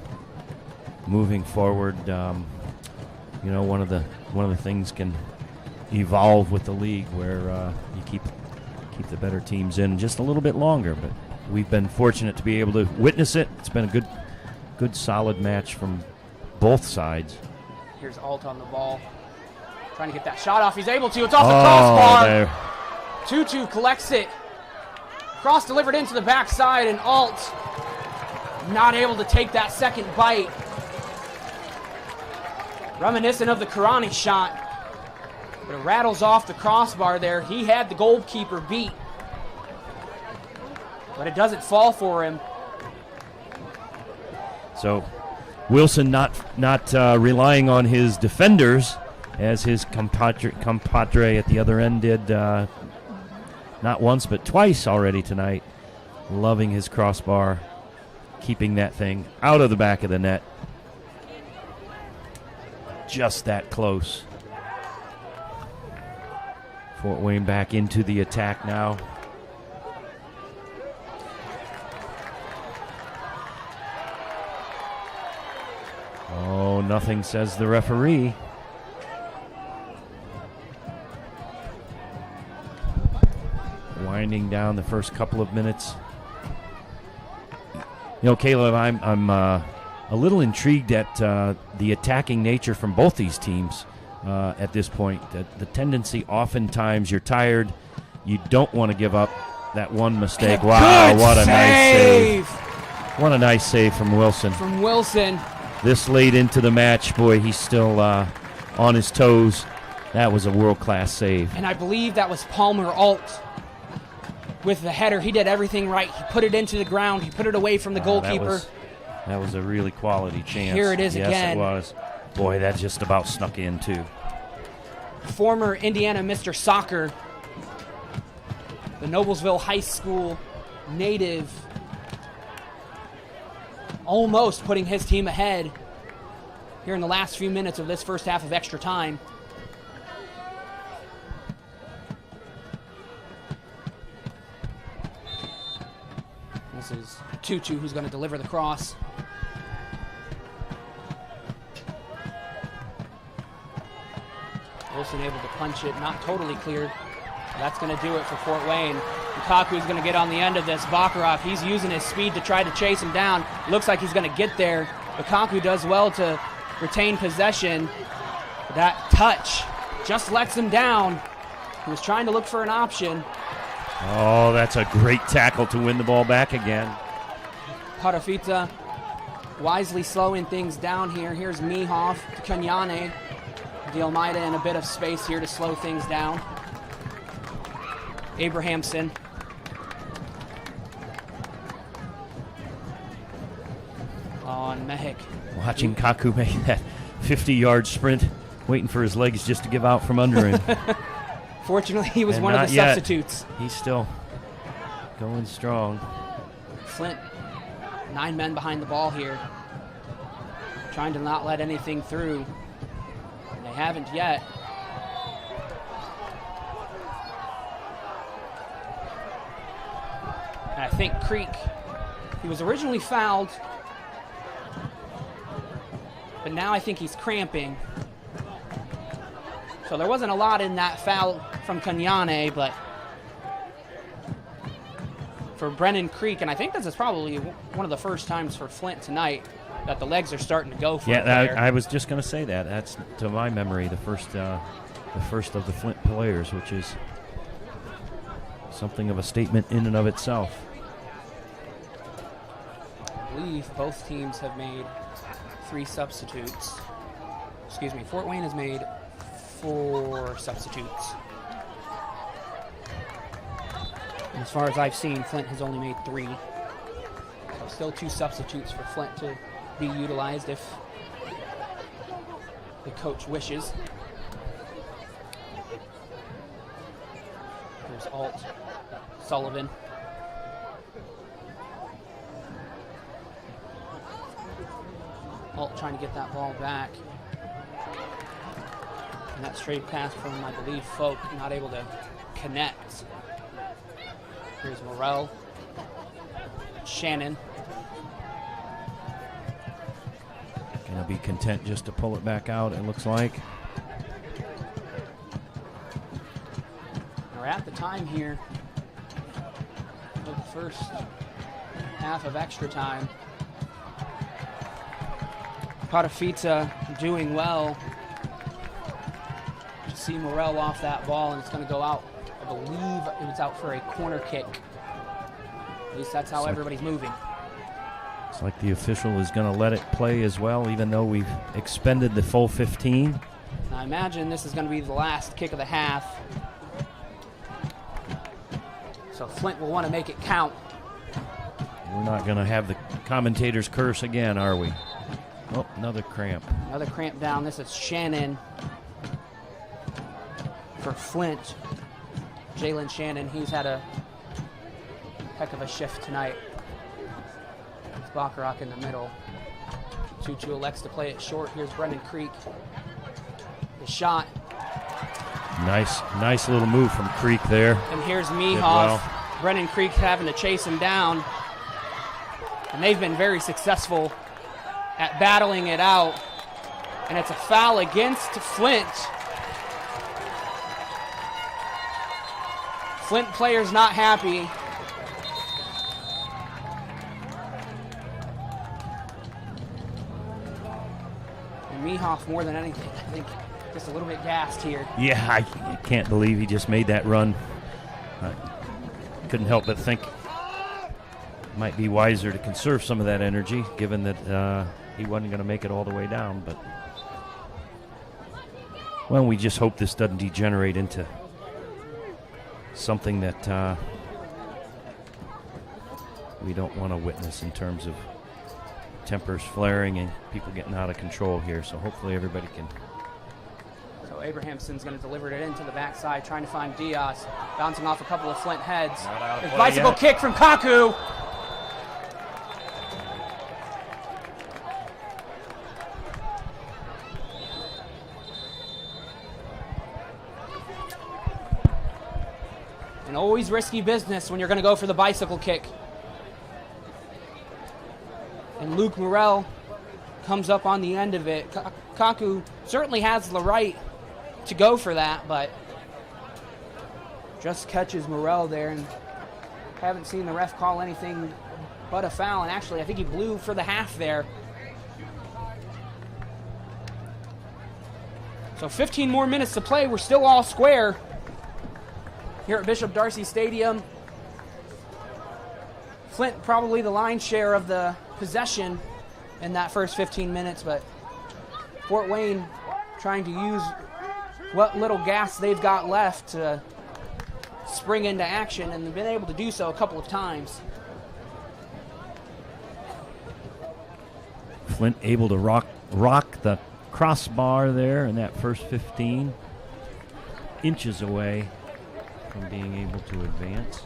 moving forward. One of the things can evolve with the league where you keep the better teams in just a little bit longer, but we've been fortunate to be able to witness it. It's been a good solid match from both sides. Here's Alt on the ball, trying to get that shot off. He's able to. It's off the crossbar. There. Tutu collects it. Cross delivered into the backside, and Alt not able to take that second bite. Reminiscent of the Karani shot. But it rattles off the crossbar there. He had the goalkeeper beat. But it doesn't fall for him. So Wilson not relying on his defenders as his compadre at the other end did not once but twice already tonight. Loving his crossbar, keeping that thing out of the back of the net. Just that close. Fort Wayne back into the attack now. Oh, nothing, says the referee. Winding down the first couple of minutes. Caleb, I'm a little intrigued at the attacking nature from both these teams. at this point. The tendency, oftentimes, you're tired, you don't want to give up that one mistake. Wow, Good what a nice save. save. What a nice save from Wilson. From Wilson. This late into the match, boy, he's still on his toes. That was a world-class save. And I believe that was Palmer Alt with the header. He did everything right. He put it into the ground. He put it away from the goalkeeper. That was a really quality chance. Here it is yes, again. Yes, it was. Boy, that just about snuck in, too. Former Indiana Mr. Soccer, the Noblesville High School native, almost putting his team ahead here in the last few minutes of this first half of extra time. This is Tutu who's going to deliver the cross. Wilson able to punch it, not totally cleared. That's going to do it for Fort Wayne. Lukaku's going to get on the end of this. Bacharach, he's using his speed to try to chase him down. Looks like he's going to get there. Lukaku does well to retain possession. That touch just lets him down. He was trying to look for an option. Oh, that's a great tackle to win the ball back again. Parafita wisely slowing things down here. Here's Mihoff to Kanyane. De Almeida in a bit of space here to slow things down. Abrahamson. On Mehik. Watching Kaku make that 50-yard sprint, waiting for his legs just to give out from under him. Fortunately, he was And one of not the yet. substitutes. He's still going strong. Flint, 9 men behind the ball here. Trying to not let anything through. They haven't yet. And I think Creek, he was originally fouled, but now I think he's cramping. So there wasn't a lot in that foul from Kanyane, but for Brennan Creek, and I think this is probably one of the first times for Flint tonight that the legs are starting to go for Yeah, a player. I was just going to say that. That's, to my memory, the first of the Flint players, which is something of a statement in and of itself. I believe both teams have made 3 substitutes. Excuse me, Fort Wayne has made 4 substitutes. And as far as I've seen, Flint has only made 3. So still 2 substitutes for Flint to be utilized if the coach wishes. There's Alt, Sullivan. Alt trying to get that ball back. And that straight pass from, I believe, Folk, not able to connect. Here's Morrell. Shannon. Going to be content just to pull it back out, it looks like. We're at the time here of the first half of extra time. Parafita doing well. You see Morrell off that ball, and it's going to go out. I believe it was out for a corner kick. At least that's how everybody's moving. It's like the official is going to let it play as well, even though we've expended the full 15. And I imagine this is going to be the last kick of the half. So Flint will want to make it count. We're not going to have the commentators curse again, are we? Oh, another cramp. Another cramp down. This is Shannon for Flint. Jalen Shannon, he's had a heck of a shift tonight. It's Bacharach in the middle. Tutu elects to play it short. Here's Brendan Creek. The shot. Nice little move from Creek there. And here's Mihoff. well. Brendan Creek having to chase him down. And they've been very successful at battling it out. And it's a foul against Flint. Flint players not happy. And Mihoff, more than anything, I think Just a little bit gassed here. Yeah, I can't believe he just made that run. Couldn't help but think it might be wiser to conserve some of that energy, given that he wasn't going to make it all the way down. But, well, we just hope this doesn't degenerate into something that we don't want to witness in terms of tempers flaring and people getting out of control here. So hopefully everybody can. So Abrahamson's going to deliver it into the backside, trying to find Diaz, bouncing off a couple of Flint heads. Not out of There's play bicycle yet. kick from Kaku. And always risky business when you're going to go for the bicycle kick. And Luke Morrell comes up on the end of it. Kaku certainly has the right to go for that, but just catches Morrell there, and haven't seen the ref call anything but a foul. And actually, I think he blew for the half there. So 15 more minutes to play. We're still all square here at Bishop Darcy Stadium. Flint probably the lion's share of the possession in that first 15 minutes, but Fort Wayne trying to use what little gas they've got left to spring into action, and they've been able to do so a couple of times. Flint able to rock the crossbar there in that first 15, inches away from being able to advance.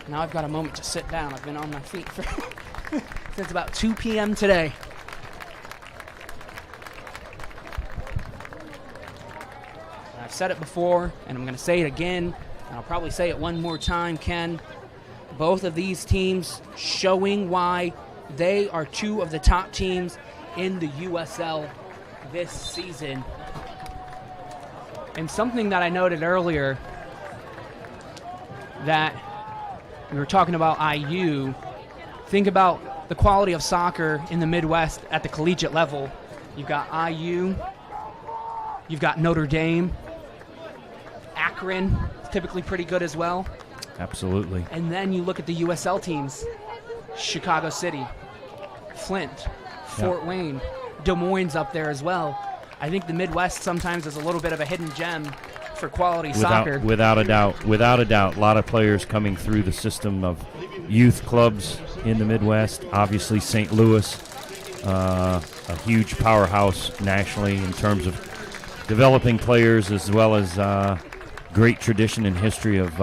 Now I've got a moment to sit down. I've been on my feet for since about 2 p.m. today. I've said it before, and I'm going to say it again, and I'll probably say it one more time, Ken. Both of these teams showing why they are two of the top teams in the USL this season. And something that I noted earlier, that we were talking about IU, think about the quality of soccer in the Midwest at the collegiate level. You've got IU, you've got Notre Dame, Akron, typically pretty good as well. Absolutely. And then you look at the USL teams, Chicago City, Flint, Fort Wayne, Des Moines up there as well. I think the Midwest sometimes is a little bit of a hidden gem for quality soccer. Without a doubt. A lot of players coming through the system of youth clubs in the Midwest. Obviously, St. Louis, a huge powerhouse nationally in terms of developing players, as well as great tradition and history of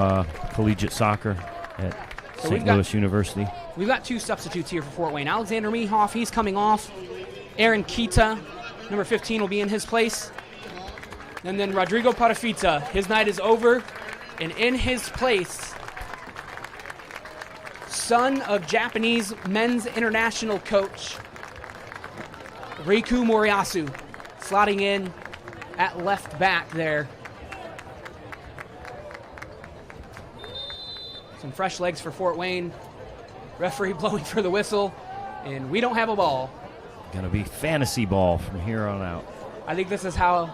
collegiate soccer at St. Louis University. We've got two substitutes here for Fort Wayne. Alexander Mehoff, he's coming off. Aaron Kita, number 15, will be in his place. And then Rodrigo Parafita, his night is over. And in his place, son of Japanese men's international coach Riku Moriyasu, slotting in at left back there. Some fresh legs for Fort Wayne. Referee blowing for the whistle, and we don't have a ball. Going to be fantasy ball from here on out. I think this is how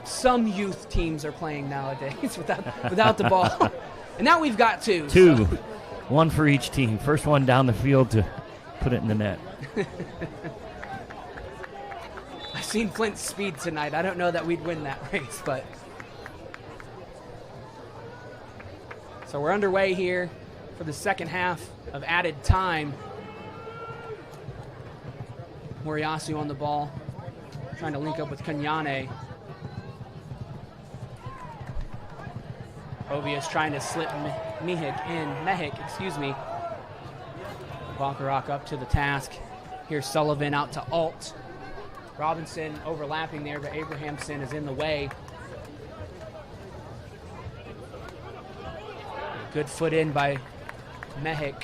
some youth teams are playing nowadays without the ball. And now we've got two. Two. So. One for each team. First one down the field to put it in the net. I've seen Flint's speed tonight. I don't know that we'd win that race, but. So we're underway here for the second half of added time. Moriyasu on the ball, trying to link up with Kanyane. Ovia's trying to slip Mehik, excuse me. Bacharach up to the task. Here's Sullivan out to Alt. Robinson overlapping there, but Abrahamson is in the way. Good foot in by Mehik.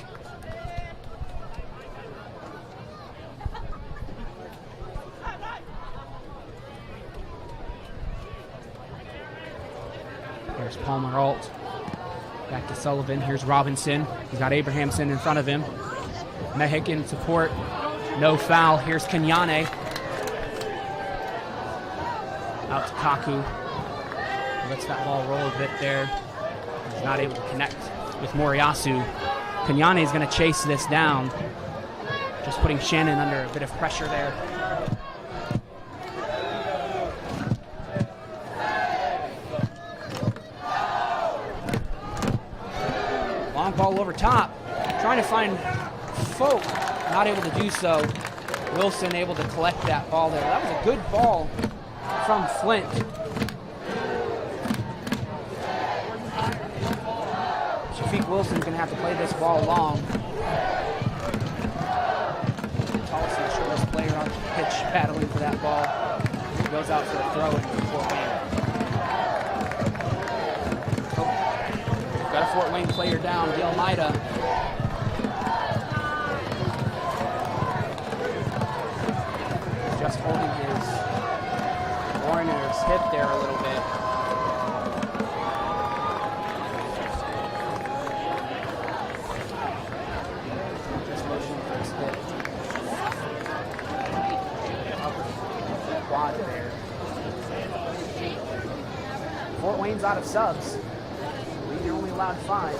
Here's Palmer Alt. Back to Sullivan. Here's Robinson. He's got Abrahamson in front of him. Mehik in support. No foul. Here's Kanyane. Out to Kaku. Lets that ball roll a bit there. He's not able to connect with Moriyasu. Kanyane is going to chase this down. Just putting Shannon under a bit of pressure there. Long ball over top. Trying to find Folk. Not able to do so. Wilson able to collect that ball there. That was a good ball from Flint. Shafiq Wilson's going to have to play this ball long. Tallest and shortest player on the pitch battling for that ball. He goes out for a throw in Fort Wayne. Got a Fort Wayne player down, Dale Maida. Just holding his Warner's hip there a little bit. Just motioning for his hip. Quad there. Fort Wayne's out of subs. You're only allowed 5.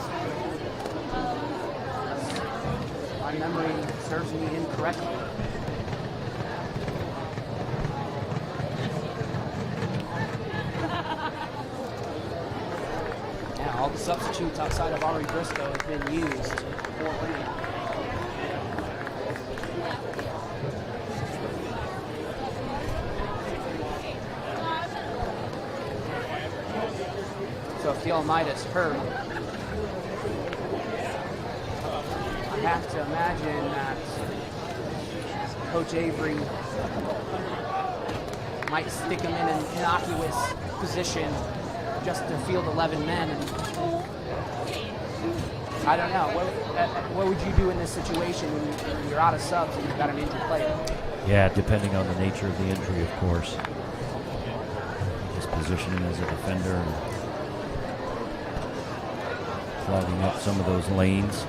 My memory serves me incorrectly. Yeah, all the substitutes outside of Ari Briscoe have been used for Wayne. So if Dale Maida's hurt, I have to imagine that Coach Avery might stick him in an innocuous position just to field 11 men. And I don't know. What would you do in this situation when you're out of subs and you've got an injured player? Yeah, depending on the nature of the injury, of course. Just position him as a defender and clogging up some of those lanes.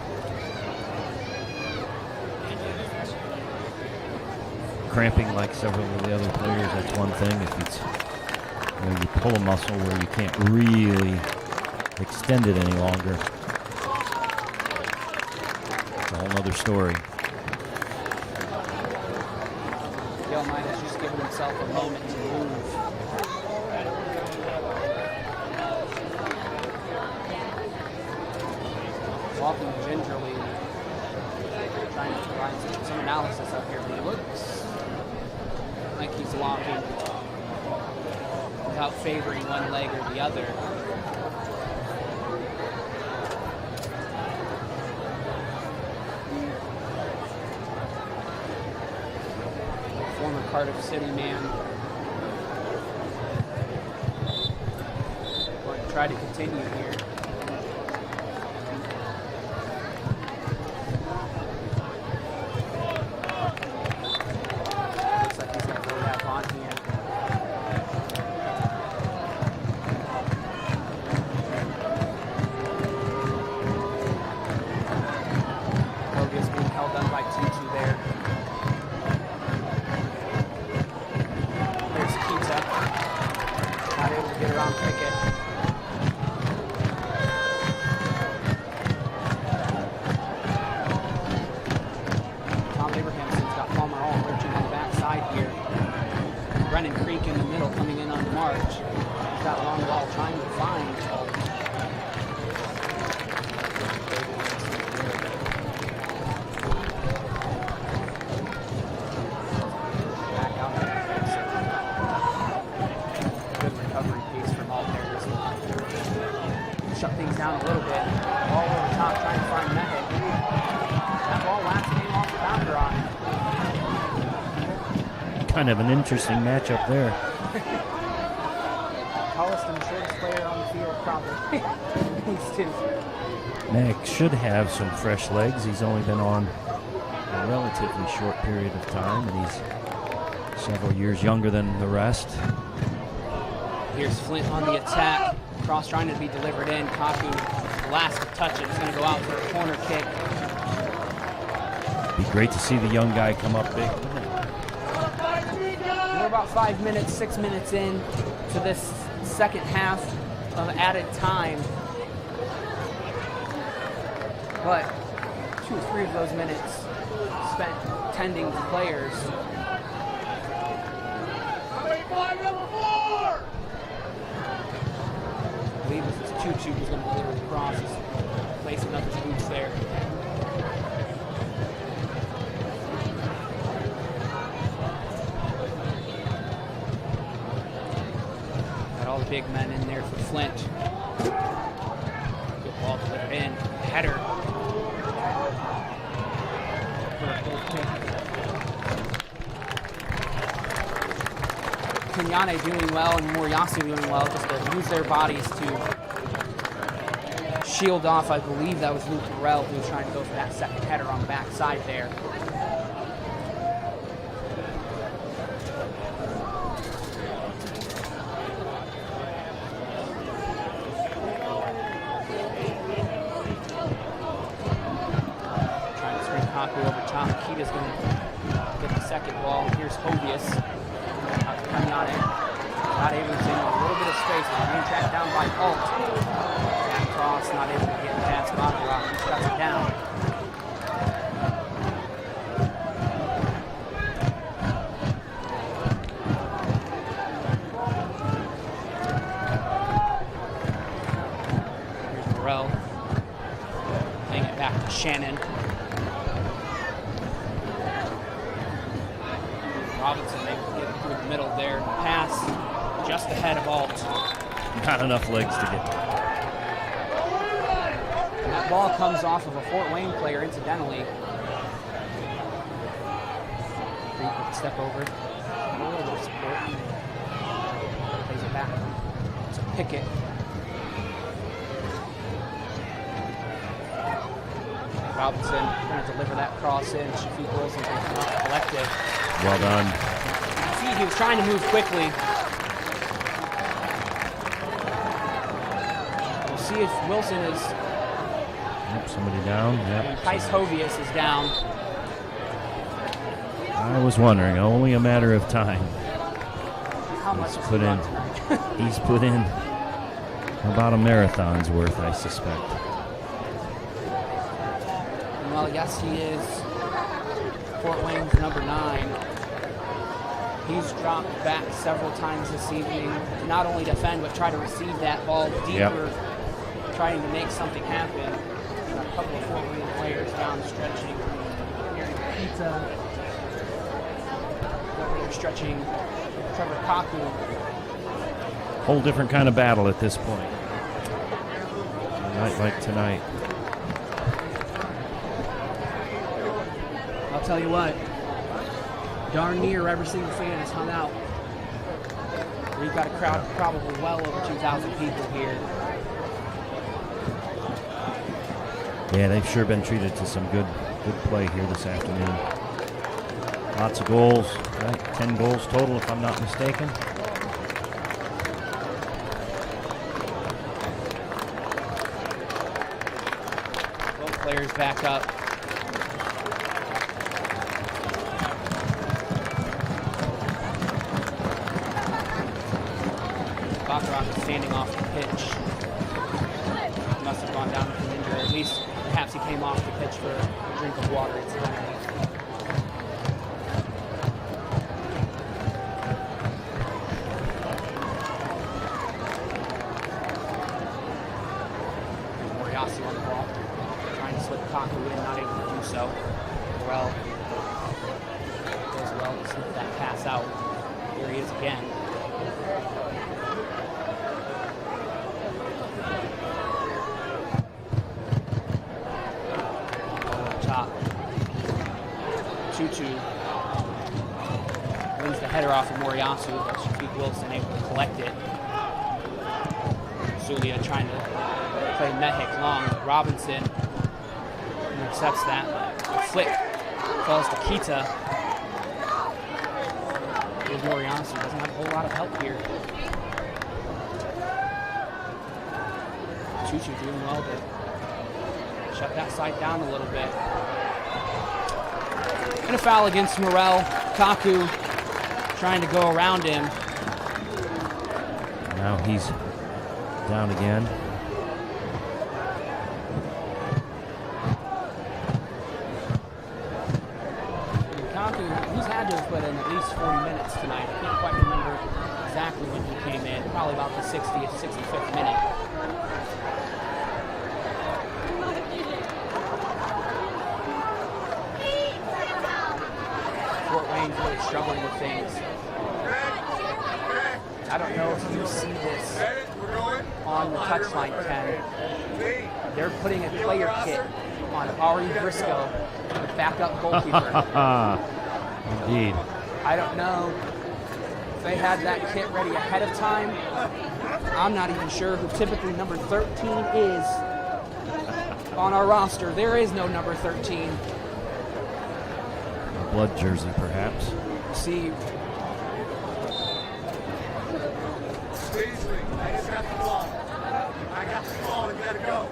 Cramping like several of the other players, that's one thing. If it's, you pull a muscle where you can't really extend it any longer, it's a whole other story. Dale Maida's just given himself a moment to move. Walking gingerly, trying to provide some analysis up here, but he looks like he's walking without favoring one leg or the other. Former Cardiff City man. Going to try to continue here. Shut things down a little bit. Ball over top, trying to find Mehek. That ball last came off the boundary line. Kind of an interesting matchup there. Tallest and shortest player on the field, probably. These two. Mehek should have some fresh legs. He's only been on a relatively short period of time, and he's several years younger than the rest. Here's Flint on the attack. Cross trying to be delivered in. Kaku, last to touch it, is going to go out for a corner kick. Be great to see the young guy come up big. We're about 6 minutes in. to this second half of added time. But 2 or 3 of those minutes spent tending to players. I believe this is Choo Choo who's going to deliver the cross. He's lacing up his boots there. Got all the big men in there for Flint. Good ball delivered in. Header. Kenyane doing well and Moriyasu doing well just to use their bodies to shield off. I believe that was Luke Morrell who was trying to go for that second header on the backside there. Trying to swing Kaku over top. Kita's going to get the second ball. Here's Hovius. Kenyane. Not able to, a little bit of space, but being tracked down by Alt. That cross, not able to get past Baccarat, who shuts it down. Here's Morrell. Playing it back to Shannon. Robinson able to get through the middle there. Pass just ahead of Alt. Not enough legs to get. And that ball comes off of a Fort Wayne player, incidentally. Pretty quick step over. A little bit of support. Plays it back to Pickett. Robinson going to deliver that cross in. Shafiq Wilson's going to come up collective. Well done. See, he was trying to move quickly. We'll see if Wilson is. Yep, somebody down. Yep. Tice Hovius is down. I was wondering, only a matter of time. How much He's has put he in. done tonight? He's put in about a marathon's worth, I suspect. Well, yes, he is Fort Wayne's number 9. He's dropped back several times this evening to not only defend, but try to receive that ball deeper, trying to make something happen. And a couple of Fort Wayne players down stretching. Here in Pizza. They're stretching Trevor Kaku. Whole different kind of battle at this point. A night like tonight. I'll tell you what, darn near every single fan has hung out. We've got a crowd of probably well over 2,000 people here. Yeah, they've sure been treated to some good play here this afternoon. Lots of goals, right? 10 goals total, if I'm not mistaken. Both players back up. Baccarat is standing off the pitch. He must have gone down with an injury, or at least perhaps he came off the pitch for a drink of water incidentally. Moriyasu on the ball, trying to slip Kaku in, not able to do so. Morrell goes well to slip that pass out. Here he is again. Choo Choo wins the header off of Moriyasu, but Shafiq Wilson able to collect it. Zulia trying to play Mehik long. Robinson intercepts that. The flick falls to Kita. Here's Moriyasu, doesn't have a whole lot of help here. Choo Choo doing well to shut that side down a little bit. And a foul against Morrell. Kaku trying to go around him. Now he's down again. He's had to have put in at least 40 minutes tonight. I can't quite remember exactly when he came in. Probably about the 60th, 65th minute. Fort Wayne's really struggling with things. I don't know if you see this on the touchline, Ken. They're putting a player kit on Ari Briscoe, the backup goalkeeper. Indeed. I don't know if they had that kit ready ahead of time. I'm not even sure who typically number 13 is on our roster. There is no number 13. A blood jersey, perhaps. See, I just got the ball. I got the ball and gotta go.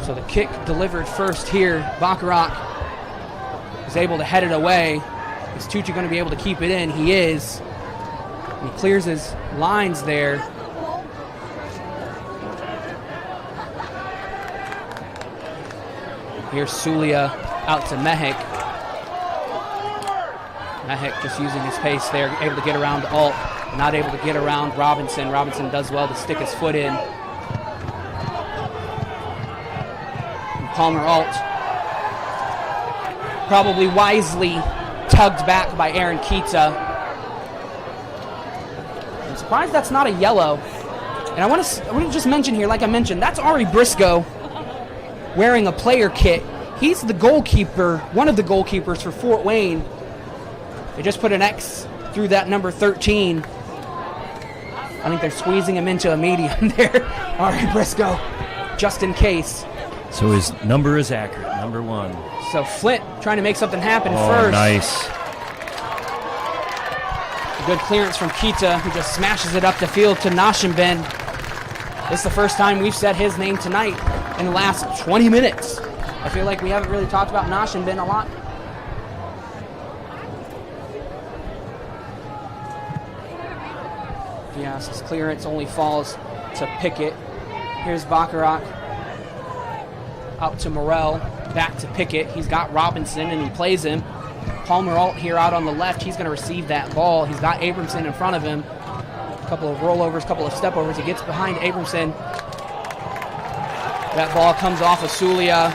so the kick delivered first here. Bacharach is able to head it away. Is Tucci going to be able to keep it in? He is. He clears his lines there. Here's Sulia out to Mehik. Mehik just using his pace there, able to get around Alt, not able to get around Robinson. Robinson does well to stick his foot in. And Palmer Alt, probably wisely tugged back by Aaron Kita. I'm surprised that's not a yellow. And I want to just mention here, like I mentioned, that's Ari Briscoe wearing a player kit. He's the goalkeeper, one of the goalkeepers for Fort Wayne. They just put an X through that number 13. I think they're squeezing him into a medium there. Ari Briscoe, just in case. So his number is accurate, number 1. So Flint trying to make something happen Oh, first. nice. Good clearance from Kita, who just smashes it up the field to Nashimbin. This is the first time we've said his name tonight in the last 20 minutes. I feel like we haven't really talked about Nashimbin a lot. Yes, his clearance only falls to Pickett. Here's Bacharach out to Morel, back to Pickett. He's got Robinson and he plays him. Palmer Alt here out on the left. He's going to receive that ball. He's got Abramson in front of him. A couple of rollovers, a couple of stepovers. He gets behind Abramson. That ball comes off of Sulia.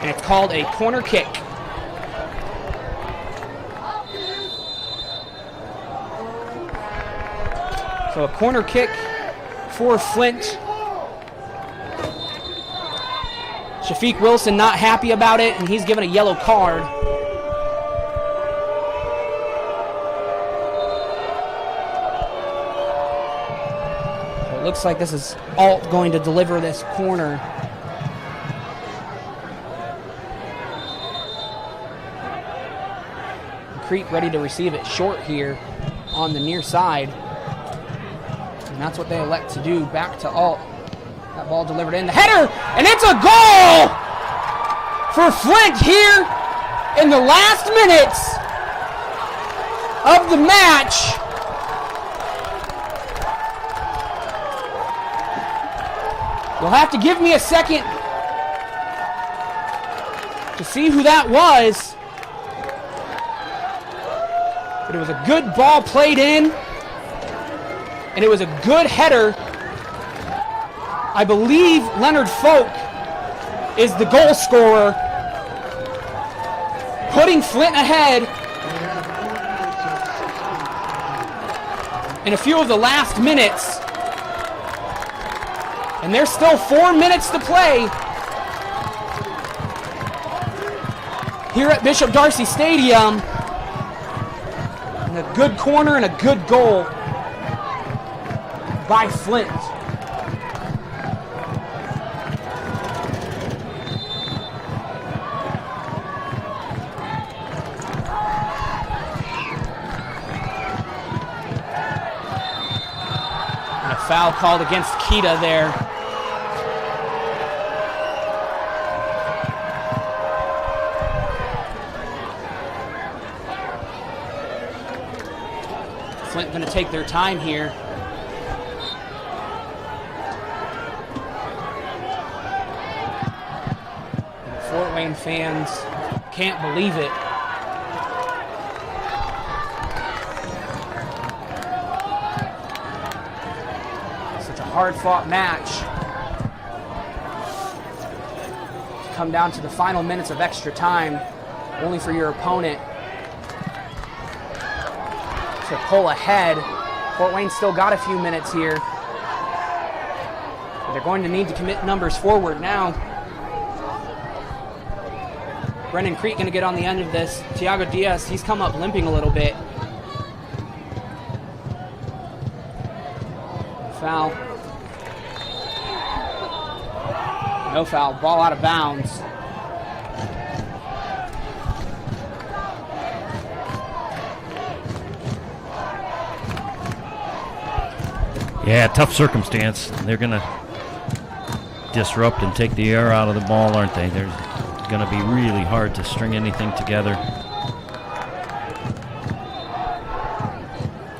And it's called a corner kick. So a corner kick for Flint. Shafiq Wilson not happy about it, and he's given a yellow card. So it looks like this is Alt going to deliver this corner. Creek ready to receive it short here on the near side. And that's what they elect to do. Back to Alt. That ball delivered in. The header! And it's a goal for Flint here in the last minutes of the match. You'll have to give me a second to see who that was. But it was a good ball played in. And it was a good header. I believe Leonard Folk is the goal scorer, putting Flint ahead in a few of the last minutes. And there's still 4 minutes to play here at Bishop Darcy Stadium. And a good corner and a good goal by Flint. And a foul called against Kita there. Flint going to take their time here. And the Fort Wayne fans can't believe it. Such a hard-fought match. Come down to the final minutes of extra time, only for your opponent to pull ahead. Fort Wayne still got a few minutes here, but they're going to need to commit numbers forward now. Brennan Creek going to get on the end of this. Tiago Diaz, he's come up limping a little bit. Foul. No foul, ball out of bounds. Yeah, tough circumstance. They're going to disrupt and take the air out of the ball, aren't they? They're going to be really hard to string anything together.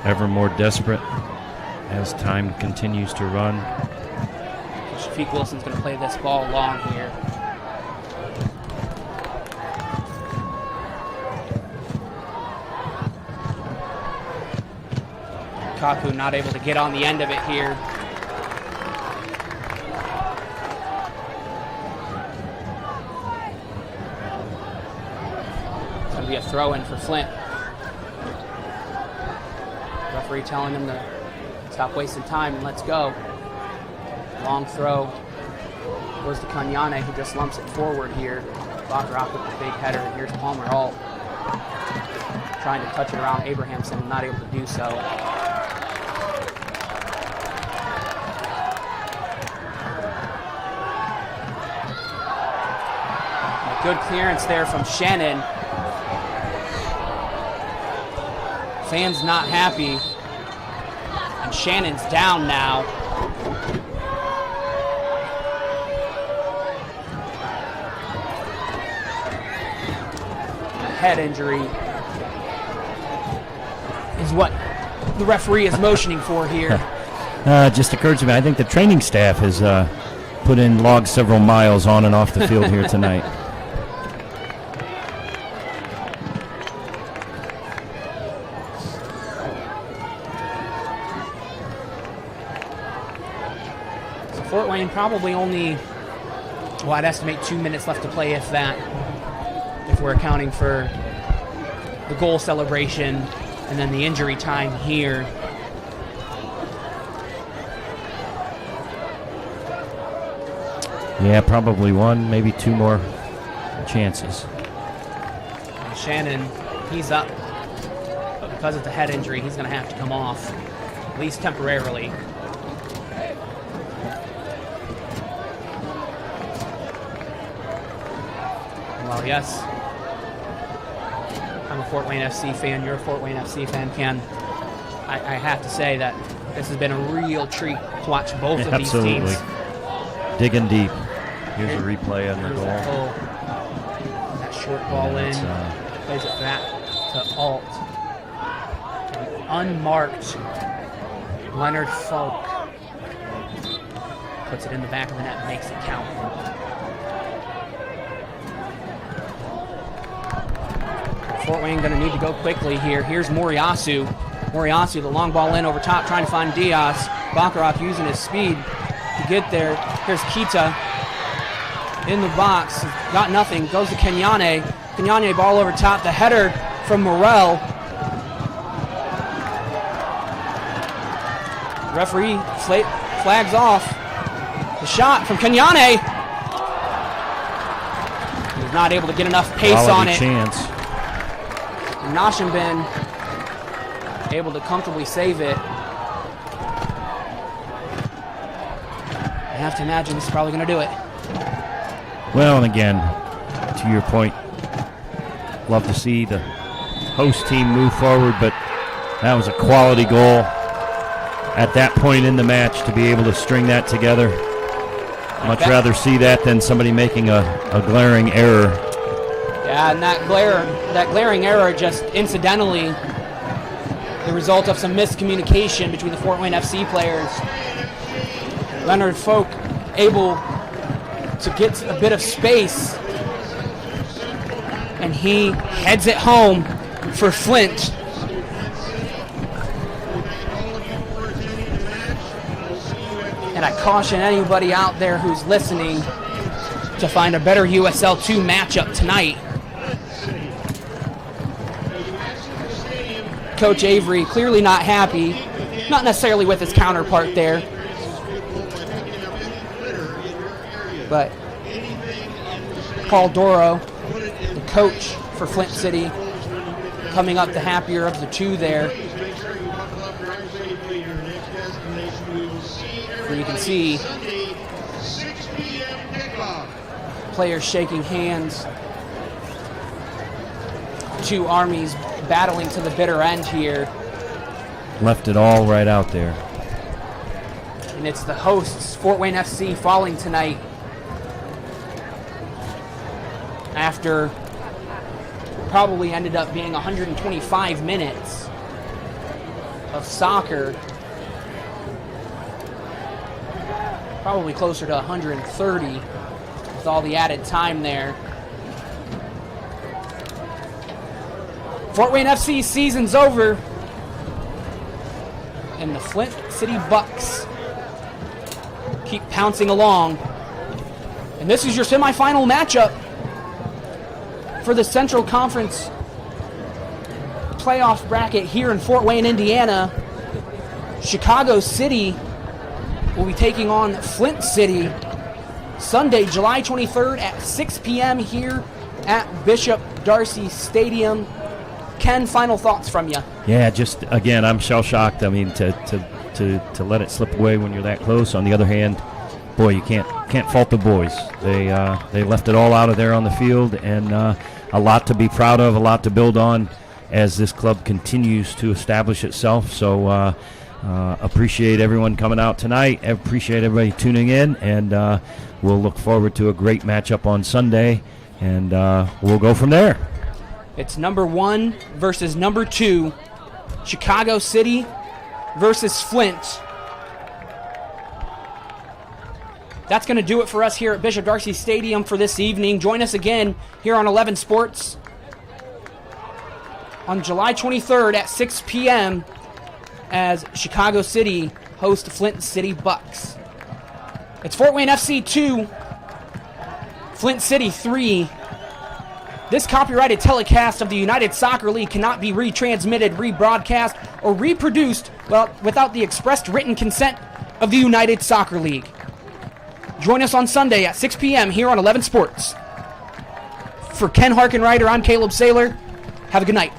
Ever more desperate as time continues to run. Shafiq Wilson's going to play this ball long here. Kaku not able to get on the end of it here. It's going to be a throw-in for Flint. Referee telling him to stop wasting time and let's go. Long throw goes to Kanyane, who just lumps it forward here. Baccarat with the big header, and here's Palmer Hall trying to touch it around Abrahamson and not able to do so. A good clearance there from Shannon. Fans not happy. And Shannon's down now. Head injury is what the referee is motioning for here. Just occurred to me, I think the training staff has put in logs several miles on and off the field here tonight. So Fort Wayne probably only, well, I'd estimate 2 minutes left to play, if that. If we're accounting for the goal celebration and then the injury time here. Yeah, probably one, maybe two more chances. And Shannon, he's up, but because of the head injury, he's going to have to come off, at least temporarily. Well, yes, I'm a Fort Wayne FC fan. You're a Fort Wayne FC fan, Ken. I have to say that this has been a real treat to watch both of these teams. Digging deep. Here's a replay on the goal. That short ball in. Plays it back to Alt. An unmarked Leonard Folk. Puts it in the back of the net and makes it count. Fort Wayne going to need to go quickly here. Here's Moriyasu. Moriyasu, the long ball in over top, trying to find Diaz. Baccarat using his speed to get there. Here's Kita in the box. Got nothing. Goes to Kenyane. Kenyane ball over top. The header from Morel. Referee flags off. The shot from Kenyane. He's not able to get enough pace on it. Chance. Nashimbin able to comfortably save it. I have to imagine this is probably going to do it. Well, and again, to your point, love to see the host team move forward, but that was a quality goal at that point in the match to be able to string that together. Much rather see that than somebody making a glaring error. Yeah, and that glaring error just incidentally the result of some miscommunication between the Fort Wayne FC players. Leonard Folk able to get a bit of space, and he heads it home for Flint. And I caution anybody out there who's listening to find a better USL 2 matchup tonight. Coach Avery clearly not happy, not necessarily with his counterpart there, but Paul Doro, the coach for Flint City, coming up the happier of the two there. Where you can see players shaking hands. Two armies battling to the bitter end here. Left it all right out there. And it's the hosts, Fort Wayne FC, falling tonight after probably ended up being 125 minutes of soccer. Probably closer to 130 with all the added time there. Fort Wayne FC season's over, and the Flint City Bucks keep pouncing along. And this is your semifinal matchup for the Central Conference playoff bracket here in Fort Wayne, Indiana. Chicago City will be taking on Flint City Sunday, July 23rd at 6 p.m. here at Bishop Darcy Stadium. Ken, final thoughts from you? Yeah, just again, I'm shell-shocked. I mean, to let it slip away when you're that close. On the other hand, boy, you can't fault the boys. They left it all out of there on the field, and a lot to be proud of, a lot to build on as this club continues to establish itself. So appreciate everyone coming out tonight. Appreciate everybody tuning in, and we'll look forward to a great matchup on Sunday, and we'll go from there. It's number 1 versus number 2, Chicago City versus Flint. That's going to do it for us here at Bishop Darcy Stadium for this evening. Join us again here on 11 Sports on July 23rd at 6 p.m. as Chicago City host Flint City Bucks. It's Fort Wayne FC 2, Flint City 3. This copyrighted telecast of the United Soccer League cannot be retransmitted, rebroadcast, or reproduced without the expressed written consent of the United Soccer League. Join us on Sunday at 6 p.m. here on 11 Sports. For Ken Harkenreiter, I'm Caleb Saylor. Have a good night.